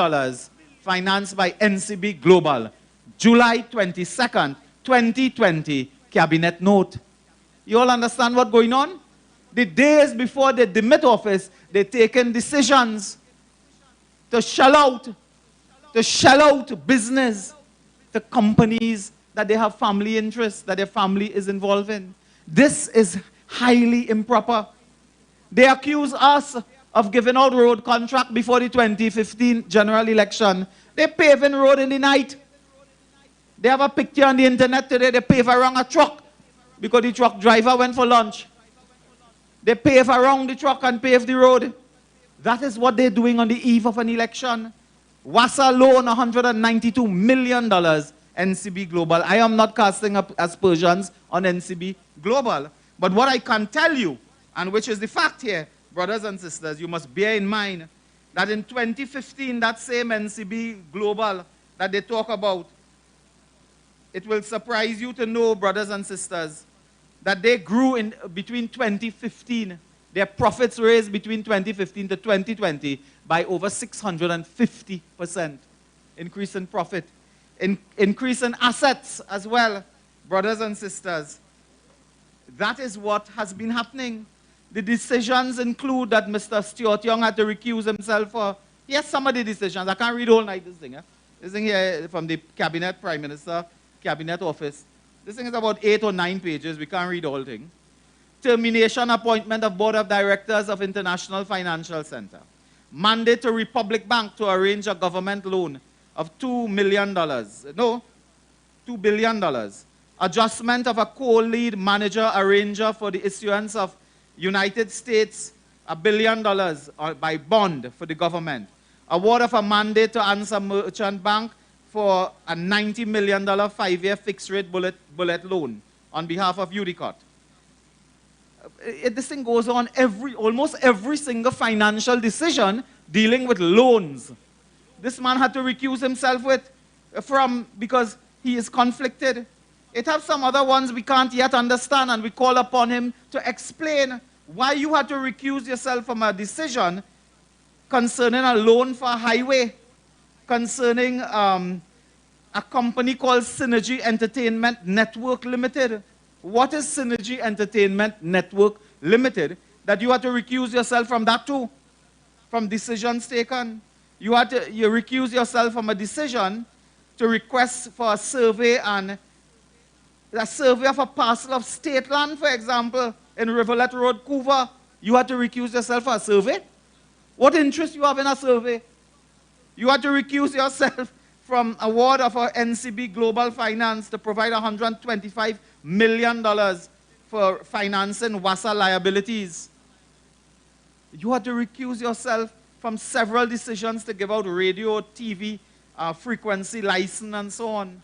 financed by NCB Global. July 22nd, 2020, cabinet note. You all understand what's going on? The days before they demit office, they've taken decisions to shell out business to companies that they have family interests, that their family is involved in. This is highly improper. They accuse us of giving out road contract before the 2015 general election. They're paving road in the night. They have a picture on the internet today. They pave around a truck because the truck driver went for lunch. They pave around the truck and pave the road. That is what they're doing on the eve of an election. WASA loan, $192 million, NCB Global. I am not casting up aspersions on NCB Global. But what I can tell you, and which is the fact here, brothers and sisters, you must bear in mind that in 2015, that same NCB Global that they talk about, it will surprise you to know, brothers and sisters, that they grew in between 2015, their profits raised between 2015 to 2020 by over 650% increase in profit, increase in assets as well, brothers and sisters. That is what has been happening. The decisions include that Mr. Stuart Young had to recuse himself for, yes, some of the decisions. I can't read all night this thing. This thing here from the cabinet, prime minister, cabinet office. This thing is about 8 or 9 pages. We can't read all thing. Termination appointment of board of directors of International Financial Center. Mandate to Republic Bank to arrange a government loan of $2 million. No, $2 billion. Adjustment of a co-lead manager arranger for the issuance of United States $1 billion by bond for the government. Award of a mandate to Answer Merchant Bank for a $90 million 5-year fixed-rate bullet loan on behalf of UDICOT. This thing goes on almost every single financial decision dealing with loans. This man had to recuse himself because he is conflicted. It has some other ones we can't yet understand, and we call upon him to explain why you had to recuse yourself from a decision concerning a loan for a highway, concerning a company called Synergy Entertainment Network Limited. What is Synergy Entertainment Network Limited? That you had to recuse yourself from that too, from decisions taken. You recuse yourself from a decision to request for a survey, and a survey of a parcel of state land, for example, in Rivulet Road, Couva. You had to recuse yourself for a survey? What interest you have in a survey? You had to recuse yourself from award of a NCB Global Finance to provide $125 million for financing WASA liabilities. You had to recuse yourself from several decisions to give out radio, TV, frequency license, and so on.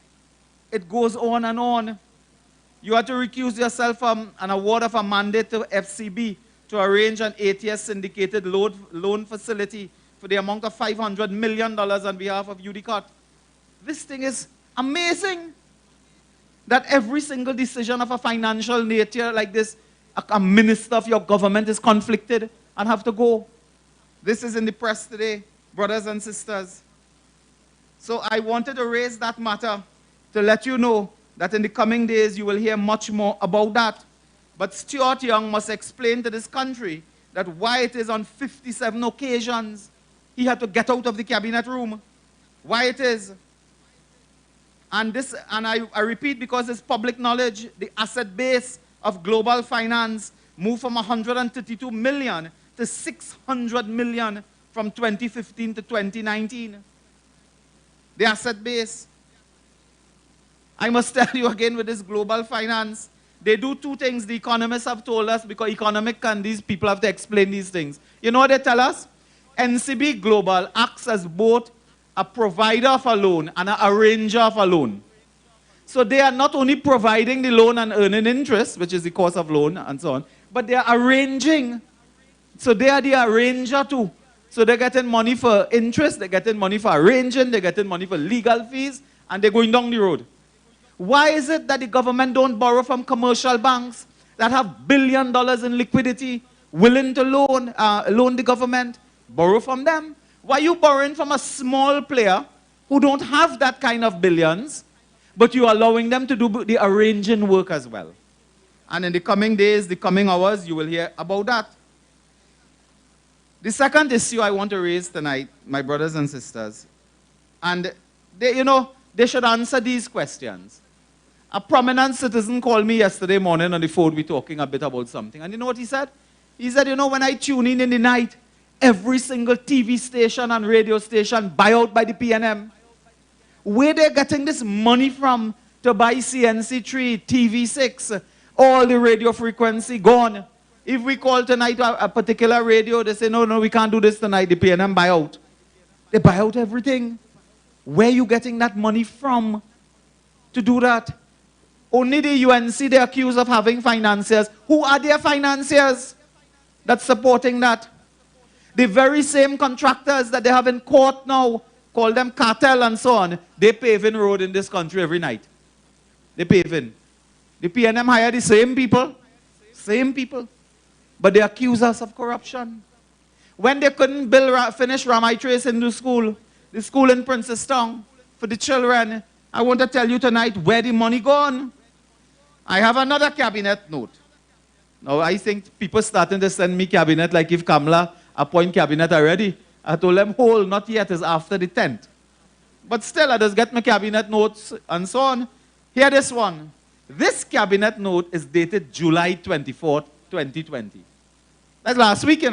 It goes on and on. You had to recuse yourself from an award of a mandate to FCB to arrange an ATS syndicated loan facility for the amount of $500 million on behalf of UDCOT. This thing is amazing that every single decision of a financial nature like this, a minister of your government is conflicted and have to go. This is in the press today, brothers and sisters. So I wanted to raise that matter to let you know that in the coming days you will hear much more about that. But Stuart Young must explain to this country that why it is on 57 occasions he had to get out of the cabinet room. Why it is. And I repeat because it's public knowledge, the asset base of global finance moved from 132 million to 600 million from 2015 to 2019. The asset base. I must tell you again with this global finance, they do two things the economists have told us, because economic and these people have to explain these things. You know what they tell us? NCB Global acts as both a provider of a loan and an arranger of a loan. So they are not only providing the loan and earning interest, which is the cost of loan and so on, but they are arranging. So they are the arranger too. So they're getting money for interest, they're getting money for arranging, they're getting money for legal fees, and they're going down the road. Why is it that the government don't borrow from commercial banks that have $1 billion in liquidity, willing to loan the government? Borrow from them. Why are you borrowing from a small player who don't have that kind of billions, but you're allowing them to do the arranging work as well? And in the coming days, the coming hours, you will hear about that. The second issue I want to raise tonight, my brothers and sisters, and they should answer these questions. A prominent citizen called me yesterday morning on the phone, we're talking a bit about something, and you know what he said? He said, when I tune in the night, every single TV station and radio station buy out by the PNM. Where they're getting this money from to buy CNC3, TV6, all the radio frequency gone. If we call tonight a particular radio, they say, no, we can't do this tonight, the PNM buy out. They buy out everything. Where are you getting that money from to do that? Only the UNC they're accused of having financiers. Who are their financiers that's supporting that? The very same contractors that they have in court now, call them cartel and so on, they paving road in this country every night. They paving. The PNM hire the same people, but they accuse us of corruption. When they couldn't finish Ramai Trace in the school in Princestown for the children, I want to tell you tonight where the money gone. I have another cabinet note. Now I think people starting to send me cabinet like if Kamala appoint cabinet already. I told them, hold, not yet, is after the 10th. But still, I just get my cabinet notes and so on. Here this one. This cabinet note is dated July 24th, 2020. That's last week,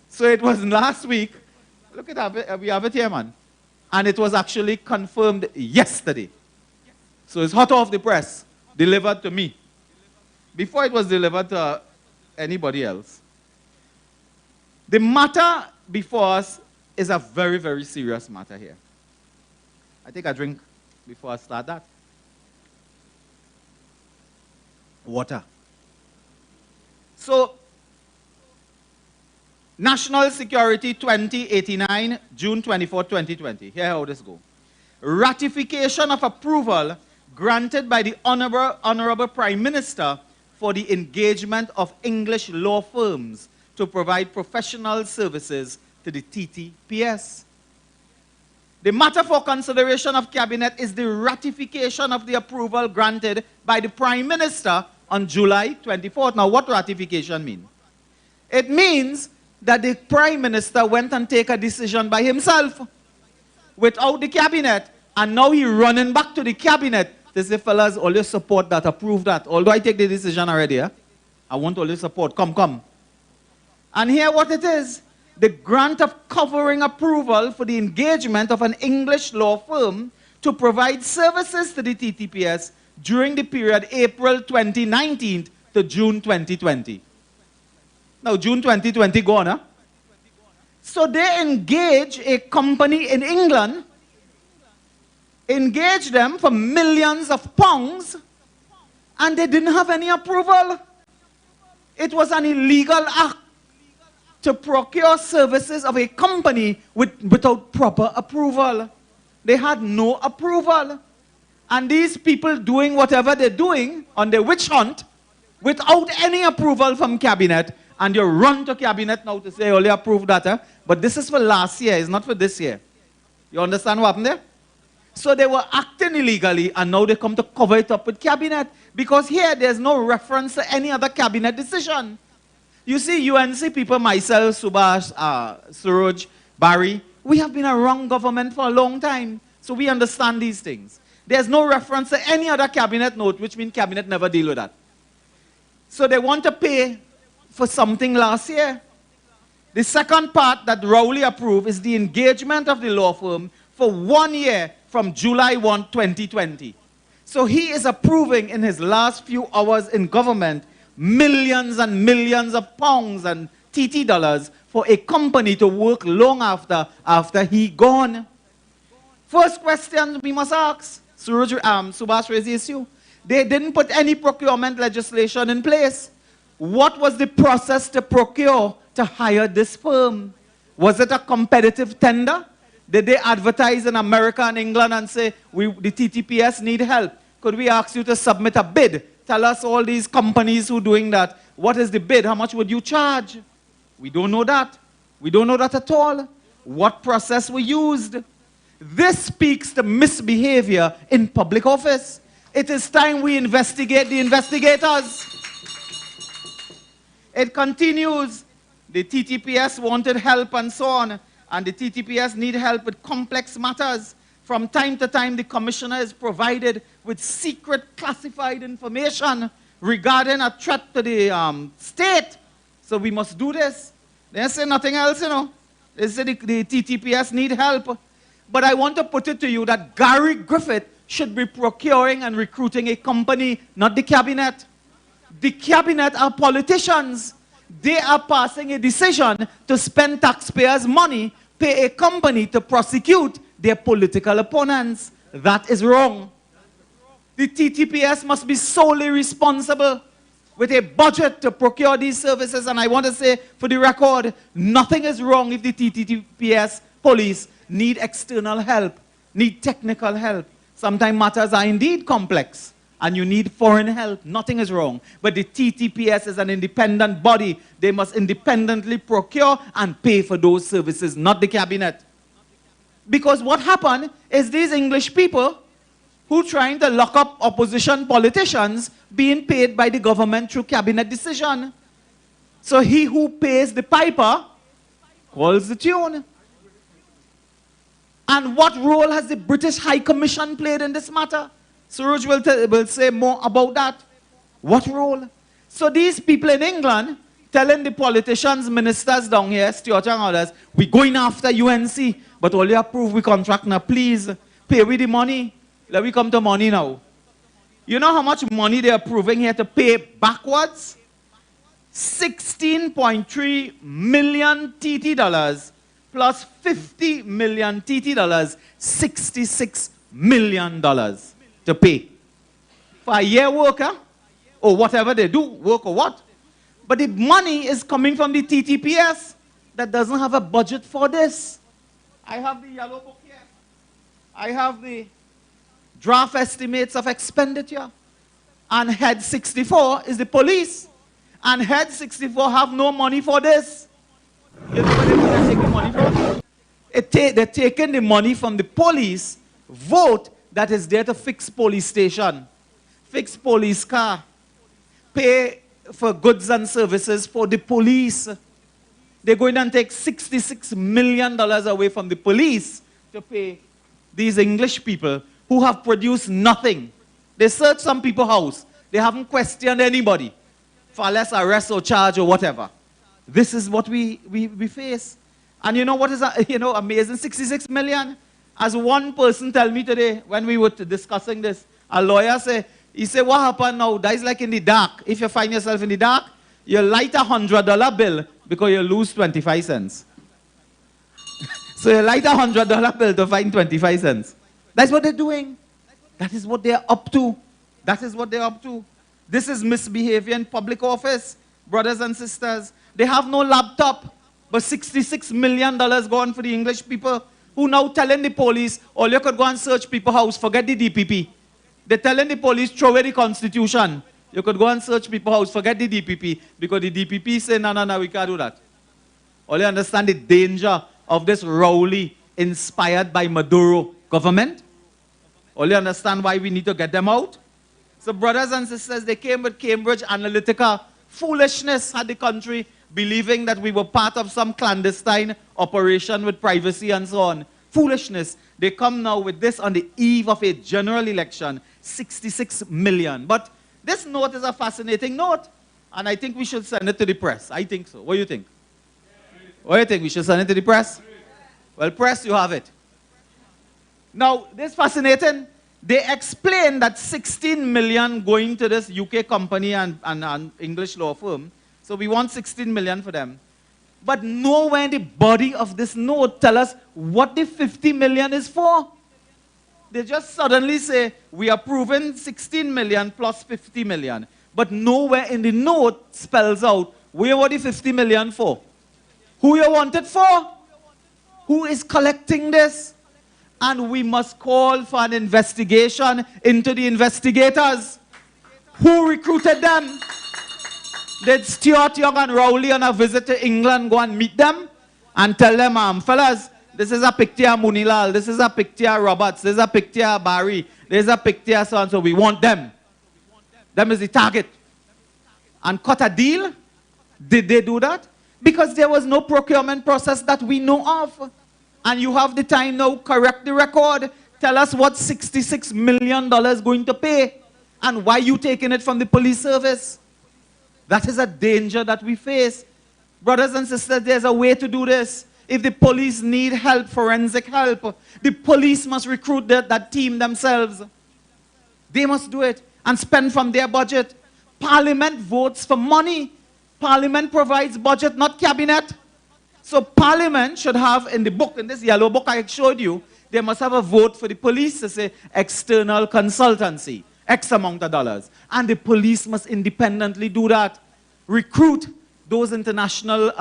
So it was last week. Look at it, we have it here, man. And it was actually confirmed yesterday. So it's hot off the press, delivered to me. Before it was delivered to anybody else. The matter before us is a very, very serious matter here. I take a drink before I start that. Water. So, National Security 2089, June 24, 2020. Here how this goes. Ratification of approval granted by the Honorable Prime Minister for the engagement of English law firms to provide professional services to the TTPS. The matter for consideration of Cabinet is the ratification of the approval granted by the Prime Minister on July 24th. Now, what ratification mean? It means that the Prime Minister went and take a decision by himself without the Cabinet, and now he running back to the Cabinet to say, fellas, all your support that, approve that. Although I take the decision already, I want all your support. Come. And here what it is, the grant of covering approval for the engagement of an English law firm to provide services to the TTPS during the period April 2019 to June 2020. Now, June 2020 gone, huh? So they engage a company in England, engage them for millions of pounds and they didn't have any approval. It was an illegal act to procure services of a company without proper approval. They had no approval. And these people doing whatever they're doing on their witch hunt without any approval from cabinet, and you run to cabinet now to say, only approve that. But this is for last year, it's not for this year. You understand what happened there? So they were acting illegally, and now they come to cover it up with cabinet. Because here, there's no reference to any other cabinet decision. You see, UNC people, myself, Subhash, Suruj, Barry, we have been a wrong government for a long time. So we understand these things. There's no reference to any other cabinet note, which means cabinet never deal with that. So they want to pay for something last year. The second part that Rowley approved is the engagement of the law firm for 1 year from July 1, 2020. So he is approving in his last few hours in government millions and millions of pounds and TT dollars for a company to work long after he gone. First question we must ask, Subhash raised the issue. They didn't put any procurement legislation in place. What was the process to procure to hire this firm? Was it a competitive tender? Did they advertise in America and England and say, the TTPS need help? Could we ask you to submit a bid? Tell us all these companies who are doing that. What is the bid? How much would you charge? We don't know that. We don't know that at all. What process was used? This speaks to misbehavior in public office. It is time we investigate the investigators. It continues. The TTPS wanted help and so on, and the TTPS need help with complex matters. From time to time, the commissioner is provided with secret classified information regarding a threat to the state. So we must do this. They say nothing else, you know. They say the TTPS need help. But I want to put it to you that Gary Griffith should be procuring and recruiting a company, not the cabinet. The cabinet are politicians. They are passing a decision to spend taxpayers' money, pay a company to prosecute their political opponents. That is wrong. The TTPS must be solely responsible with a budget to procure these services. And I want to say for the record, nothing is wrong if the TTPS police need external help, need technical help. Sometimes matters are indeed complex and you need foreign help. Nothing is wrong. But the TTPS is an independent body. They must independently procure and pay for those services, not the cabinet. Because what happened is these English people who trying to lock up opposition politicians being paid by the government through cabinet decision. So he who pays the piper calls the tune. And what role has the British High Commission played in this matter? Suruj will say more about that. What role? So these people in England telling the politicians, ministers down here, Stuart and others, we're going after UNC, but all you approve we contract now, please pay with the money. Let me come to money now. You know how much money they're approving here to pay backwards? 16.3 million TT dollars plus 50 million TT dollars, $66 million to pay. For a year worker, or whatever they do, work or what. But the money is coming from the TTPS that doesn't have a budget for this. I have the yellow book here. I have the draft estimates of expenditure. And head 64 is the police. And head 64 have no money for this. You know where they're taking money from? They're taking the money from the police vote that is there to fix police station, fix police car, pay for goods and services for the police. They're going to take $66 million away from the police to pay these English people who have produced nothing. They searched some people's house. They haven't questioned anybody for less arrest or charge or whatever. This is what we face. And you know what is amazing? 66 million. As one person tell me today when we were discussing this, a lawyer he said, what happened now? That is like in the dark. If you find yourself in the dark, you light a $100 bill because you lose 25 cents. So you light a $100 bill to find 25 cents. That's what they're doing. That is what they're up to. That is what they're up to. This is misbehavior in public office, brothers and sisters. They have no laptop, but $66 million gone for the English people who now telling the police, all you could go and search people's house, forget the DPP. They're telling the police, throw away the Constitution. You could go and search people's house, forget the DPP, because the DPP say, no, we can't do that. All you understand the danger of this Rowley inspired by Maduro government? All you understand why we need to get them out? So brothers and sisters, they came with Cambridge Analytica. Foolishness had the country believing that we were part of some clandestine operation with privacy and so on. Foolishness. They come now with this on the eve of a general election, 66 million. But this note is a fascinating note, and I think we should send it to the press. I think so. What do you think? What do you think? We should send it to the press? Well, press, you have it. Now, this is fascinating. They explain that 16 million going to this UK company and English law firm. So we want 16 million for them. But nowhere in the body of this note tell us what the 50 million is for. They just suddenly say, we are proving 16 million plus 50 million. But nowhere in the note spells out, where were the 50 million for? Who you want it for? Who is collecting this? And we must call for an investigation into the investigators. Who recruited them? Did Stuart Young and Rowley on a visit to England go and meet them and tell them, fellas, this is a picture of Moonilal, this is a picture of Roberts, this is a picture of Barry, this is a picture of so-and-so, we want them. Them is the target. And cut a deal? Did they do that? Because there was no procurement process that we know of. And you have the time now, correct the record, tell us what $66 million going to pay, and why you taking it from the police service. That is a danger that we face. Brothers and sisters, there's a way to do this. If the police need help, forensic help, the police must recruit that team themselves. They must do it and spend from their budget. Parliament votes for money. Parliament provides budget, not cabinet. So Parliament should have in the book, in this yellow book I showed you, they must have a vote for the police to say external consultancy, X amount of dollars. And the police must independently do that. Recruit those international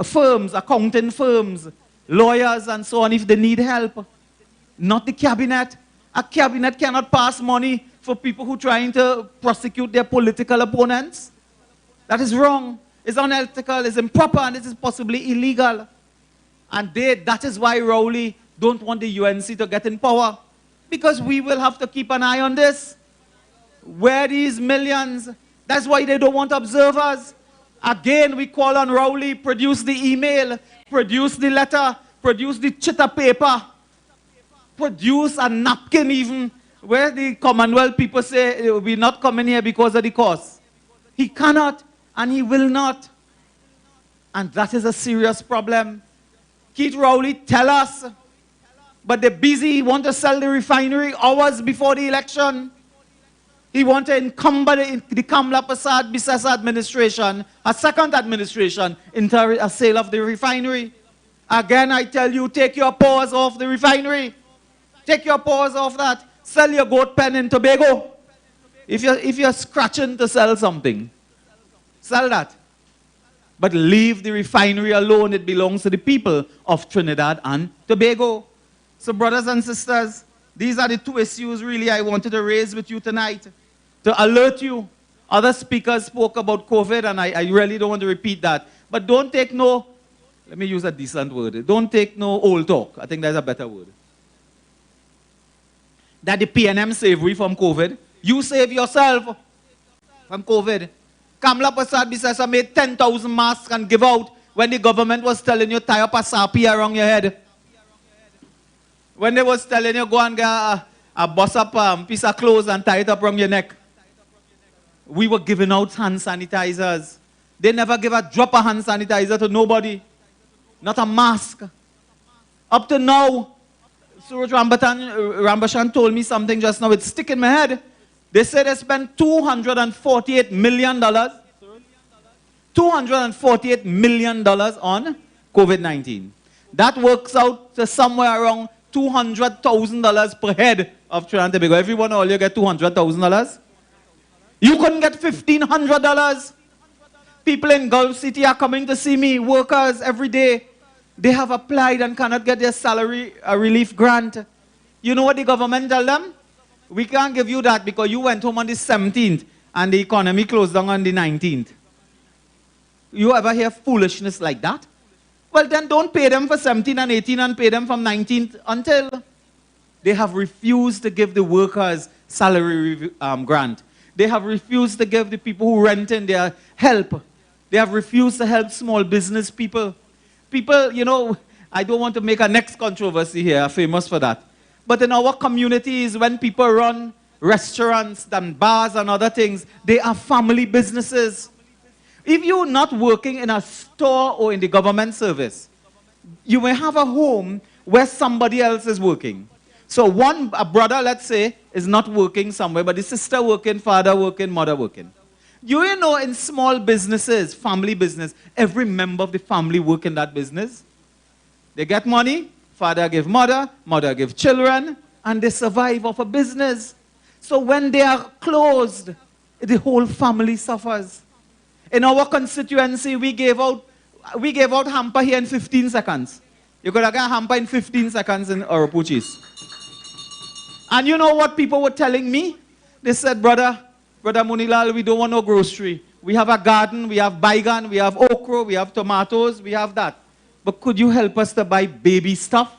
firms, accounting firms, lawyers and so on if they need help. Not the cabinet. A cabinet cannot pass money for people who are trying to prosecute their political opponents. That is wrong. It's unethical, it's improper, and it is possibly illegal. And that is why Rowley don't want the UNC to get in power. Because we will have to keep an eye on this. Where these millions? That's why they don't want observers. Again, we call on Rowley, produce the email, produce the letter, produce the chitter paper, produce a napkin even, where the Commonwealth people say, we're not coming here because of the cost. He cannot. And he will not. And that is a serious problem. Keith Rowley, tell us. But they're busy. He wants to sell the refinery hours before the election. He wants to encumber the Kamla Prasad Bisesa administration, a second administration, into a sale of the refinery. Again, I tell you, take your paws off the refinery. Take your paws off that. Sell your goat pen in Tobago. If you're scratching to sell something. Sell that. But leave the refinery alone. It belongs to the people of Trinidad and Tobago. So brothers and sisters, these are the two issues really I wanted to raise with you tonight. To alert you. Other speakers spoke about COVID and I really don't want to repeat that. But don't take no, let me use a decent word. Don't take no old talk. I think there's a better word. That the PNM saved we from COVID. You save yourself from COVID. Kamla Prasad Bisesa made 10,000 masks and give out when the government was telling you tie up a sapi around your head. When they was telling you go and get a bus up piece of clothes and tie it up around your neck. We were giving out hand sanitizers. They never give a drop of hand sanitizer to nobody. Not a mask. Up to now, Suruj Rambachan told me something just now. It's sticking in my head. They said they spent $248 million. $248 million on COVID-19. That works out to somewhere around $200,000 per head of Trinidad and Tobago. Everyone, all you get $200,000. You couldn't get $1,500. People in Gulf City are coming to see me, workers every day. They have applied and cannot get their salary relief grant. You know what the government tell them? We can't give you that because you went home on the 17th and the economy closed down on the 19th. You ever hear foolishness like that? Well, then don't pay them for 17 and 18 and pay them from 19th until. They have refused to give the workers salary grant. They have refused to give the people who rent in their help. They have refused to help small business people. People, you know, I don't want to make a next controversy here, famous for that. But in our communities, when people run restaurants and bars and other things, they are family businesses. If you're not working in a store or in the government service, you may have a home where somebody else is working. So a brother, let's say, is not working somewhere, but the sister working, father working, mother working. You know, in small businesses, family business, every member of the family work in that business. They get money, father give mother, mother give children, and they survive off a business. So when they are closed, the whole family suffers. In our constituency, we gave out hamper here in 15 seconds. You could have got hamper in 15 seconds in Oropouche. And you know what people were telling me? They said, Brother Moonilal, we don't want no grocery. We have a garden, we have baigan, we have okra, we have tomatoes, we have that. But could you help us to buy baby stuff?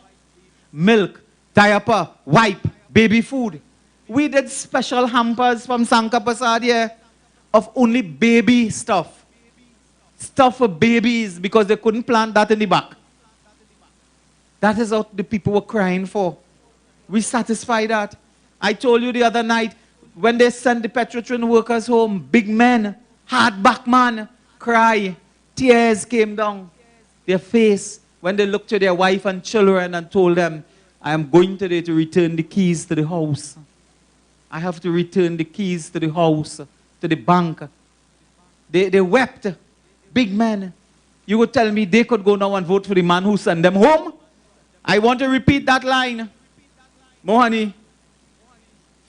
Milk, diaper, wipe, baby food. We did special hampers from Sanka Prasad here of only baby stuff. Stuff for babies because they couldn't plant that in the back. That is what the people were crying for. We satisfy that. I told you the other night, when they sent the Petrotrin workers home, big men, hard-back man, cry. Tears came down their face when they looked to their wife and children and told them, I am going today to return the keys to the house. I have to return the keys to the house, to the bank. They wept, big men. You would tell me they could go now and vote for the man who sent them home? I want to repeat that line. Mohani,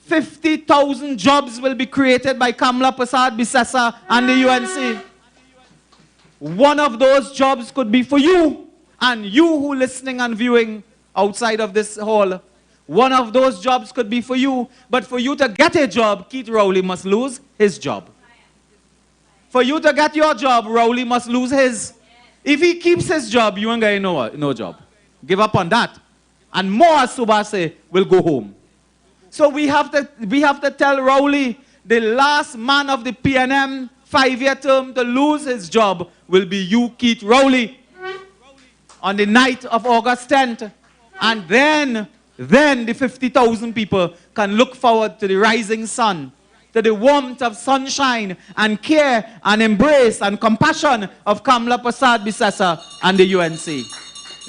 50,000 jobs will be created by Kamla Prasad Bisesa and the UNC. One of those jobs could be for you and you who listening and viewing outside of this hall. One of those jobs could be for you, but for you to get a job, Keith Rowley must lose his job. For you to get your job, Rowley must lose his. If he keeps his job, you ain't going no job. Give up on that. And more, as Subase, will go home. So we have to tell Rowley, the last man of the PNM 5-year term to lose his job will be you, Keith Rowley, on the night of August 10th. And then the 50,000 people can look forward to the rising sun, to the warmth of sunshine and care and embrace and compassion of Kamla Prasad Bisesa and the UNC.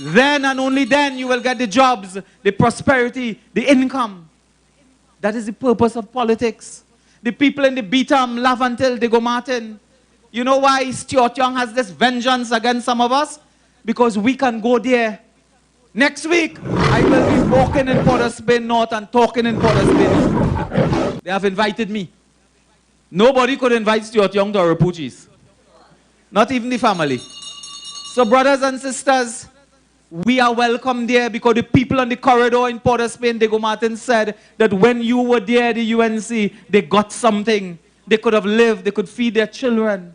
Then and only then you will get the jobs, the prosperity, the income. That is the purpose of politics. The people in the Beatam laugh until they go Martin. You know why Stuart Young has this vengeance against some of us? Because we can go there. Next week, I will be walking in Port of Spain North and talking in Port of Spain. They have invited me. Nobody could invite Stuart Young to Oropouche. Not even the family. So brothers and sisters, we are welcome there because the people on the corridor in Port of Spain, Diego Martin said that when you were there, the UNC, they got something. They could have lived, they could feed their children.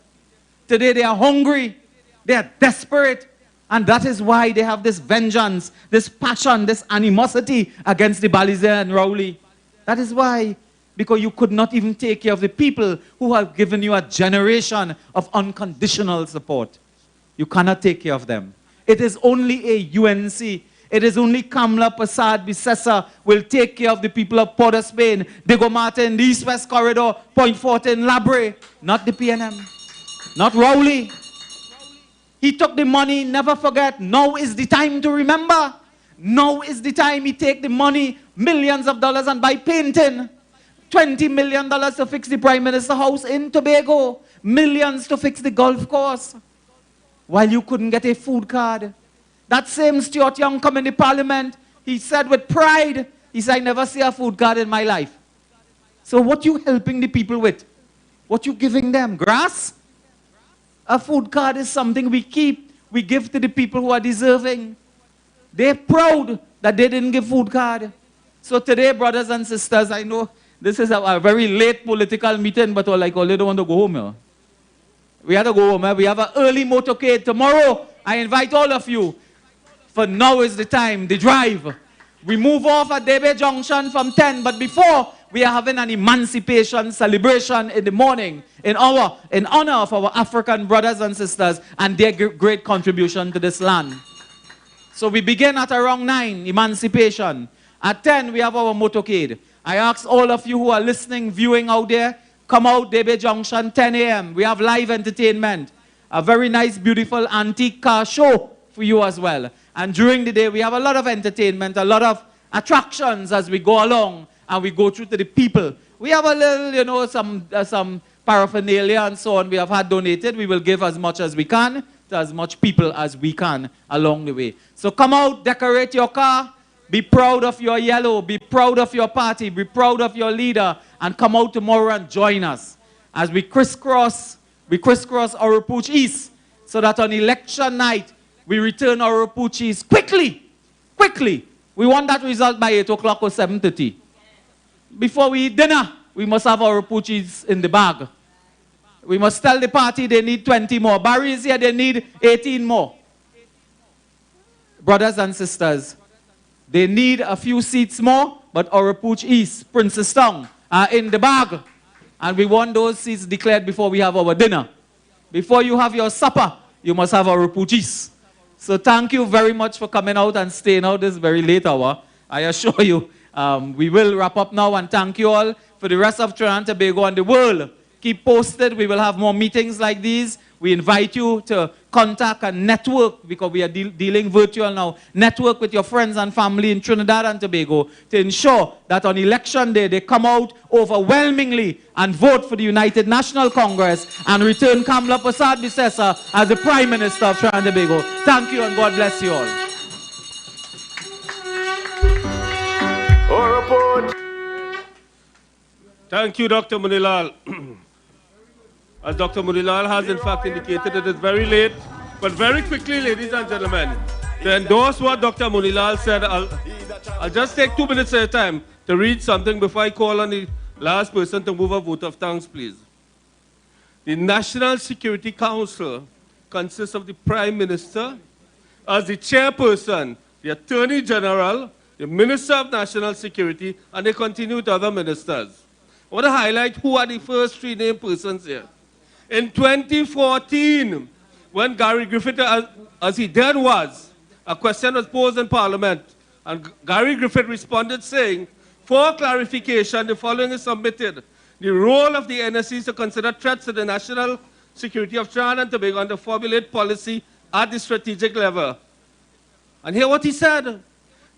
Today they are hungry, they are desperate, and that is why they have this vengeance, this passion, this animosity against the Balize and Rowley. That is why, because you could not even take care of the people who have given you a generation of unconditional support. You cannot take care of them. It is only a UNC. It is only Kamla Prasad Bisesa will take care of the people of Port of Spain, Diego Martin, the East-West Corridor, Point Fortin, Labre, not the PNM, not Rowley. He took the money, never forget. Now is the time to remember. Now is the time he take the money, millions of dollars, and buy painting. $20 million to fix the Prime Minister's house in Tobago. Millions to fix the golf course. While you couldn't get a food card. That same Stuart Young come in the parliament, he said with pride, he said, I never see a food card in my life. So what you helping the people with? What you giving them? Grass? A food card is something we keep. We give to the people who are deserving. They're proud that they didn't give food card. So today, brothers and sisters, I know this is a very late political meeting, but like, all they don't want to go home. Yeah? We have to go home. We have an early motorcade tomorrow. I invite all of you. For now is the time, the drive. We move off at Debe Junction from 10, but before, we are having an emancipation celebration in the morning in honor of our African brothers and sisters and their great contribution to this land. So we begin at around 9, emancipation. At 10, we have our motorcade. I ask all of you who are listening, viewing out there, come out Debe Junction, 10 a.m. We have live entertainment. A very nice, beautiful antique car show for you as well. And during the day, we have a lot of entertainment, a lot of attractions as we go along and we go through to the people. We have a little, you know, some paraphernalia and so on we have had donated. We will give as much as we can to as much people as we can along the way. So come out, decorate your car, be proud of your yellow, be proud of your party, be proud of your leader, and come out tomorrow and join us as we crisscross Oropouche East so that on election night, we return Oropouche East quickly. We want that result by 8 o'clock or 7:30. Before we eat dinner, we must have Oropouche East in the bag. We must tell the party they need 20 more. Barry is here, they need 18 more. Brothers and sisters, they need a few seats more, but Oropouche East, Princestown, are in the bag. And we want those seats declared before we have our dinner. Before you have your supper, you must have Oropouche East. So thank you very much for coming out and staying out this very late hour. I assure you, we will wrap up now, and thank you all for the rest of Trinidad and Tobago and the world. Keep posted. We will have more meetings like these. We invite you to contact and network, because we are dealing virtual now. Network with your friends and family in Trinidad and Tobago to ensure that on election day they come out overwhelmingly and vote for the United National Congress and return Kamla Prasad Bisesa as the Prime Minister of Trinidad and Tobago. Thank you and God bless you all. Thank you, Dr. Moonilal. As Dr. Moonilal has in fact indicated, it is very late, but very quickly, ladies and gentlemen, to endorse what Dr. Moonilal said, I'll just take 2 minutes at a time to read something before I call on the last person to move a vote of thanks, please. The National Security Council consists of the Prime Minister as the chairperson, the Attorney General, the Minister of National Security, and they continue with other ministers. I want to highlight who are the first 3 named persons here. In 2014, when Gary Griffith, as he then was, a question was posed in Parliament, and Gary Griffith responded saying, for clarification, the following is submitted. The role of the NSC is to consider threats to the national security of Trinidad and Tobago and to formulate policy at the strategic level. And hear what he said.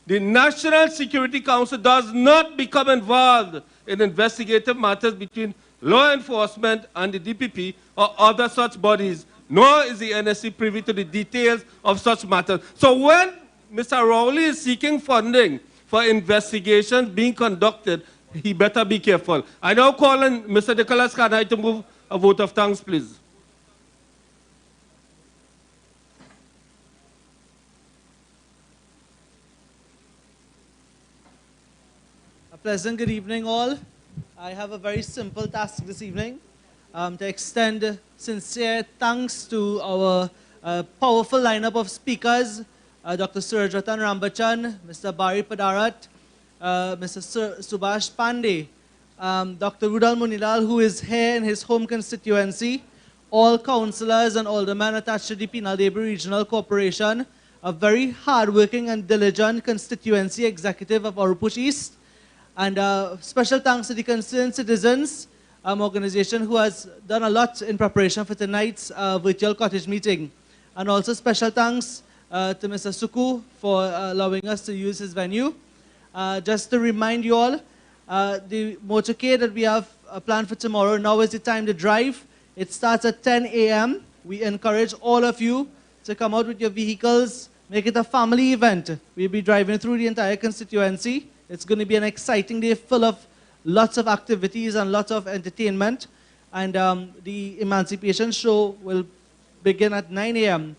The National Security Council does not become involved in investigative matters between law enforcement and the DPP or other such bodies, nor is the NSC privy to the details of such matters. So when Mr. Rowley is seeking funding for investigations being conducted, he better be careful. I now call on Mr. Nicholas Kanai to move a vote of thanks, please. A pleasant good evening, all. I have a very simple task this evening, to extend sincere thanks to our powerful lineup of speakers, Dr. Suruj Rambachan, Mr. Barry Padarath, Mr. Subhash Pandey, Dr. Roodal Moonilal, who is here in his home constituency, all councillors and aldermen attached to the Penal Labour Regional Corporation, a very hardworking and diligent constituency executive of Oropouche East, and special thanks to the Concerned Citizens organization who has done a lot in preparation for tonight's virtual cottage meeting. And also special thanks to Mr. Suku for allowing us to use his venue. Just to remind you all, the motorcade that we have planned for tomorrow, now is the time to drive. It starts at 10 a.m. We encourage all of you to come out with your vehicles, make it a family event. We'll be driving through the entire constituency. It's going to be an exciting day full of lots of activities and lots of entertainment. And the Emancipation Show will begin at 9 a.m.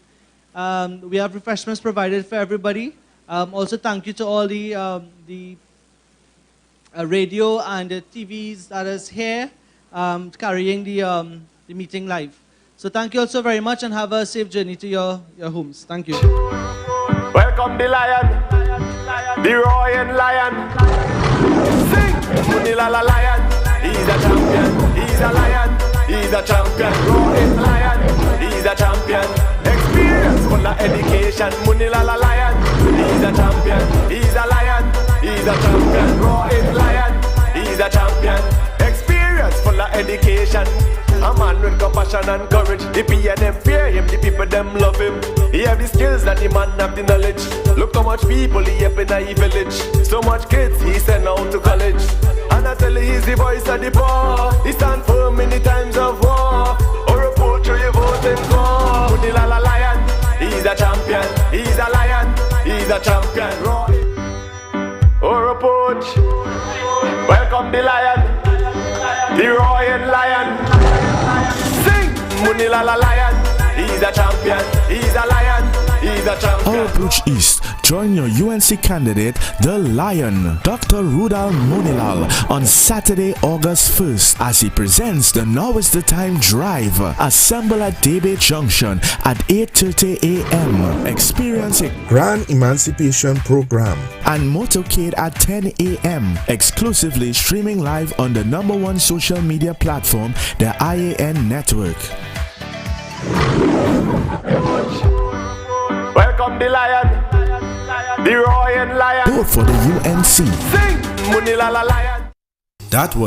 We have refreshments provided for everybody. Also, thank you to all the radio and the TVs that is here carrying the meeting live. So thank you also very much and have a safe journey to your homes. Thank you. Welcome the lion, the roaring lion. Sing, Moonilal a lion. He's a champion, he's a lion, he's a champion. Roaring lion, he's a champion. Experience full of education. Moonilal a lion. He's a champion, he's a lion, he's a champion. Roaring lion, he's a champion. Experience full of education. A man with compassion and courage. The people them fear him, the people them love him. He have the skills that the man have the knowledge. Look how much people he help in a village. So much kids he send out to college. And I tell you he's the voice of the poor. He stand firm in the times of war. Oropouche, you voting for. Moonilal a lion, he's a champion. He's a lion, he's a champion. Oropouche, welcome the lion, the roaring lion. Sing, Moonilal a lion, he's a champion, he's a lion, he's a champion. Oropouche East, join your UNC candidate, the Lion, Dr. Roodal Moonilal, on Saturday, August 1st, as he presents the Now is the Time Drive. Assemble at Debe Junction at 8:30 a.m. Experience a Grand Emancipation Program and motorcade at 10 a.m. Exclusively streaming live on the #1 social media platform, the I.A.N network. Welcome the lion, the roaring lion. Vote for the UNC. Sing, Moonilal a lion. that was